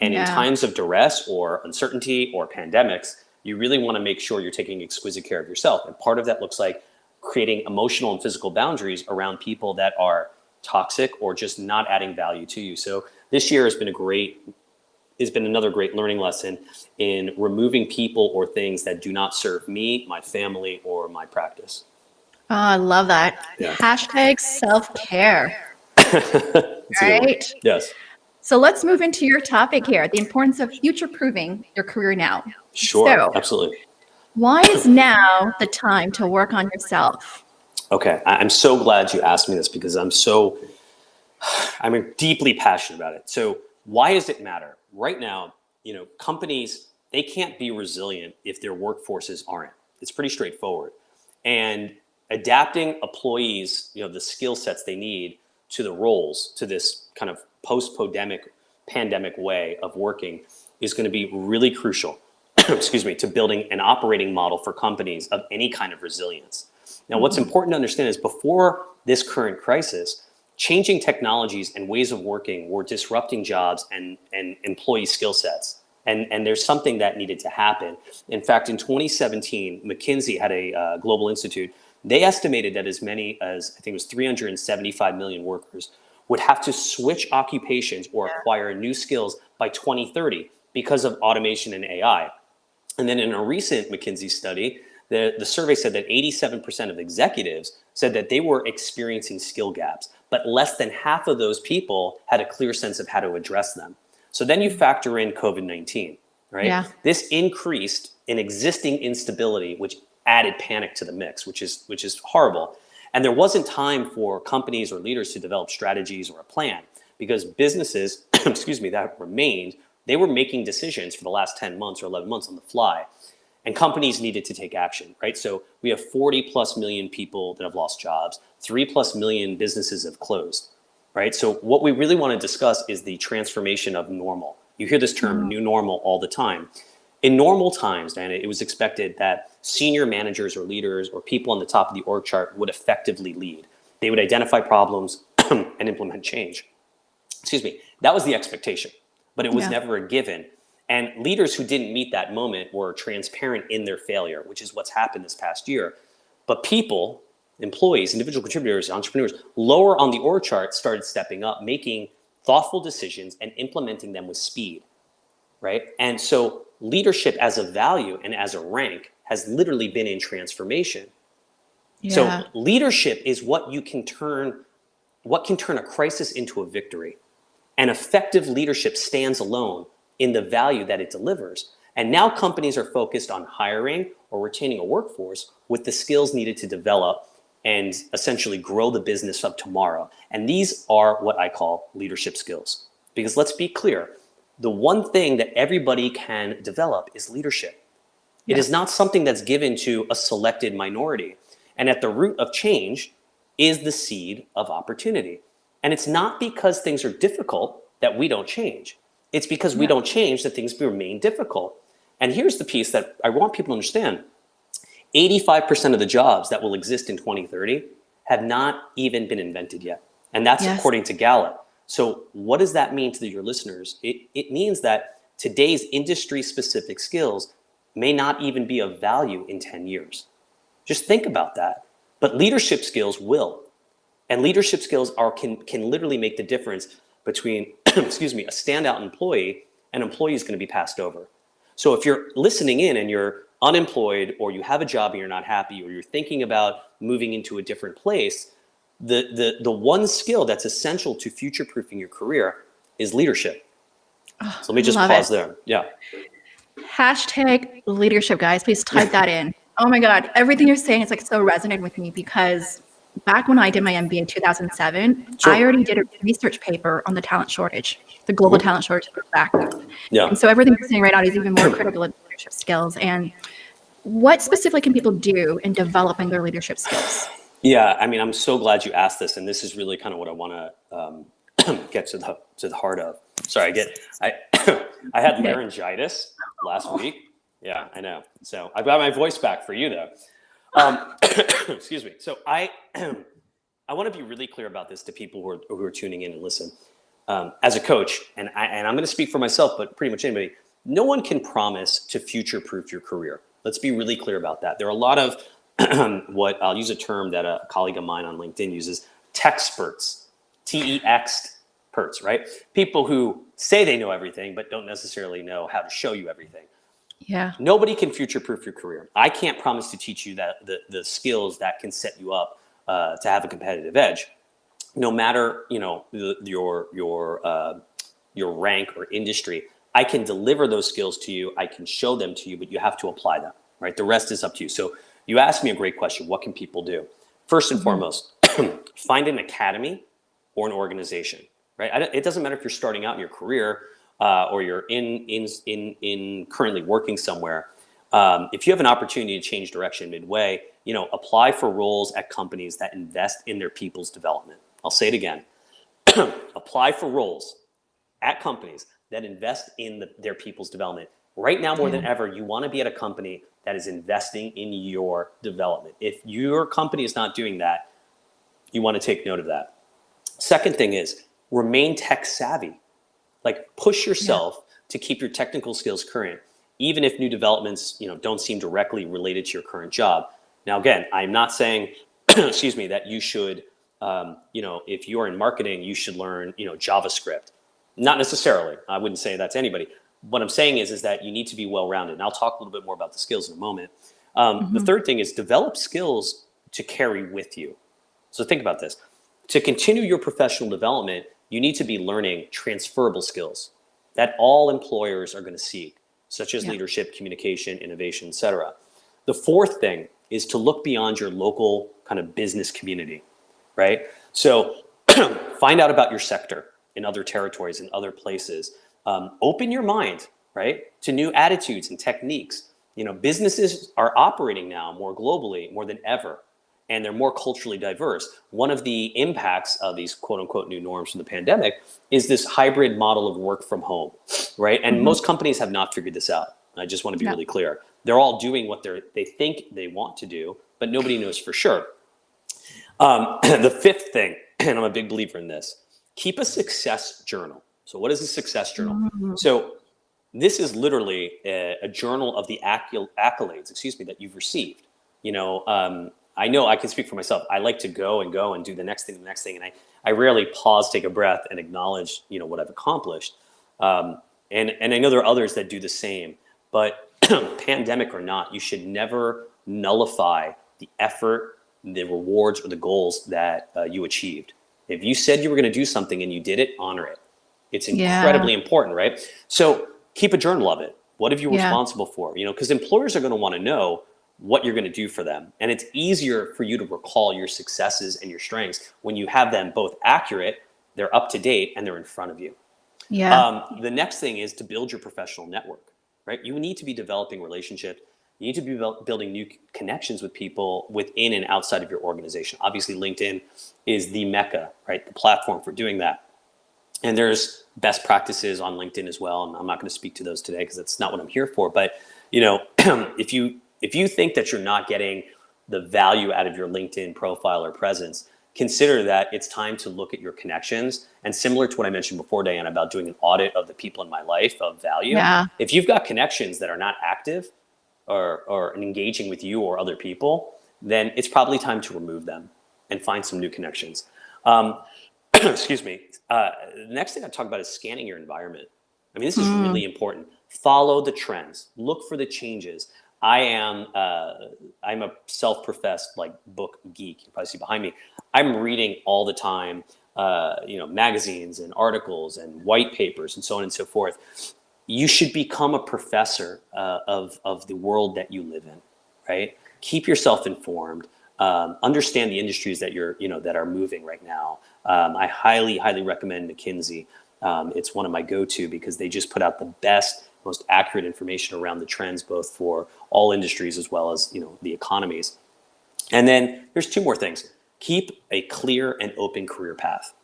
And in times of duress or uncertainty or pandemics, you really want to make sure you're taking exquisite care of yourself. And part of that looks like creating emotional and physical boundaries around people that are toxic or just not adding value to you. So this year has been another great learning lesson in removing people or things that do not serve me, my family, or my practice. Oh, I love that. Yeah. Hashtag self-care. Right? Yes. So let's move into your topic here, the importance of future-proofing your career now. Sure, So, absolutely. why is now the time to work on yourself? Okay, I'm so glad you asked me this because I'm deeply passionate about it. So why does it matter? Right now, companies, they can't be resilient if their workforces aren't. It's pretty straightforward. And adapting employees, the skill sets they need to the roles, to this kind of pandemic way of working is going to be really crucial, to building an operating model for companies of any kind of resilience. Now, what's important to understand is before this current crisis, changing technologies and ways of working were disrupting jobs and employee skill sets. And there's something that needed to happen. In fact, in 2017, McKinsey had a global institute. They estimated that as many as, I think it was 375 million workers would have to switch occupations or acquire new skills by 2030 because of automation and AI. And then in a recent McKinsey study, the survey said that 87% of executives said that they were experiencing skill gaps, but less than half of those people had a clear sense of how to address them. So then you factor in COVID-19, right? Yeah. This increased an existing instability, which added panic to the mix, which is horrible. And there wasn't time for companies or leaders to develop strategies or a plan because businesses, that remained, they were making decisions for the last 10 months or 11 months on the fly. And companies needed to take action, right? So we have 40 plus million people that have lost jobs, 3+ million businesses have closed, right? So what we really want to discuss is the transformation of normal. You hear this term new normal all the time. In normal times, Diana, it was expected that senior managers or leaders or people on the top of the org chart would effectively lead. They would identify problems and implement change. That was the expectation, but it was never a given. And leaders who didn't meet that moment were transparent in their failure, which is what's happened this past year. But people, employees, individual contributors, entrepreneurs, lower on the org chart started stepping up, making thoughtful decisions and implementing them with speed, right? And so leadership as a value and as a rank has literally been in transformation. Yeah. So leadership is what can turn a crisis into a victory. And effective leadership stands alone in the value that it delivers. And now companies are focused on hiring or retaining a workforce with the skills needed to develop and essentially grow the business of tomorrow. And these are what I call leadership skills. Because let's be clear, the one thing that everybody can develop is leadership. Yeah. It is not something that's given to a selected minority. And at the root of change is the seed of opportunity. And it's not because things are difficult that we don't change. It's because we don't change that things remain difficult. And here's the piece that I want people to understand. 85% of the jobs that will exist in 2030 have not even been invented yet. And that's according to Gallup. So what does that mean to your listeners? It means that today's industry-specific skills may not even be of value in 10 years. Just think about that. But leadership skills will. And leadership skills can literally make the difference between, excuse me, a standout employee and an employee is going to be passed over. So if you're listening in and you're unemployed or you have a job and you're not happy or you're thinking about moving into a different place, the one skill that's essential to future-proofing your career is leadership. Oh, so let me just pause there. Yeah. Hashtag leadership, guys. Please type that in. Oh my God. Everything you're saying is like so resonant with me because back when I did my MBA in 2007, Sure. I already did a research paper on the talent shortage, the global talent shortage back then. Yeah. And so everything you're saying right now is even more critical of leadership skills. And what specifically can people do in developing their leadership skills? Yeah, I mean, I'm so glad you asked this, and this is really kind of what I want to get to the heart of. Sorry, I had laryngitis last week. Yeah, I know. So I've got my voice back for you though. Excuse me. So I want to be really clear about this to people who are tuning in and listen. As a coach, and I'm going to speak for myself, but pretty much anybody, no one can promise to future-proof your career. Let's be really clear about that. There are a lot of what I'll use a term that a colleague of mine on LinkedIn uses, techsperts, T-E-X-perts, right? People who say they know everything, but don't necessarily know how to show you everything. Yeah. Nobody can future-proof your career. I can't promise to teach you that the skills that can set you up to have a competitive edge. No matter your rank or industry, I can deliver those skills to you. I can show them to you, but you have to apply them. Right? The rest is up to you. So you asked me a great question. What can people do? First and foremost, find an academy or an organization. Right? It doesn't matter if you're starting out in your career. Or you're in currently working somewhere, if you have an opportunity to change direction midway, apply for roles at companies that invest in their people's development. I'll say it again. Apply for roles at companies that invest in their people's development. Right now, more than ever, you want to be at a company that is investing in your development. If your company is not doing that, you want to take note of that. Second thing is remain tech savvy. Like push yourself to keep your technical skills current, even if new developments, don't seem directly related to your current job. Now, again, I'm not saying, excuse me, that you should, if you're in marketing, you should learn, JavaScript. Not necessarily. I wouldn't say that to anybody. What I'm saying is that you need to be well-rounded. And I'll talk a little bit more about the skills in a moment. The third thing is develop skills to carry with you. So think about this. To continue your professional development, you need to be learning transferable skills that all employers are going to seek, such as leadership, communication, innovation, et cetera. The fourth thing is to look beyond your local kind of business community, right? So find out about your sector in other territories and other places. Open your mind, right, to new attitudes and techniques. Businesses are operating now more globally, more than ever. And they're more culturally diverse. One of the impacts of these quote unquote new norms from the pandemic is this hybrid model of work from home, right? And most companies have not figured this out. I just want to be really clear. They're all doing what they think they want to do, but nobody knows for sure. The fifth thing, and I'm a big believer in this, keep a success journal. So what is a success journal? So This is literally a journal of the accolades, that you've received. I know I can speak for myself. I like to go and do the next thing, and I rarely pause, take a breath, and acknowledge, what I've accomplished. And I know there are others that do the same. But pandemic or not, you should never nullify the effort, the rewards, or the goals that you achieved. If you said you were going to do something and you did it, honor it. It's incredibly important, right? So keep a journal of it. What have you responsible for? Because employers are going to want to know what you're going to do for them. And it's easier for you to recall your successes and your strengths when you have them both accurate, they're up to date, and they're in front of you. The next thing is to build your professional network, right? You need to be developing relationships. You need to be building new connections with people within and outside of your organization. Obviously, LinkedIn is the mecca, right? The platform for doing that. And there's best practices on LinkedIn as well. And I'm not going to speak to those today because that's not what I'm here for. But, if you think that you're not getting the value out of your LinkedIn profile or presence, consider that it's time to look at your connections. And similar to what I mentioned before, Diana, about doing an audit of the people in my life of value. If you've got connections that are not active or engaging with you or other people, then it's probably time to remove them and find some new connections. Excuse me. The next thing I talk about is scanning your environment. I mean, this is really important. Follow the trends. Look for the changes. I'm a self-professed book geek. You probably see behind me. I'm reading all the time, magazines and articles and white papers and so on and so forth. You should become a professor of the world that you live in, right? Keep yourself informed. Understand the industries that that are moving right now. I highly recommend McKinsey. It's one of my go-to because they just put out the best, most accurate information around the trends, both for all industries as well as the economies. And then there's two more things. Keep a clear and open career path.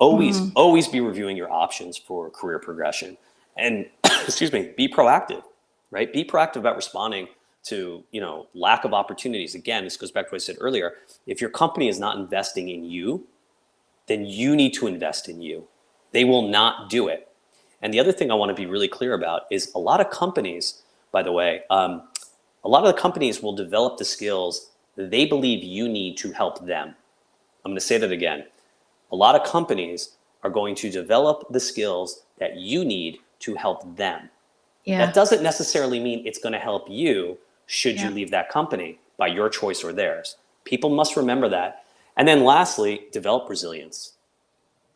Always be reviewing your options for career progression. And be proactive, right? Be proactive about responding to lack of opportunities. Again, this goes back to what I said earlier. If your company is not investing in you, then you need to invest in you. They will not do it. And the other thing I want to be really clear about is a lot of companies, by the way, a lot of the companies will develop the skills that they believe you need to help them. I'm going to say that again. A lot of companies are going to develop the skills that you need to help them. That doesn't necessarily mean it's going to help you should you leave that company by your choice or theirs. People must remember that. And then lastly, develop resilience.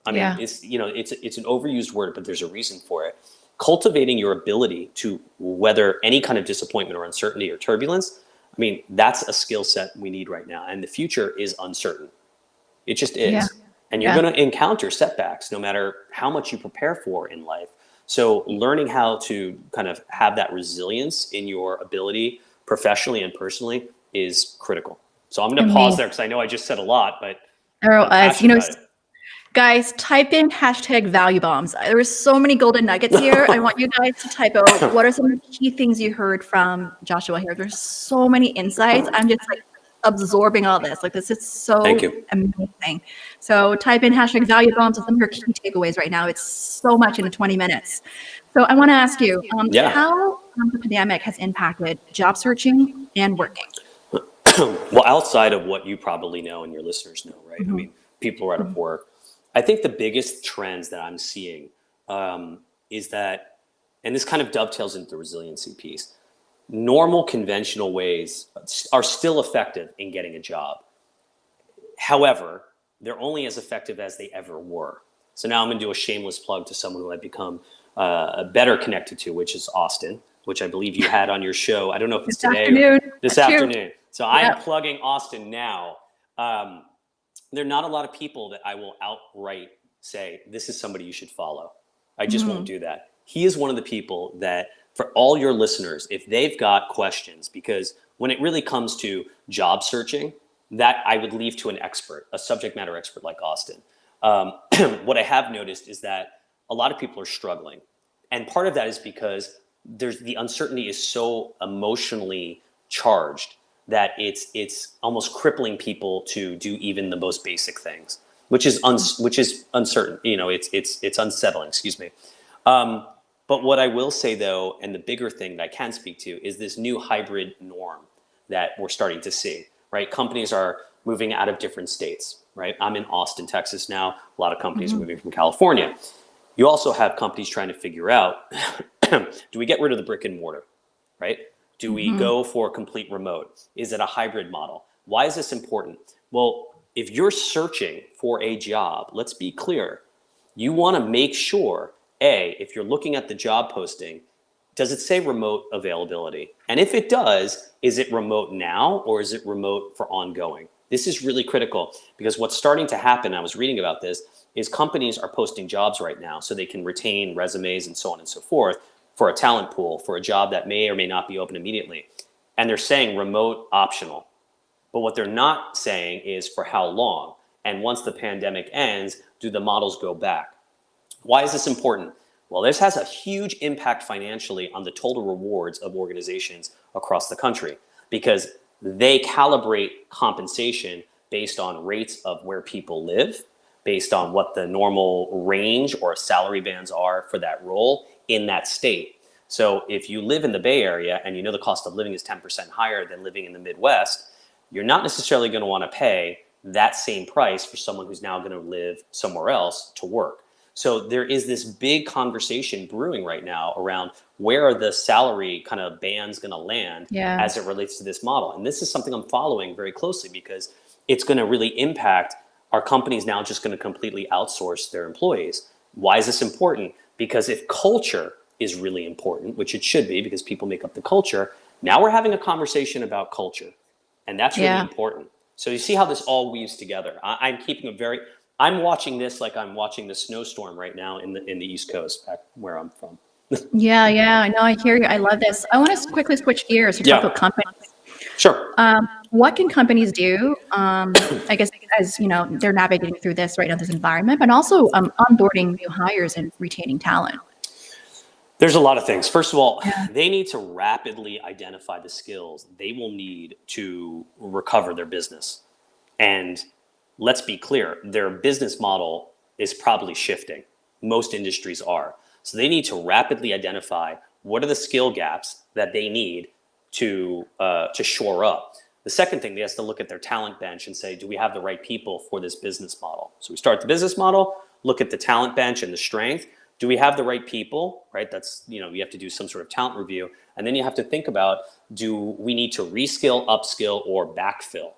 I mean, it's an overused word, but there's a reason for it. Cultivating your ability to weather any kind of disappointment or uncertainty or turbulence, I mean, that's a skill set we need right now. And the future is uncertain. It just is. And you're going to encounter setbacks no matter how much you prepare for in life. So learning how to kind of have that resilience in your ability professionally and personally is critical. So I'm going to pause there because I know I just said a lot, but guys, type in #value bombs. There are so many golden nuggets here. I want you guys to type out what are some of the key things you heard from Joshua here. There's so many insights. I'm just absorbing all this. This is so amazing. So type in #value bombs with some of your key takeaways right now. It's so much in 20 minutes. So I want to ask you how the pandemic has impacted job searching and working. Well, outside of what you probably know and your listeners know, right? I mean, people are out of work. I think the biggest trends that I'm seeing is that, and this kind of dovetails into the resiliency piece, normal conventional ways are still effective in getting a job. However, they're only as effective as they ever were. So now I'm going to do a shameless plug to someone who I've become better connected to, which is Austin, which I believe you had on your show. I don't know if it's today or this afternoon. So I am plugging Austin now. There are not a lot of people that I will outright say, this is somebody you should follow. I just won't do that. He is one of the people that, for all your listeners, if they've got questions, because when it really comes to job searching, that I would leave to an expert, a subject matter expert like Austin. What I have noticed is that a lot of people are struggling. And part of that is because the uncertainty is so emotionally charged that it's almost crippling people to do even the most basic things, which is uncertain. It's unsettling. Excuse me. But what I will say though, and the bigger thing that I can speak to, is this new hybrid norm that we're starting to see, right? Companies are moving out of different states, right? I'm in Austin, Texas now. A lot of companies are moving from California. You also have companies trying to figure out, do we get rid of the brick and mortar, right? Do we go for complete remote? Is it a hybrid model? Why is this important? Well, if you're searching for a job, let's be clear. You want to make sure, A, if you're looking at the job posting, does it say remote availability? And if it does, is it remote now or is it remote for ongoing? This is really critical because what's starting to happen, I was reading about this, is companies are posting jobs right now so they can retain resumes and so on and so forth for a talent pool, for a job that may or may not be open immediately. And they're saying remote optional. But what they're not saying is for how long. And once the pandemic ends, do the models go back? Why is this important? Well, this has a huge impact financially on the total rewards of organizations across the country because they calibrate compensation based on rates of where people live, based on what the normal range or salary bands are for that role in that state. So if you live in the Bay Area and you know the cost of living is 10% higher than living in the Midwest, you're not necessarily going to want to pay that same price for someone who's now going to live somewhere else to work. So there is this big conversation brewing right now around where are the salary kind of bands going to land as it relates to this model. And this is something I'm following very closely because it's going to really impact our companies now just going to completely outsource their employees. Why is this important? Because if culture is really important, which it should be because people make up the culture, now we're having a conversation about culture. And that's really important. So you see how this all weaves together. I'm watching this like I'm watching the snowstorm right now in the East Coast, back where I'm from. Yeah, I know. I hear you. I love this. I want to quickly switch gears to talk about companies. Sure. What can companies do? I guess as you know, they're navigating through this right now, this environment, but also onboarding new hires and retaining talent. There's a lot of things. First of all, they need to rapidly identify the skills they will need to recover their business. And let's be clear, their business model is probably shifting. Most industries are. So they need to rapidly identify what are the skill gaps that they need to shore up. The second thing, they have to look at their talent bench and say, do we have the right people for this business model? So we start the business model, look at the talent bench and the strength. Do we have the right people, right? That's, you have to do some sort of talent review. And then you have to think about, do we need to reskill, upskill, or backfill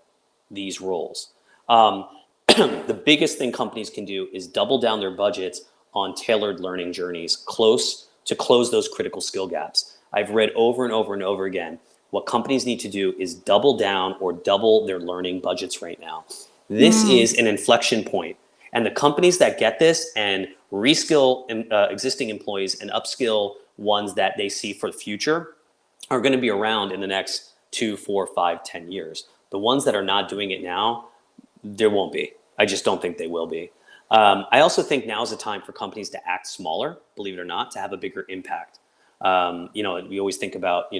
these roles? The biggest thing companies can do is double down their budgets on tailored learning journeys to close those critical skill gaps. I've read over and over and over again, what companies need to do is double down or double their learning budgets right now. This is an inflection point. And the companies that get this and reskill existing employees and upskill ones that they see for the future are going to be around in the next 2, 4, 5, 10 years. The ones that are not doing it now, there won't be. I just don't think they will be. I also think now is the time for companies to act smaller, believe it or not, to have a bigger impact. We always think about,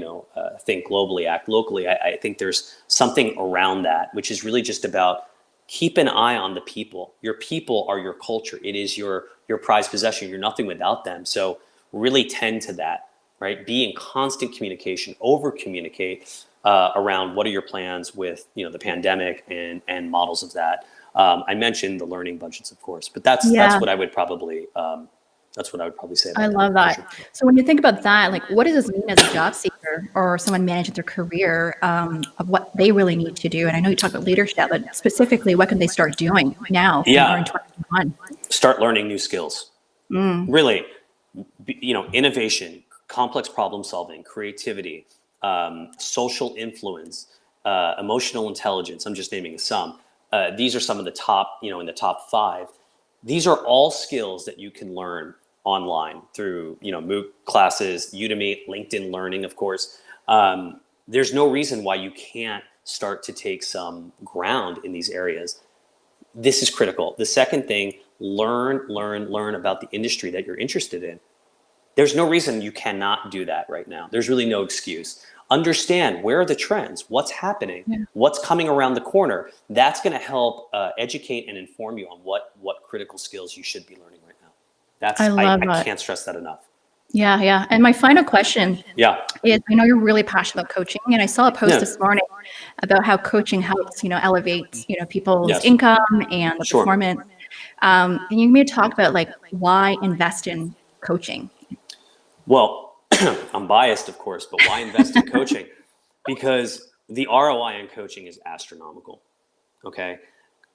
think globally, act locally. I think there's something around that, which is really just about keep an eye on the people. Your people are your culture. It is your prized possession. You're nothing without them. So really tend to that, right? Be in constant communication, over communicate around what are your plans with, the pandemic and models of that. I mentioned the learning budgets, of course, but that's what I would probably say about I love that. Sure. So when you think about that, like, what does this mean as a job seeker or someone managing their career of what they really need to do? And I know you talk about leadership, but specifically, what can they start doing now in 2021? Start learning new skills. Really, innovation, complex problem solving, creativity, social influence, emotional intelligence. I'm just naming some. These are some of the top, in the top 5. These are all skills that you can learn online through, MOOC classes, Udemy, LinkedIn Learning, of course. There's no reason why you can't start to take some ground in these areas. This is critical. The second thing, learn about the industry that you're interested in. There's no reason you cannot do that right now. There's really no excuse. Understand where are the trends, what's happening, what's coming around the corner. That's going to help educate and inform you on what critical skills you should be learning right now. I can't stress that enough. Yeah, yeah. And my final question Yeah. is, I know you're really passionate about coaching, and I saw a post this morning about how coaching helps, elevate, people's income and the Sure. performance. And you may talk about like why invest in coaching. Well, I'm biased, of course, but why invest in coaching? Because the ROI on coaching is astronomical. Okay.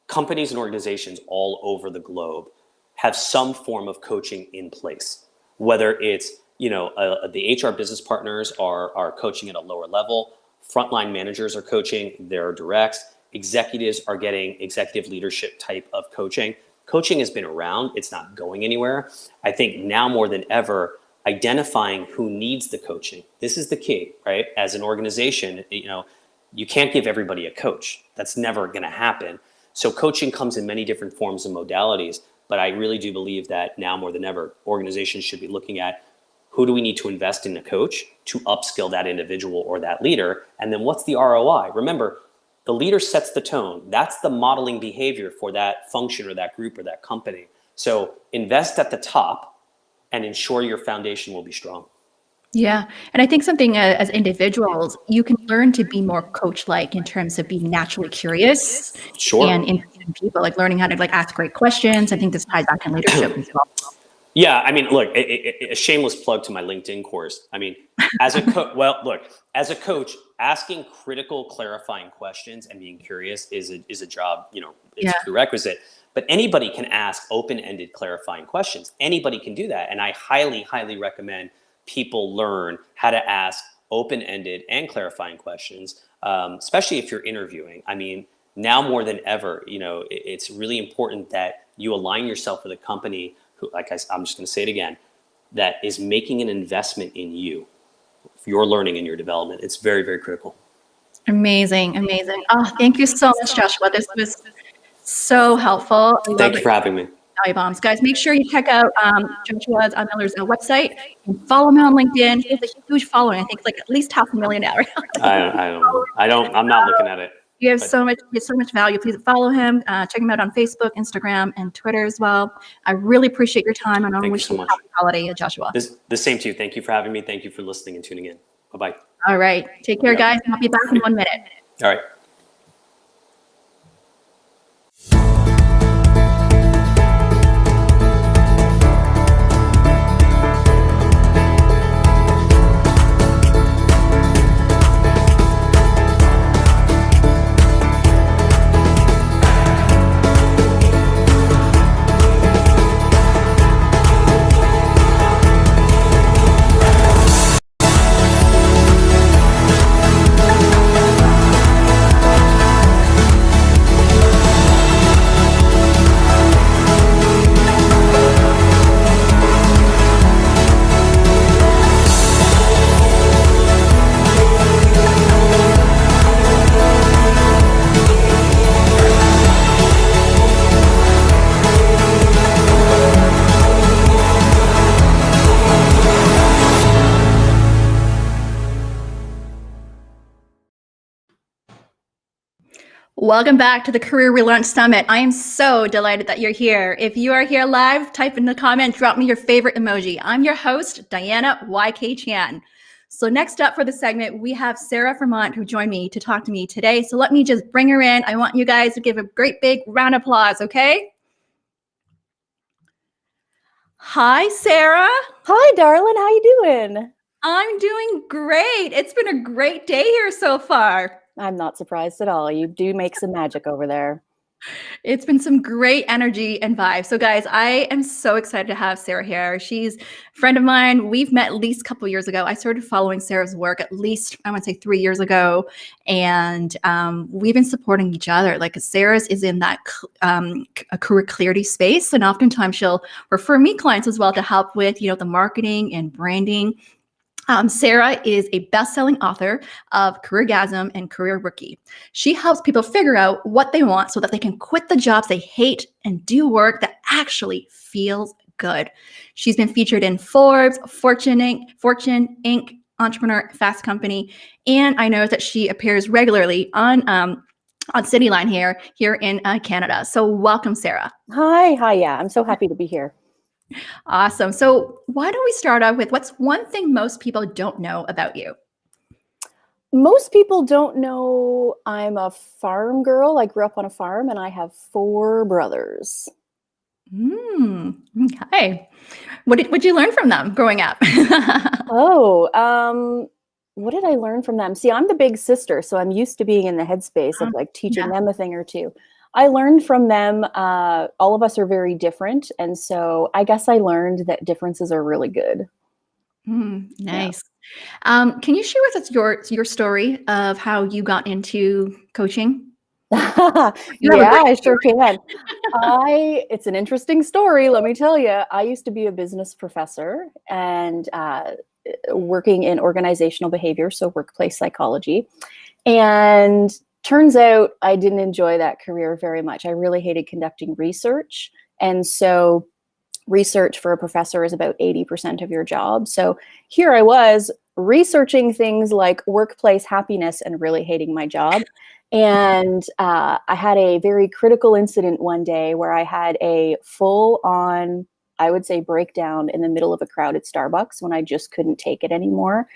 Companies and organizations all over the globe have some form of coaching in place, whether it's, the HR business partners are coaching at a lower level, frontline managers are coaching their directs, executives are getting executive leadership type of coaching. Coaching has been around. It's not going anywhere. I think now more than ever, identifying who needs the coaching. This is the key, right? As an organization, you can't give everybody a coach. That's never going to happen. So coaching comes in many different forms and modalities, but I really do believe that now more than ever, organizations should be looking at who do we need to invest in a coach to upskill that individual or that leader? And then what's the ROI? Remember, the leader sets the tone. That's the modeling behavior for that function or that group or that company. So invest at the top and ensure your foundation will be strong. Yeah. And I think something as individuals, you can learn to be more coach-like in terms of being naturally curious. Sure. And interested in people, like learning how to ask great questions. I think this ties back in leadership as well. Yeah, I mean, look, a shameless plug to my LinkedIn course. I mean, as a coach, asking critical, clarifying questions and being curious is a job. It's a prerequisite. But anybody can ask open-ended, clarifying questions. Anybody can do that, and I highly, highly recommend people learn how to ask open-ended and clarifying questions, especially if you're interviewing. I mean, now more than ever, it's really important that you align yourself with a company who, I'm just going to say it again, that is making an investment in you, your learning and your development. It's very, very critical. Amazing, amazing. Oh, thank you so much, Joshua. This was so helpful. Thank you for having me. Value bombs, guys. Make sure you check out Joshua's Miller's website and follow him on LinkedIn. He has a huge following. I think it's at least 500,000 now. I'm not looking at it. You have so much value. Please follow him. Check him out on Facebook, Instagram, and Twitter as well. I really appreciate your time, and I wish you a happy holiday, Joshua. The same to you. Thank you for having me. Thank you for listening and tuning in. Bye-bye. All right. Take care, guys. I'll be back in 1 minute. All right. Welcome back to the Career Relaunch Summit. I am so delighted that you're here. If you are here live, type in the comment, drop me your favorite emoji. I'm your host, Diana YK Chan. So next up for the segment, we have Sarah Vermunt who joined me to talk to me today. So let me just bring her in. I want you guys to give a great big round of applause, okay? Hi, Sarah. Hi, darling. How you doing? I'm doing great. It's been a great day here so far. I'm not surprised at all. You do make some magic over there. It's been some great energy and vibe. So guys, I am so excited to have Sarah here. She's a friend of mine. We've met at least a couple of years ago. I started following Sarah's work at least, I want to say 3 years ago. And we've been supporting each other. Like Sarah's is in that career clarity space. And oftentimes she'll refer me clients as well to help with, the marketing and branding. Sarah is a best-selling author of Careergasm and Career Rookie. She helps people figure out what they want so that they can quit the jobs they hate and do work that actually feels good. She's been featured in Forbes, Fortune Inc., Entrepreneur, Fast Company, and I know that she appears regularly on Cityline here in Canada. So welcome, Sarah. Hi. Yeah, I'm so happy to be here. Awesome. So why don't we start off with what's one thing most people don't know about you? Most people don't know I'm a farm girl. I grew up on a farm and I have 4 brothers. Okay. What did you learn from them growing up? What did I learn from them? See, I'm the big sister, so I'm used to being in the headspace of like teaching them a thing or two. I learned from them, all of us are very different. And so I guess I learned that differences are really good. Nice. Can you share with us your story of how you got into coaching? Yeah, I sure can. It's an interesting story, let me tell you. I used to be a business professor and working in organizational behavior, so workplace psychology. And turns out I didn't enjoy that career very much. I really hated conducting research. And so research for a professor is about 80% of your job. So here I was researching things like workplace happiness and really hating my job. And I had a very critical incident one day where I had a full-on, I would say, breakdown in the middle of a crowded Starbucks when I just couldn't take it anymore.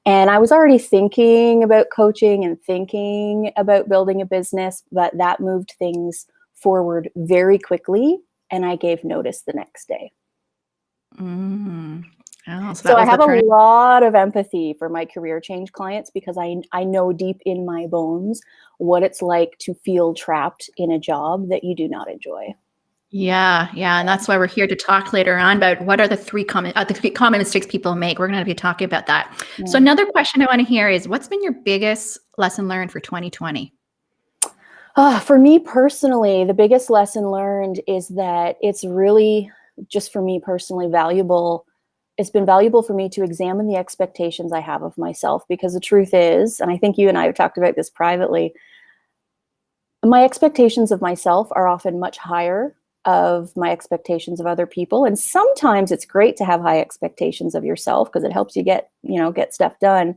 And I was already thinking about coaching and thinking about building a business, but that moved things forward very quickly. And I gave notice the next day. Oh, So I have a lot of empathy for my career change clients because I know deep in my bones what it's like to feel trapped in a job that you do not enjoy. Yeah, and that's why we're here to talk later on about what are the three common mistakes people make. We're going to be talking about that. Yeah. So another question I want to hear is, what's been your biggest lesson learned for 2020? For me personally, the biggest lesson learned is that it's really, just for me personally, valuable. It's been valuable for me to examine the expectations I have of myself, because the truth is, and I think you and I have talked about this privately, my expectations of myself are often much higher of my expectations of other people. And sometimes it's great to have high expectations of yourself because it helps you get stuff done.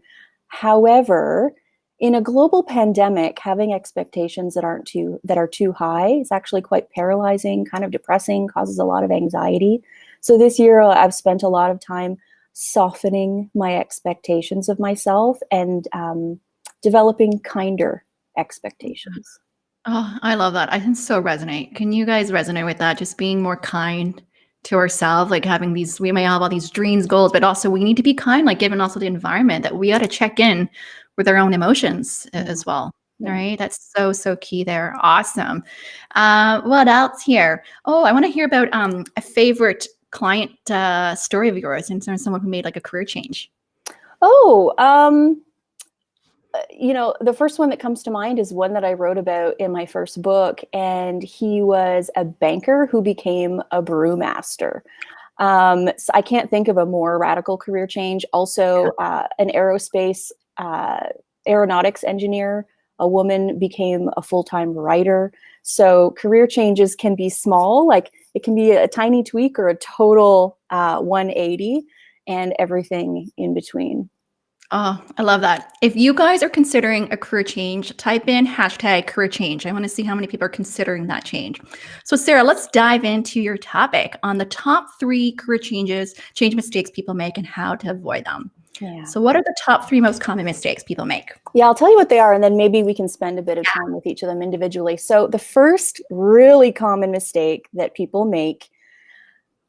However, in a global pandemic, having expectations that are too high is actually quite paralyzing, kind of depressing, causes a lot of anxiety. So this year I've spent a lot of time softening my expectations of myself and developing kinder expectations. Oh, I love that. I can so resonate. Can you guys resonate with that? Just being more kind to ourselves, like we may have all these dreams, goals, but also we need to be kind, like given also the environment, that we got to check in with our own emotions as well. Yeah. Right? That's so key there. Awesome. What else here? Oh, I want to hear about a favorite client story of yours in terms of someone who made like a career change. The first one that comes to mind is one that I wrote about in my first book, and he was a banker who became a brewmaster. So I can't think of a more radical career change. Also, an aeronautics engineer, a woman became a full-time writer. So career changes can be small, like it can be a tiny tweak or a total 180 and everything in between. Oh, I love that. If you guys are considering a career change, type in #career change. I want to see how many people are considering that change. So Sarah, let's dive into your topic on the top 3 career change mistakes people make and how to avoid them. Yeah. So what are the top 3 most common mistakes people make? Yeah, I'll tell you what they are, and then maybe we can spend a bit of time with each of them individually. So the first really common mistake that people make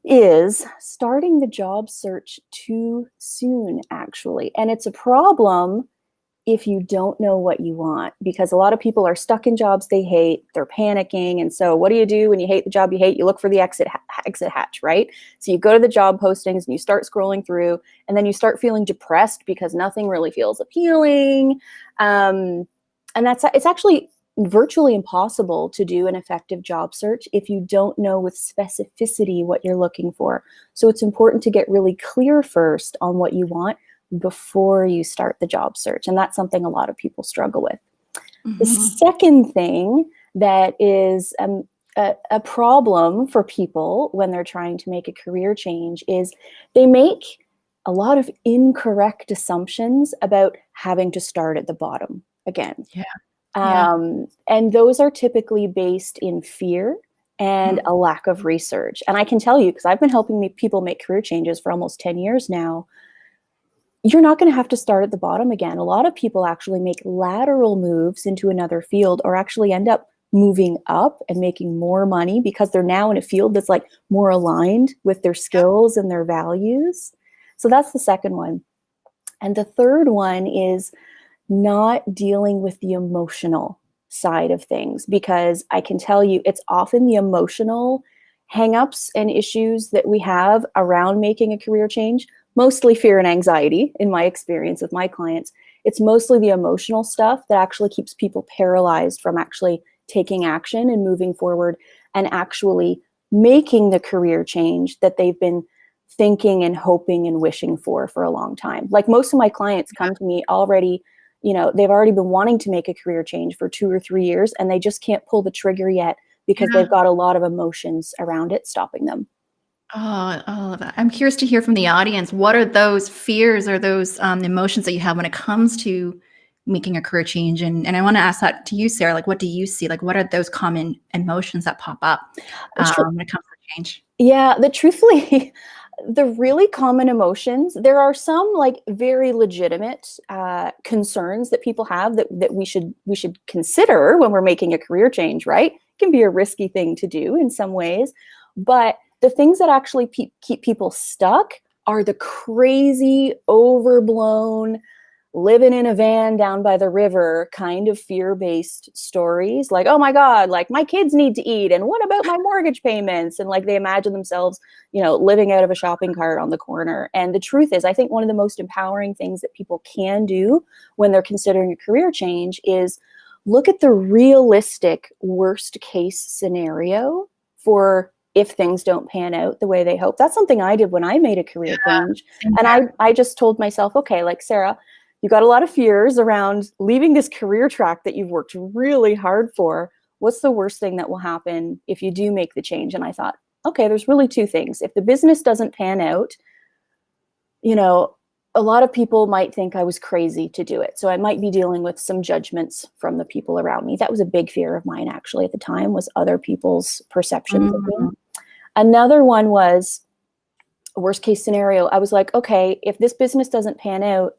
is starting the job search too soon, actually. And it's a problem if you don't know what you want, because a lot of people are stuck in jobs they hate, they're panicking. And so what do you do when you hate the job you hate? You look for the exit hatch, right? So you go to the job postings and you start scrolling through, and then you start feeling depressed because nothing really feels appealing. And it's actually virtually impossible to do an effective job search if you don't know with specificity what you're looking for. So it's important to get really clear first on what you want before you start the job search. And that's something a lot of people struggle with. Mm-hmm. The second thing that is a problem for people when they're trying to make a career change is they make a lot of incorrect assumptions about having to start at the bottom again. Yeah. And those are typically based in fear and a lack of research. And I can tell you, because I've been helping people make career changes for almost 10 years now, you're not going to have to start at the bottom again. A lot of people actually make lateral moves into another field, or actually end up moving up and making more money because they're now in a field that's like more aligned with their skills and their values. So that's the second one. And the third one is not dealing with the emotional side of things, because I can tell you it's often the emotional hangups and issues that we have around making a career change, mostly fear and anxiety in my experience with my clients. It's mostly the emotional stuff that actually keeps people paralyzed from actually taking action and moving forward and actually making the career change that they've been thinking and hoping and wishing for a long time. Like most of my clients come to me already, they've already been wanting to make a career change for 2 or 3 years, and they just can't pull the trigger yet because they've got a lot of emotions around it stopping them. Oh, I love that. I'm curious to hear from the audience. What are those fears or those emotions that you have when it comes to making a career change? And I want to ask that to you, Sarah. Like, what do you see? Like, what are those common emotions that pop up when it comes to change? Yeah, truthfully, the really common emotions, there are some like very legitimate concerns that people have that we should consider when we're making a career change, right? It can be a risky thing to do in some ways, but the things that actually keep people stuck are the crazy, overblown, living in a van down by the river kind of fear-based stories. Like, oh my God, like my kids need to eat. And what about my mortgage payments? And like they imagine themselves, living out of a shopping cart on the corner. And the truth is, I think one of the most empowering things that people can do when they're considering a career change is look at the realistic worst case scenario for if things don't pan out the way they hope. That's something I did when I made a career change. And I just told myself, okay, like Sarah, you got a lot of fears around leaving this career track that you've worked really hard for. What's the worst thing that will happen if you do make the change? And I thought, okay, there's really two things. If the business doesn't pan out, a lot of people might think I was crazy to do it. So I might be dealing with some judgments from the people around me. That was a big fear of mine actually at the time, was other people's perceptions of me. Another one was worst case scenario. I was like, okay, if this business doesn't pan out,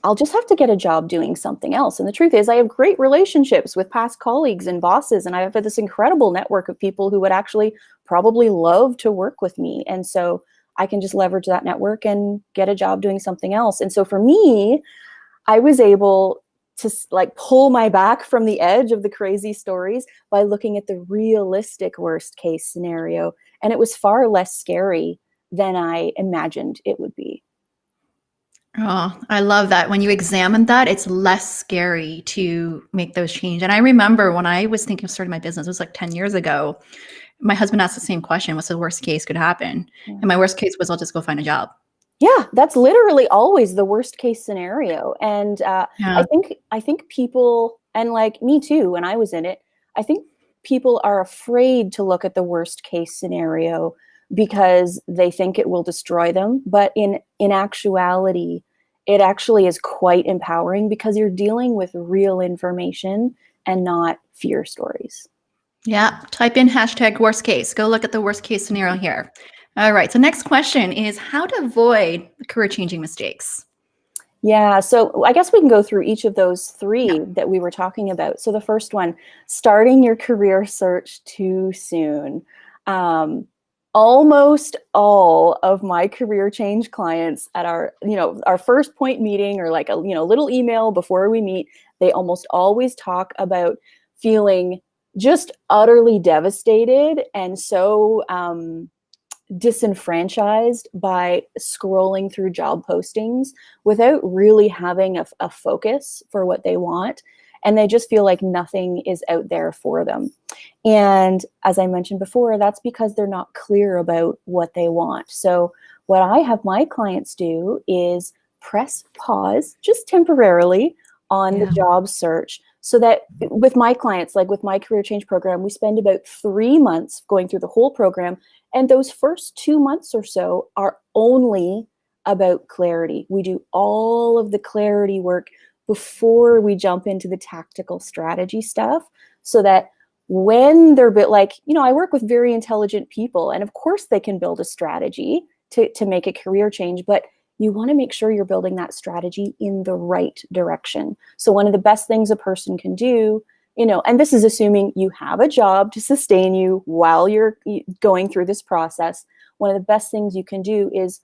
I'll just have to get a job doing something else. And the truth is, I have great relationships with past colleagues and bosses, and I have this incredible network of people who would actually probably love to work with me. And so I can just leverage that network and get a job doing something else. And so for me, I was able to like pull my back from the edge of the crazy stories by looking at the realistic worst case scenario. And it was far less scary than I imagined it would be. Oh, I love that. When you examine that, it's less scary to make those changes. And I remember when I was thinking of starting my business, it was like 10 years ago, my husband asked the same question, what's the worst case could happen? Yeah. And my worst case was I'll just go find a job. Yeah, that's literally always the worst case scenario. And I think people, and like me too, when I was in it, I think people are afraid to look at the worst case scenario because they think it will destroy them. But in actuality, it actually is quite empowering because you're dealing with real information and not fear stories. Yeah, type in hashtag worst case. Go look at the worst case scenario here. All right, so next question is how to avoid career changing mistakes. Yeah, so I guess we can go through each of those three that we were talking about. So the first one, starting your career search too soon. Almost all of my career change clients at our first point meeting or like a little email before we meet, they almost always talk about feeling just utterly devastated and so disenfranchised by scrolling through job postings without really having a focus for what they want. And they just feel like nothing is out there for them. And as I mentioned before, that's because they're not clear about what they want. So what I have my clients do is press pause just temporarily on the job search, so that with my clients, like with my career change program, we spend about 3 months going through the whole program. And those first 2 months or so are only about clarity. We do all of the clarity work before we jump into the tactical strategy stuff, so that when they're like, I work with very intelligent people, and of course they can build a strategy to make a career change, but you want to make sure you're building that strategy in the right direction. So one of the best things a person can do, and this is assuming you have a job to sustain you while you're going through this process. One of the best things you can do is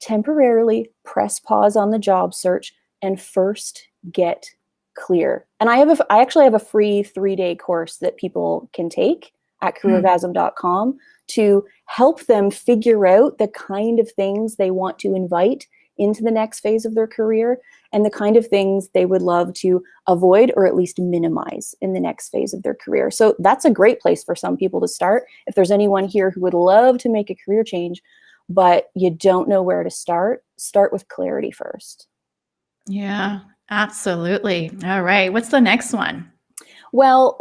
temporarily press pause on the job search and first get clear. And I actually have a free 3-day course that people can take at careergasm.com to help them figure out the kind of things they want to invite into the next phase of their career and the kind of things they would love to avoid or at least minimize in the next phase of their career. So that's a great place for some people to start. If there's anyone here who would love to make a career change, but you don't know where to start with clarity first. Yeah, absolutely. All right. What's the next one? Well,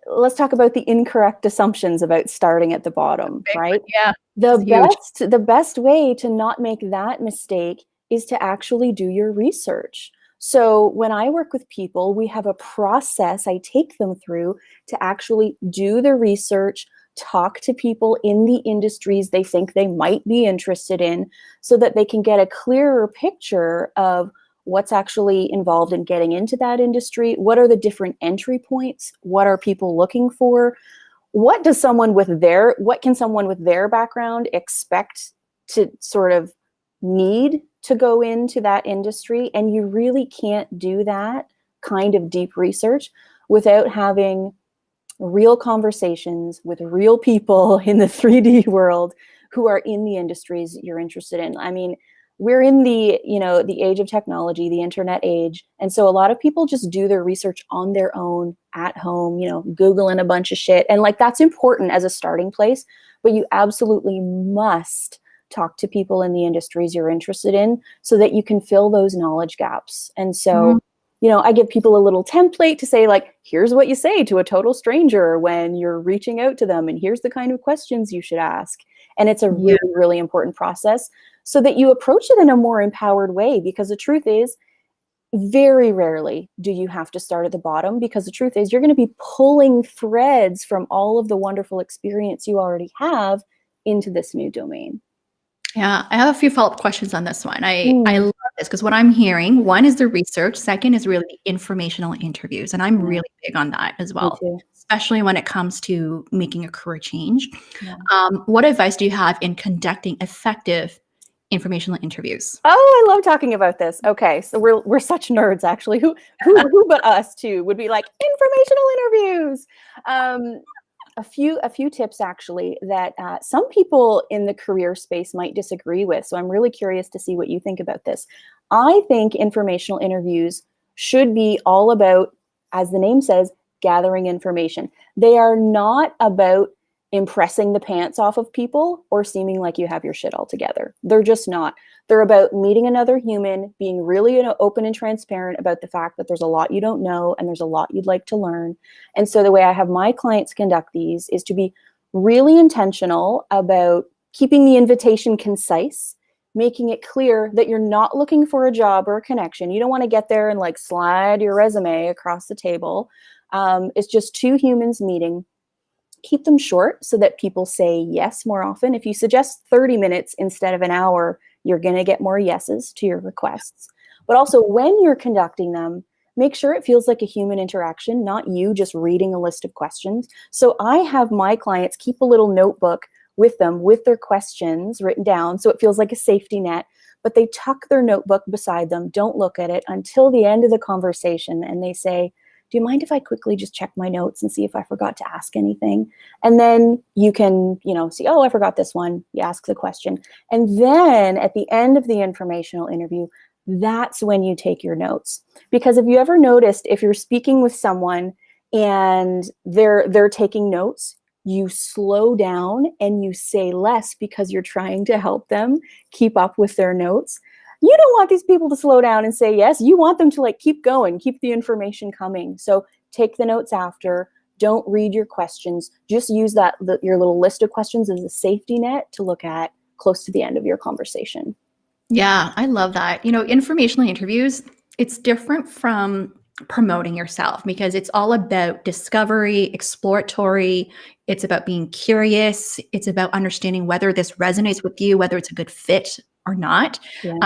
let's talk about the incorrect assumptions about starting at the bottom, right? Yeah. The best way to not make that mistake is to actually do your research. So when I work with people, we have a process I take them through to actually do the research, talk to people in the industries they think they might be interested in, so that they can get a clearer picture of what's actually involved in getting into that industry. What are the different entry points? What are people looking for? What can someone with their background expect to sort of need to go into that industry? And you really can't do that kind of deep research without having real conversations with real people in the 3D world who are in the industries you're interested in. I mean, we're in the age of technology, the internet age. And so a lot of people just do their research on their own at home, Googling a bunch of shit. And like, that's important as a starting place, but you absolutely must talk to people in the industries you're interested in so that you can fill those knowledge gaps. And so, I give people a little template to say, like, here's what you say to a total stranger when you're reaching out to them, and here's the kind of questions you should ask. And it's a really, really important process so that you approach it in a more empowered way, because the truth is, very rarely do you have to start at the bottom, because the truth is you're going to be pulling threads from all of the wonderful experience you already have into this new domain. Yeah, I have a few follow-up questions on this one. I love this because what I'm hearing, one is the research, second is really the informational interviews. And I'm really big on that as well, especially when it comes to making a career change. Yeah. What advice do you have in conducting effective informational interviews? Oh, I love talking about this. Okay, so we're such nerds, actually. Who but us too would be like informational interviews. A few tips actually that some people in the career space might disagree with. So I'm really curious to see what you think about this. I think informational interviews should be all about, as the name says, gathering information. They are not about impressing the pants off of people or seeming like you have your shit all together. They're just not. They're about meeting another human, being really open and transparent about the fact that there's a lot you don't know and there's a lot you'd like to learn. And so the way I have my clients conduct these is to be really intentional about keeping the invitation concise, making it clear that you're not looking for a job or a connection. You don't want to get there and like slide your resume across the table. It's just two humans meeting. Keep them short so that people say yes more often. If you suggest 30 minutes instead of an hour, you're going to get more yeses to your requests. But also when you're conducting them, make sure it feels like a human interaction, not you just reading a list of questions. So I have my clients keep a little notebook with them with their questions written down so it feels like a safety net, but they tuck their notebook beside them, don't look at it until the end of the conversation, and they say, do you mind if I quickly just check my notes and see if I forgot to ask anything? And then you can, see, oh, I forgot this one. You ask the question. And then at the end of the informational interview, that's when you take your notes. Because if you ever noticed, if you're speaking with someone and they're taking notes, you slow down and you say less because you're trying to help them keep up with their notes. You don't want these people to slow down and say yes. You want them to keep going, keep the information coming. So take the notes after. Don't read your questions. Just use your little list of questions as a safety net to look at close to the end of your conversation. Yeah, I love that. Informational interviews, it's different from promoting yourself, because it's all about discovery, exploratory. It's about being curious. It's about understanding whether this resonates with you, whether it's a good fit or not. Yeah.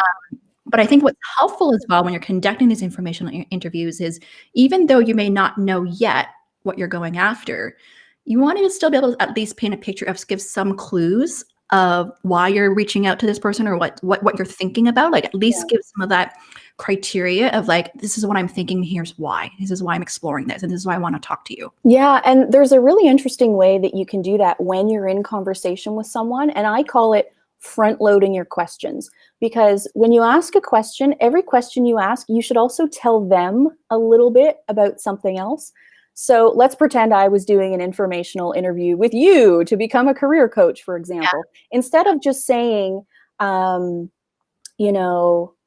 But I think what's helpful as well when you're conducting these informational interviews is, even though you may not know yet what you're going after, you want to still be able to at least paint a picture of, give some clues of why you're reaching out to this person, or what you're thinking about. Like, at least give some of that criteria of like, this is what I'm thinking, here's why. This is why I'm exploring this, and this is why I want to talk to you. Yeah, and there's a really interesting way that you can do that when you're in conversation with someone, and I call it front loading your questions. Because when you ask a question, every question you ask, you should also tell them a little bit about something else. So let's pretend I was doing an informational interview with you to become a career coach, for example. Instead of just saying, do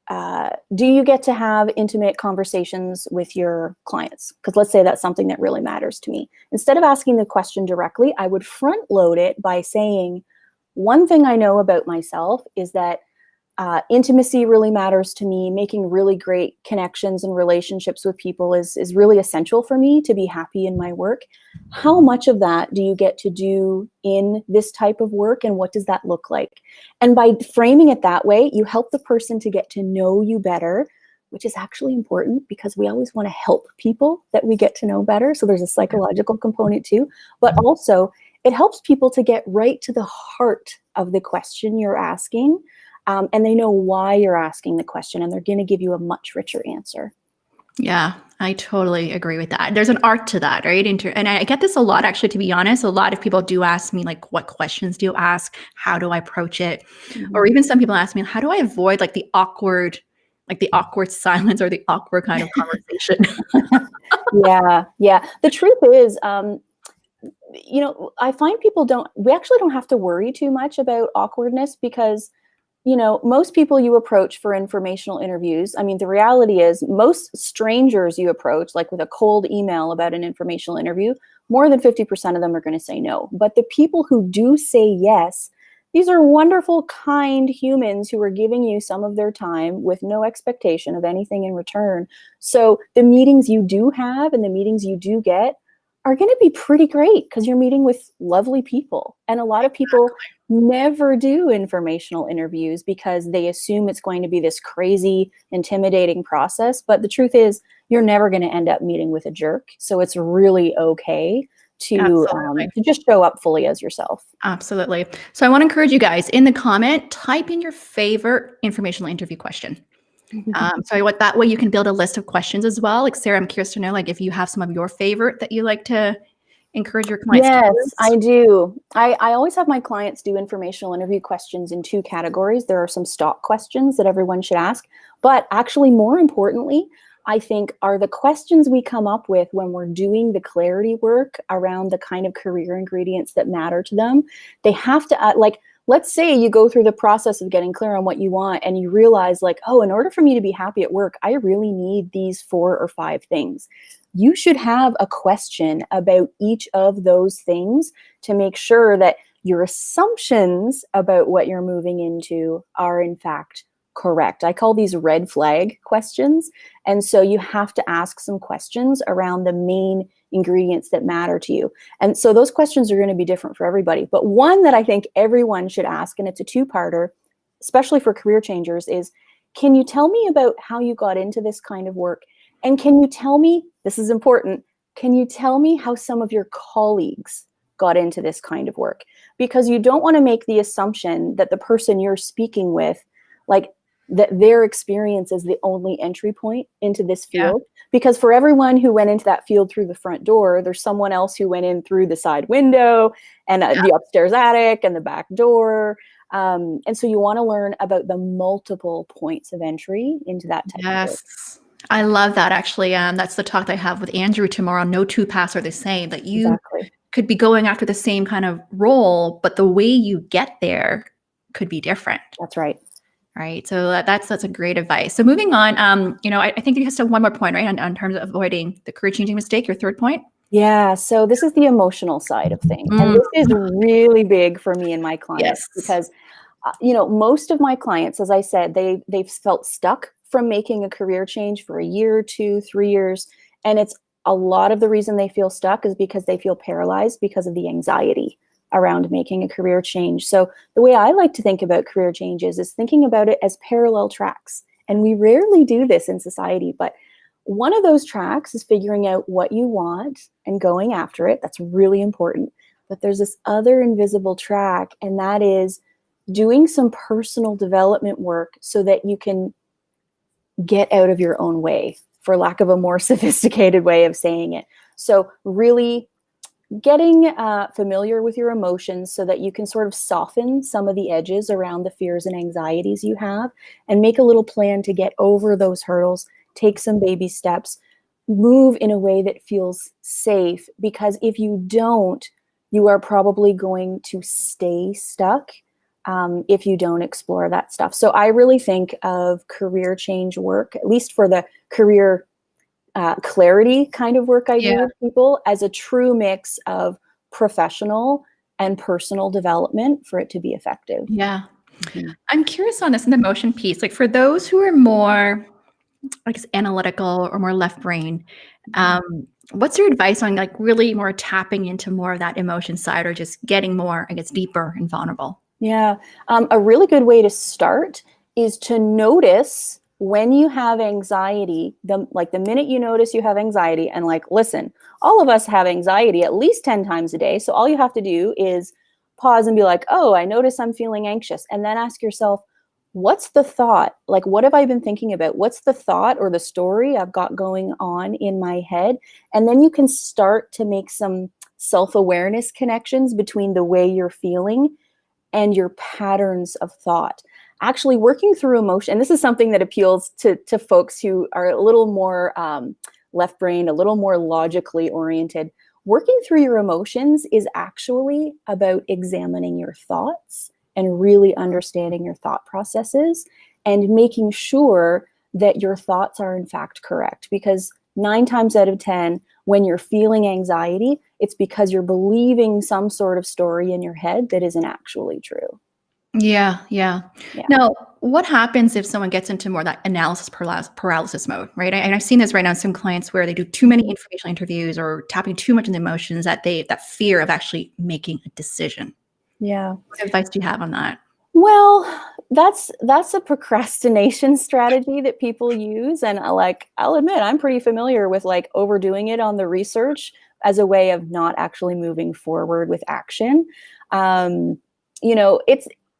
you get to have intimate conversations with your clients? Because let's say that's something that really matters to me. Instead of asking the question directly, I would front load it by saying, one thing I know about myself is that intimacy really matters to me. Making really great connections and relationships with people is really essential for me to be happy in my work. How much of that do you get to do in this type of work, and what does that look like? And by framing it that way, you help the person to get to know you better, which is actually important because we always want to help people that we get to know better. So there's a psychological component too, but also it helps people to get right to the heart of the question you're asking. And they know why you're asking the question, and they're going to give you a much richer answer. Yeah, I totally agree with that. There's an art to that, right? And I get this a lot, actually, to be honest. A lot of people do ask me, like, what questions do you ask? How do I approach it? Mm-hmm. Or even some people ask me, how do I avoid the awkward silence or the awkward kind of conversation? Yeah. The truth is, I find we actually don't have to worry too much about awkwardness, because most people you approach for informational interviews, I mean, the reality is most strangers you approach, like with a cold email about an informational interview, more than 50% of them are going to say no. But the people who do say yes, these are wonderful, kind humans who are giving you some of their time with no expectation of anything in return. So the meetings you do have and the meetings you do get are going to be pretty great, because you're meeting with lovely people. And a lot of people never do informational interviews because they assume it's going to be this crazy, intimidating process. But the truth is, you're never going to end up meeting with a jerk. So it's really okay to just show up fully as yourself. Absolutely. So I want to encourage you guys, in the comment, type in your favorite informational interview question. So that way you can build a list of questions as well. Like, Sarah, I'm curious to know, if you have some of your favorite that you like to encourage your clients to Yes, use. I do. I always have my clients do informational interview questions in two categories. There are some stock questions that everyone should ask, but actually, more importantly, I think, are the questions we come up with when we're doing the clarity work around the kind of career ingredients that matter to them. They have to, let's say you go through the process of getting clear on what you want, and you realize, in order for me to be happy at work, I really need these 4 or 5 things. You should have a question about each of those things to make sure that your assumptions about what you're moving into are, in fact, correct. I call these red flag questions. And so you have to ask some questions around the main ingredients that matter to you. And so those questions are going to be different for everybody. But one that I think everyone should ask, and it's a 2-parter, especially for career changers, is, can you tell me about how you got into this kind of work? And can you tell me, this is important, can you tell me how some of your colleagues got into this kind of work? Because you don't want to make the assumption that the person you're speaking with, that their experience is the only entry point into this field. Yeah. Because for everyone who went into that field through the front door, there's someone else who went in through the side window and the upstairs attic and the back door. And so you want to learn about the multiple points of entry into that type of work. I love that, actually. That's the talk that I have with Andrew tomorrow. No 2 paths are the same. That you could be going after the same kind of role, but the way you get there could be different. That's right. Right. So that's a great advice. So moving on, I think you have still one more point, right? On terms of avoiding the career changing mistake, your 3rd point. Yeah. So this is the emotional side of things. And this is really big for me and my clients, because, most of my clients, as I said, they've felt stuck from making a career change for a year, 2, 3 years. And it's a lot of the reason they feel stuck is because they feel paralyzed because of the anxiety around making a career change. So the way I like to think about career changes is thinking about it as parallel tracks. And we rarely do this in society, but one of those tracks is figuring out what you want and going after it. That's really important. But there's this other invisible track, and that is doing some personal development work so that you can get out of your own way, for lack of a more sophisticated way of saying it. So really getting familiar with your emotions so that you can sort of soften some of the edges around the fears and anxieties you have, and make a little plan to get over those hurdles, take some baby steps, move in a way that feels safe, because if you don't, you are probably going to stay stuck if you don't explore that stuff. So I really think of career change work, at least for the career clarity kind of work I do with people, as a true mix of professional and personal development for it to be effective. Yeah. I'm curious on this in the emotion piece. Like for those who are more, I guess, analytical or more left brain, what's your advice on like really more tapping into more of that emotion side, or just getting more, I guess, deeper and vulnerable? Yeah. A really good way to start is to notice when you have anxiety, the minute you notice you have anxiety, and like, listen, all of us have anxiety at least 10 times a day. So all you have to do is pause and be like, oh, I notice I'm feeling anxious. And then ask yourself, what's the thought? Like, what have I been thinking about? What's the thought or the story I've got going on in my head? And then you can start to make some self-awareness connections between the way you're feeling and your patterns of thought. Actually working through emotion, and this is something that appeals to folks who are a little more left-brained, a little more logically oriented. Working through your emotions is actually about examining your thoughts and really understanding your thought processes and making sure that your thoughts are in fact correct. Because 9 times out of 10, when you're feeling anxiety, it's because you're believing some sort of story in your head that isn't actually true. Yeah. Now, what happens if someone gets into more that analysis paralysis mode, right? And I've seen this right now in some clients where they do too many informational interviews or tapping too much in the emotions, that fear of actually making a decision. Yeah. What advice do you have on that? Well, that's a procrastination strategy that people use. And I'll admit, I'm pretty familiar with like overdoing it on the research as a way of not actually moving forward with action.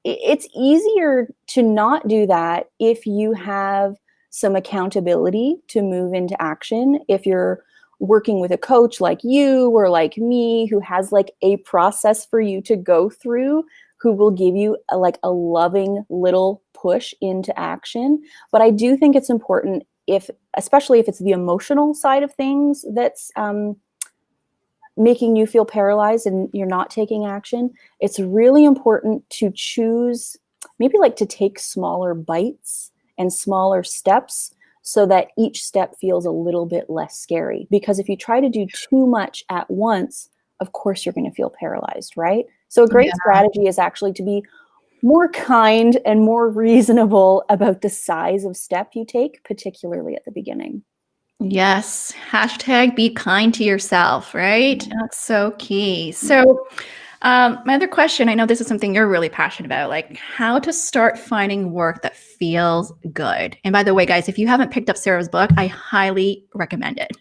It's easier to not do that if you have some accountability to move into action. If you're working with a coach like you or like me, who has like a process for you to go through, who will give you a loving little push into action. But I do think it's important, especially if it's the emotional side of things that's making you feel paralyzed and you're not taking action, it's really important to choose, maybe like to take smaller bites and smaller steps so that each step feels a little bit less scary. Because if you try to do too much at once, of course you're going to feel paralyzed, right? So a great strategy is actually to be more kind and more reasonable about the size of step you take, particularly at the beginning. Yes. # be kind to yourself, right? That's so key. So my other question, I know this is something you're really passionate about, like how to start finding work that feels good. And by the way, guys, if you haven't picked up Sarah's book, I highly recommend it.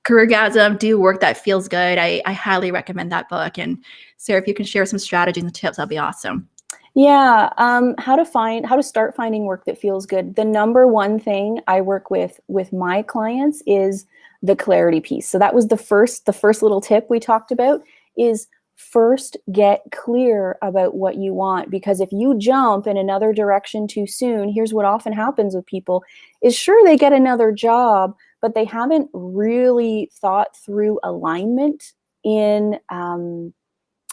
Careergasm, do work that feels good. I highly recommend that book. And Sarah, if you can share some strategies and tips, that'd be awesome. Yeah, how to start finding work that feels good. The number one thing I work with my clients is the clarity piece. So that was the first little tip we talked about, is first get clear about what you want. Because if you jump in another direction too soon, here's what often happens with people is, sure, they get another job, but they haven't really thought through alignment in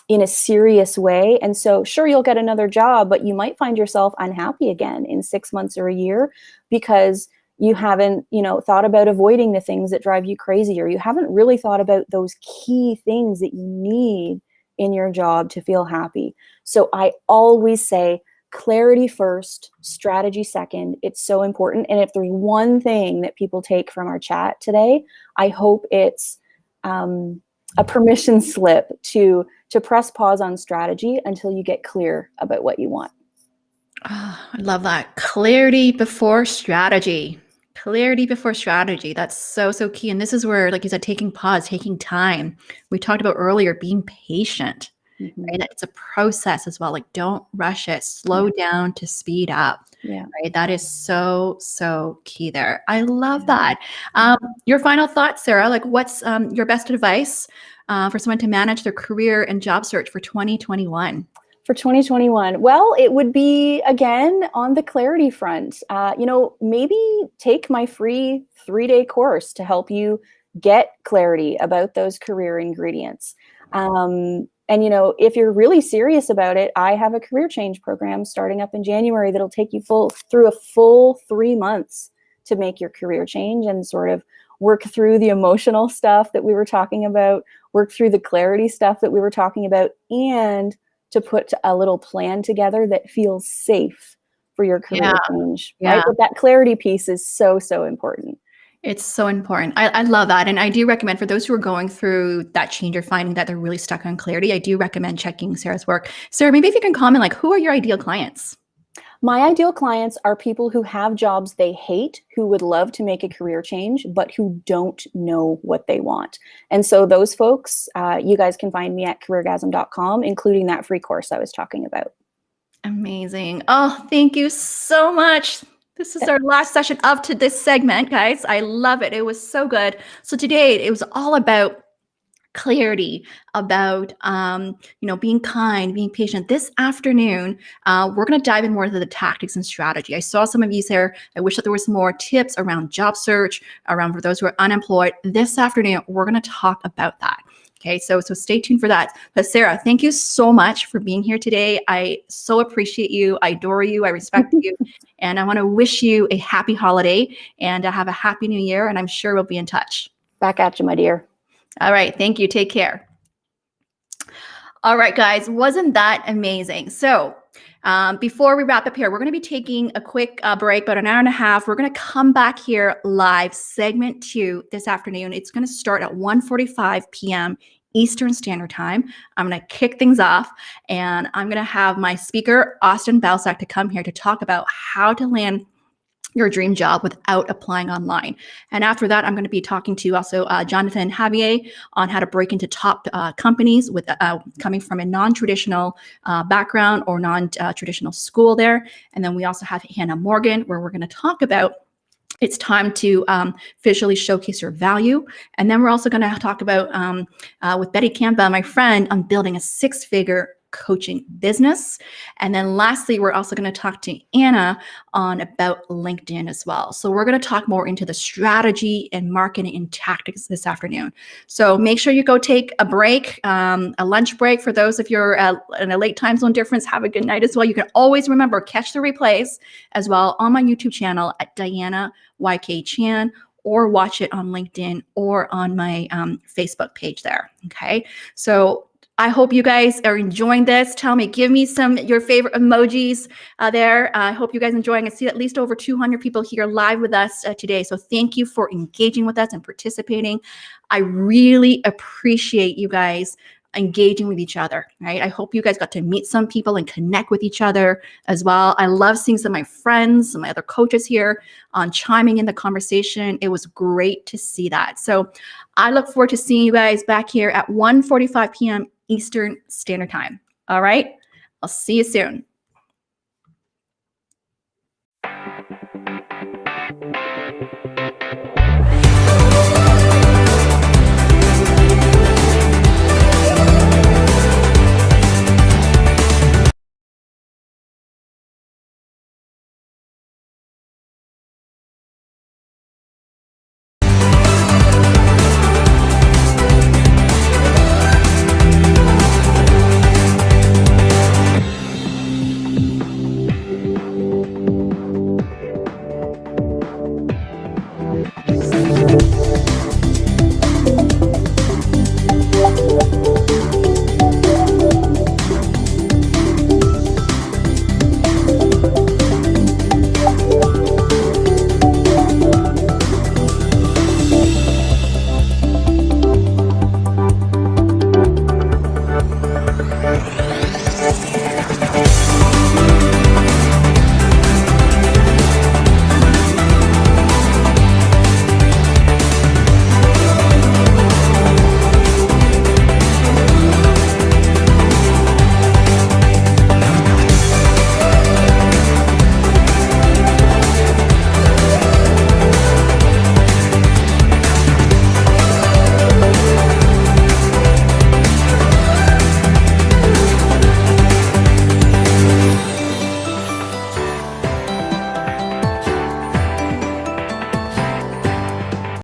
a serious way. And so sure, you'll get another job, but you might find yourself unhappy again in 6 months or a year because you haven't, thought about avoiding the things that drive you crazy, or you haven't really thought about those key things that you need in your job to feel happy. So I always say, clarity first, strategy second. It's so important. And if there's one thing that people take from our chat today, I hope it's a permission slip to press pause on strategy until you get clear about what you want. Oh, I love that. Clarity before strategy. Clarity before strategy. That's so, so key. And this is where, like you said, taking pause, taking time. We talked about earlier, being patient, right? That it's a process as well. Like, don't rush it. Slow down to speed up. Yeah. Right. That is so, so key there. I love that. Your final thoughts, Sarah, like what's your best advice for someone to manage their career and job search for 2021? For 2021, well, it would be, again, on the clarity front. Maybe take my free 3-day course to help you get clarity about those career ingredients. And, if you're really serious about it, I have a career change program starting up in January that'll take you through a full 3 months to make your career change and sort of work through the emotional stuff that we were talking about, work through the clarity stuff that we were talking about, and to put a little plan together that feels safe for your career change, right? But that clarity piece is so, so important. It's so important. I love that. And I do recommend for those who are going through that change or finding that they're really stuck on clarity, I do recommend checking Sarah's work. Sarah, maybe if you can comment, like, who are your ideal clients? My ideal clients are people who have jobs they hate, who would love to make a career change, but who don't know what they want. And so those folks, you guys can find me at careergasm.com, including that free course I was talking about. Amazing. Oh, thank you so much. This is our last session of this segment, guys. I love it. It was so good. So today it was all about clarity, about being kind, being patient. This afternoon, we're going to dive in more into the tactics and strategy. I saw some of you there. I wish that there was more tips around job search, around for those who are unemployed. This afternoon, we're going to talk about that. Okay, so stay tuned for that. But Sarah, thank you so much for being here today. I so appreciate you. I adore you. I respect you. And I want to wish you a happy holiday and have a happy new year. And I'm sure we'll be in touch. Back at you, my dear. All right. Thank you. Take care. All right, guys. Wasn't that amazing? So before we wrap up here, we're going to be taking a quick break, about an hour and a half. We're going to come back here live, segment 2 this afternoon. It's going to start at 1:45 p.m. Eastern Standard Time. I'm going to kick things off, and I'm going to have my speaker, Austin Balsack, to come here to talk about how to land your dream job without applying online. And after that, I'm going to be talking to also Jonathan Javier on how to break into top companies with coming from a non-traditional background or non-traditional school there. And then we also have Hannah Morgan, where we're going to talk about it's time to visually showcase your value. And then we're also going to talk about, with Betty Campbell, my friend, on building a 6-figure coaching business. And then lastly, we're also going to talk to Anna on about LinkedIn as well. So we're going to talk more into the strategy and marketing and tactics this afternoon. So make sure you go take a break, a lunch break. For those of you in a late time zone difference, have a good night as well. You can always remember, catch the replays as well on my YouTube channel at Diana YK Chan, or watch it on LinkedIn or on my Facebook page there. Okay. So I hope you guys are enjoying this. Tell me, give me your favorite emojis there. I hope you guys enjoying. I see at least over 200 people here live with us today. So thank you for engaging with us and participating. I really appreciate you guys engaging with each other, right? I hope you guys got to meet some people and connect with each other as well. I love seeing some of my friends, some of my other coaches here on chiming in the conversation. It was great to see that. So I look forward to seeing you guys back here at 1:45 p.m. Eastern Standard Time. All right. I'll see you soon.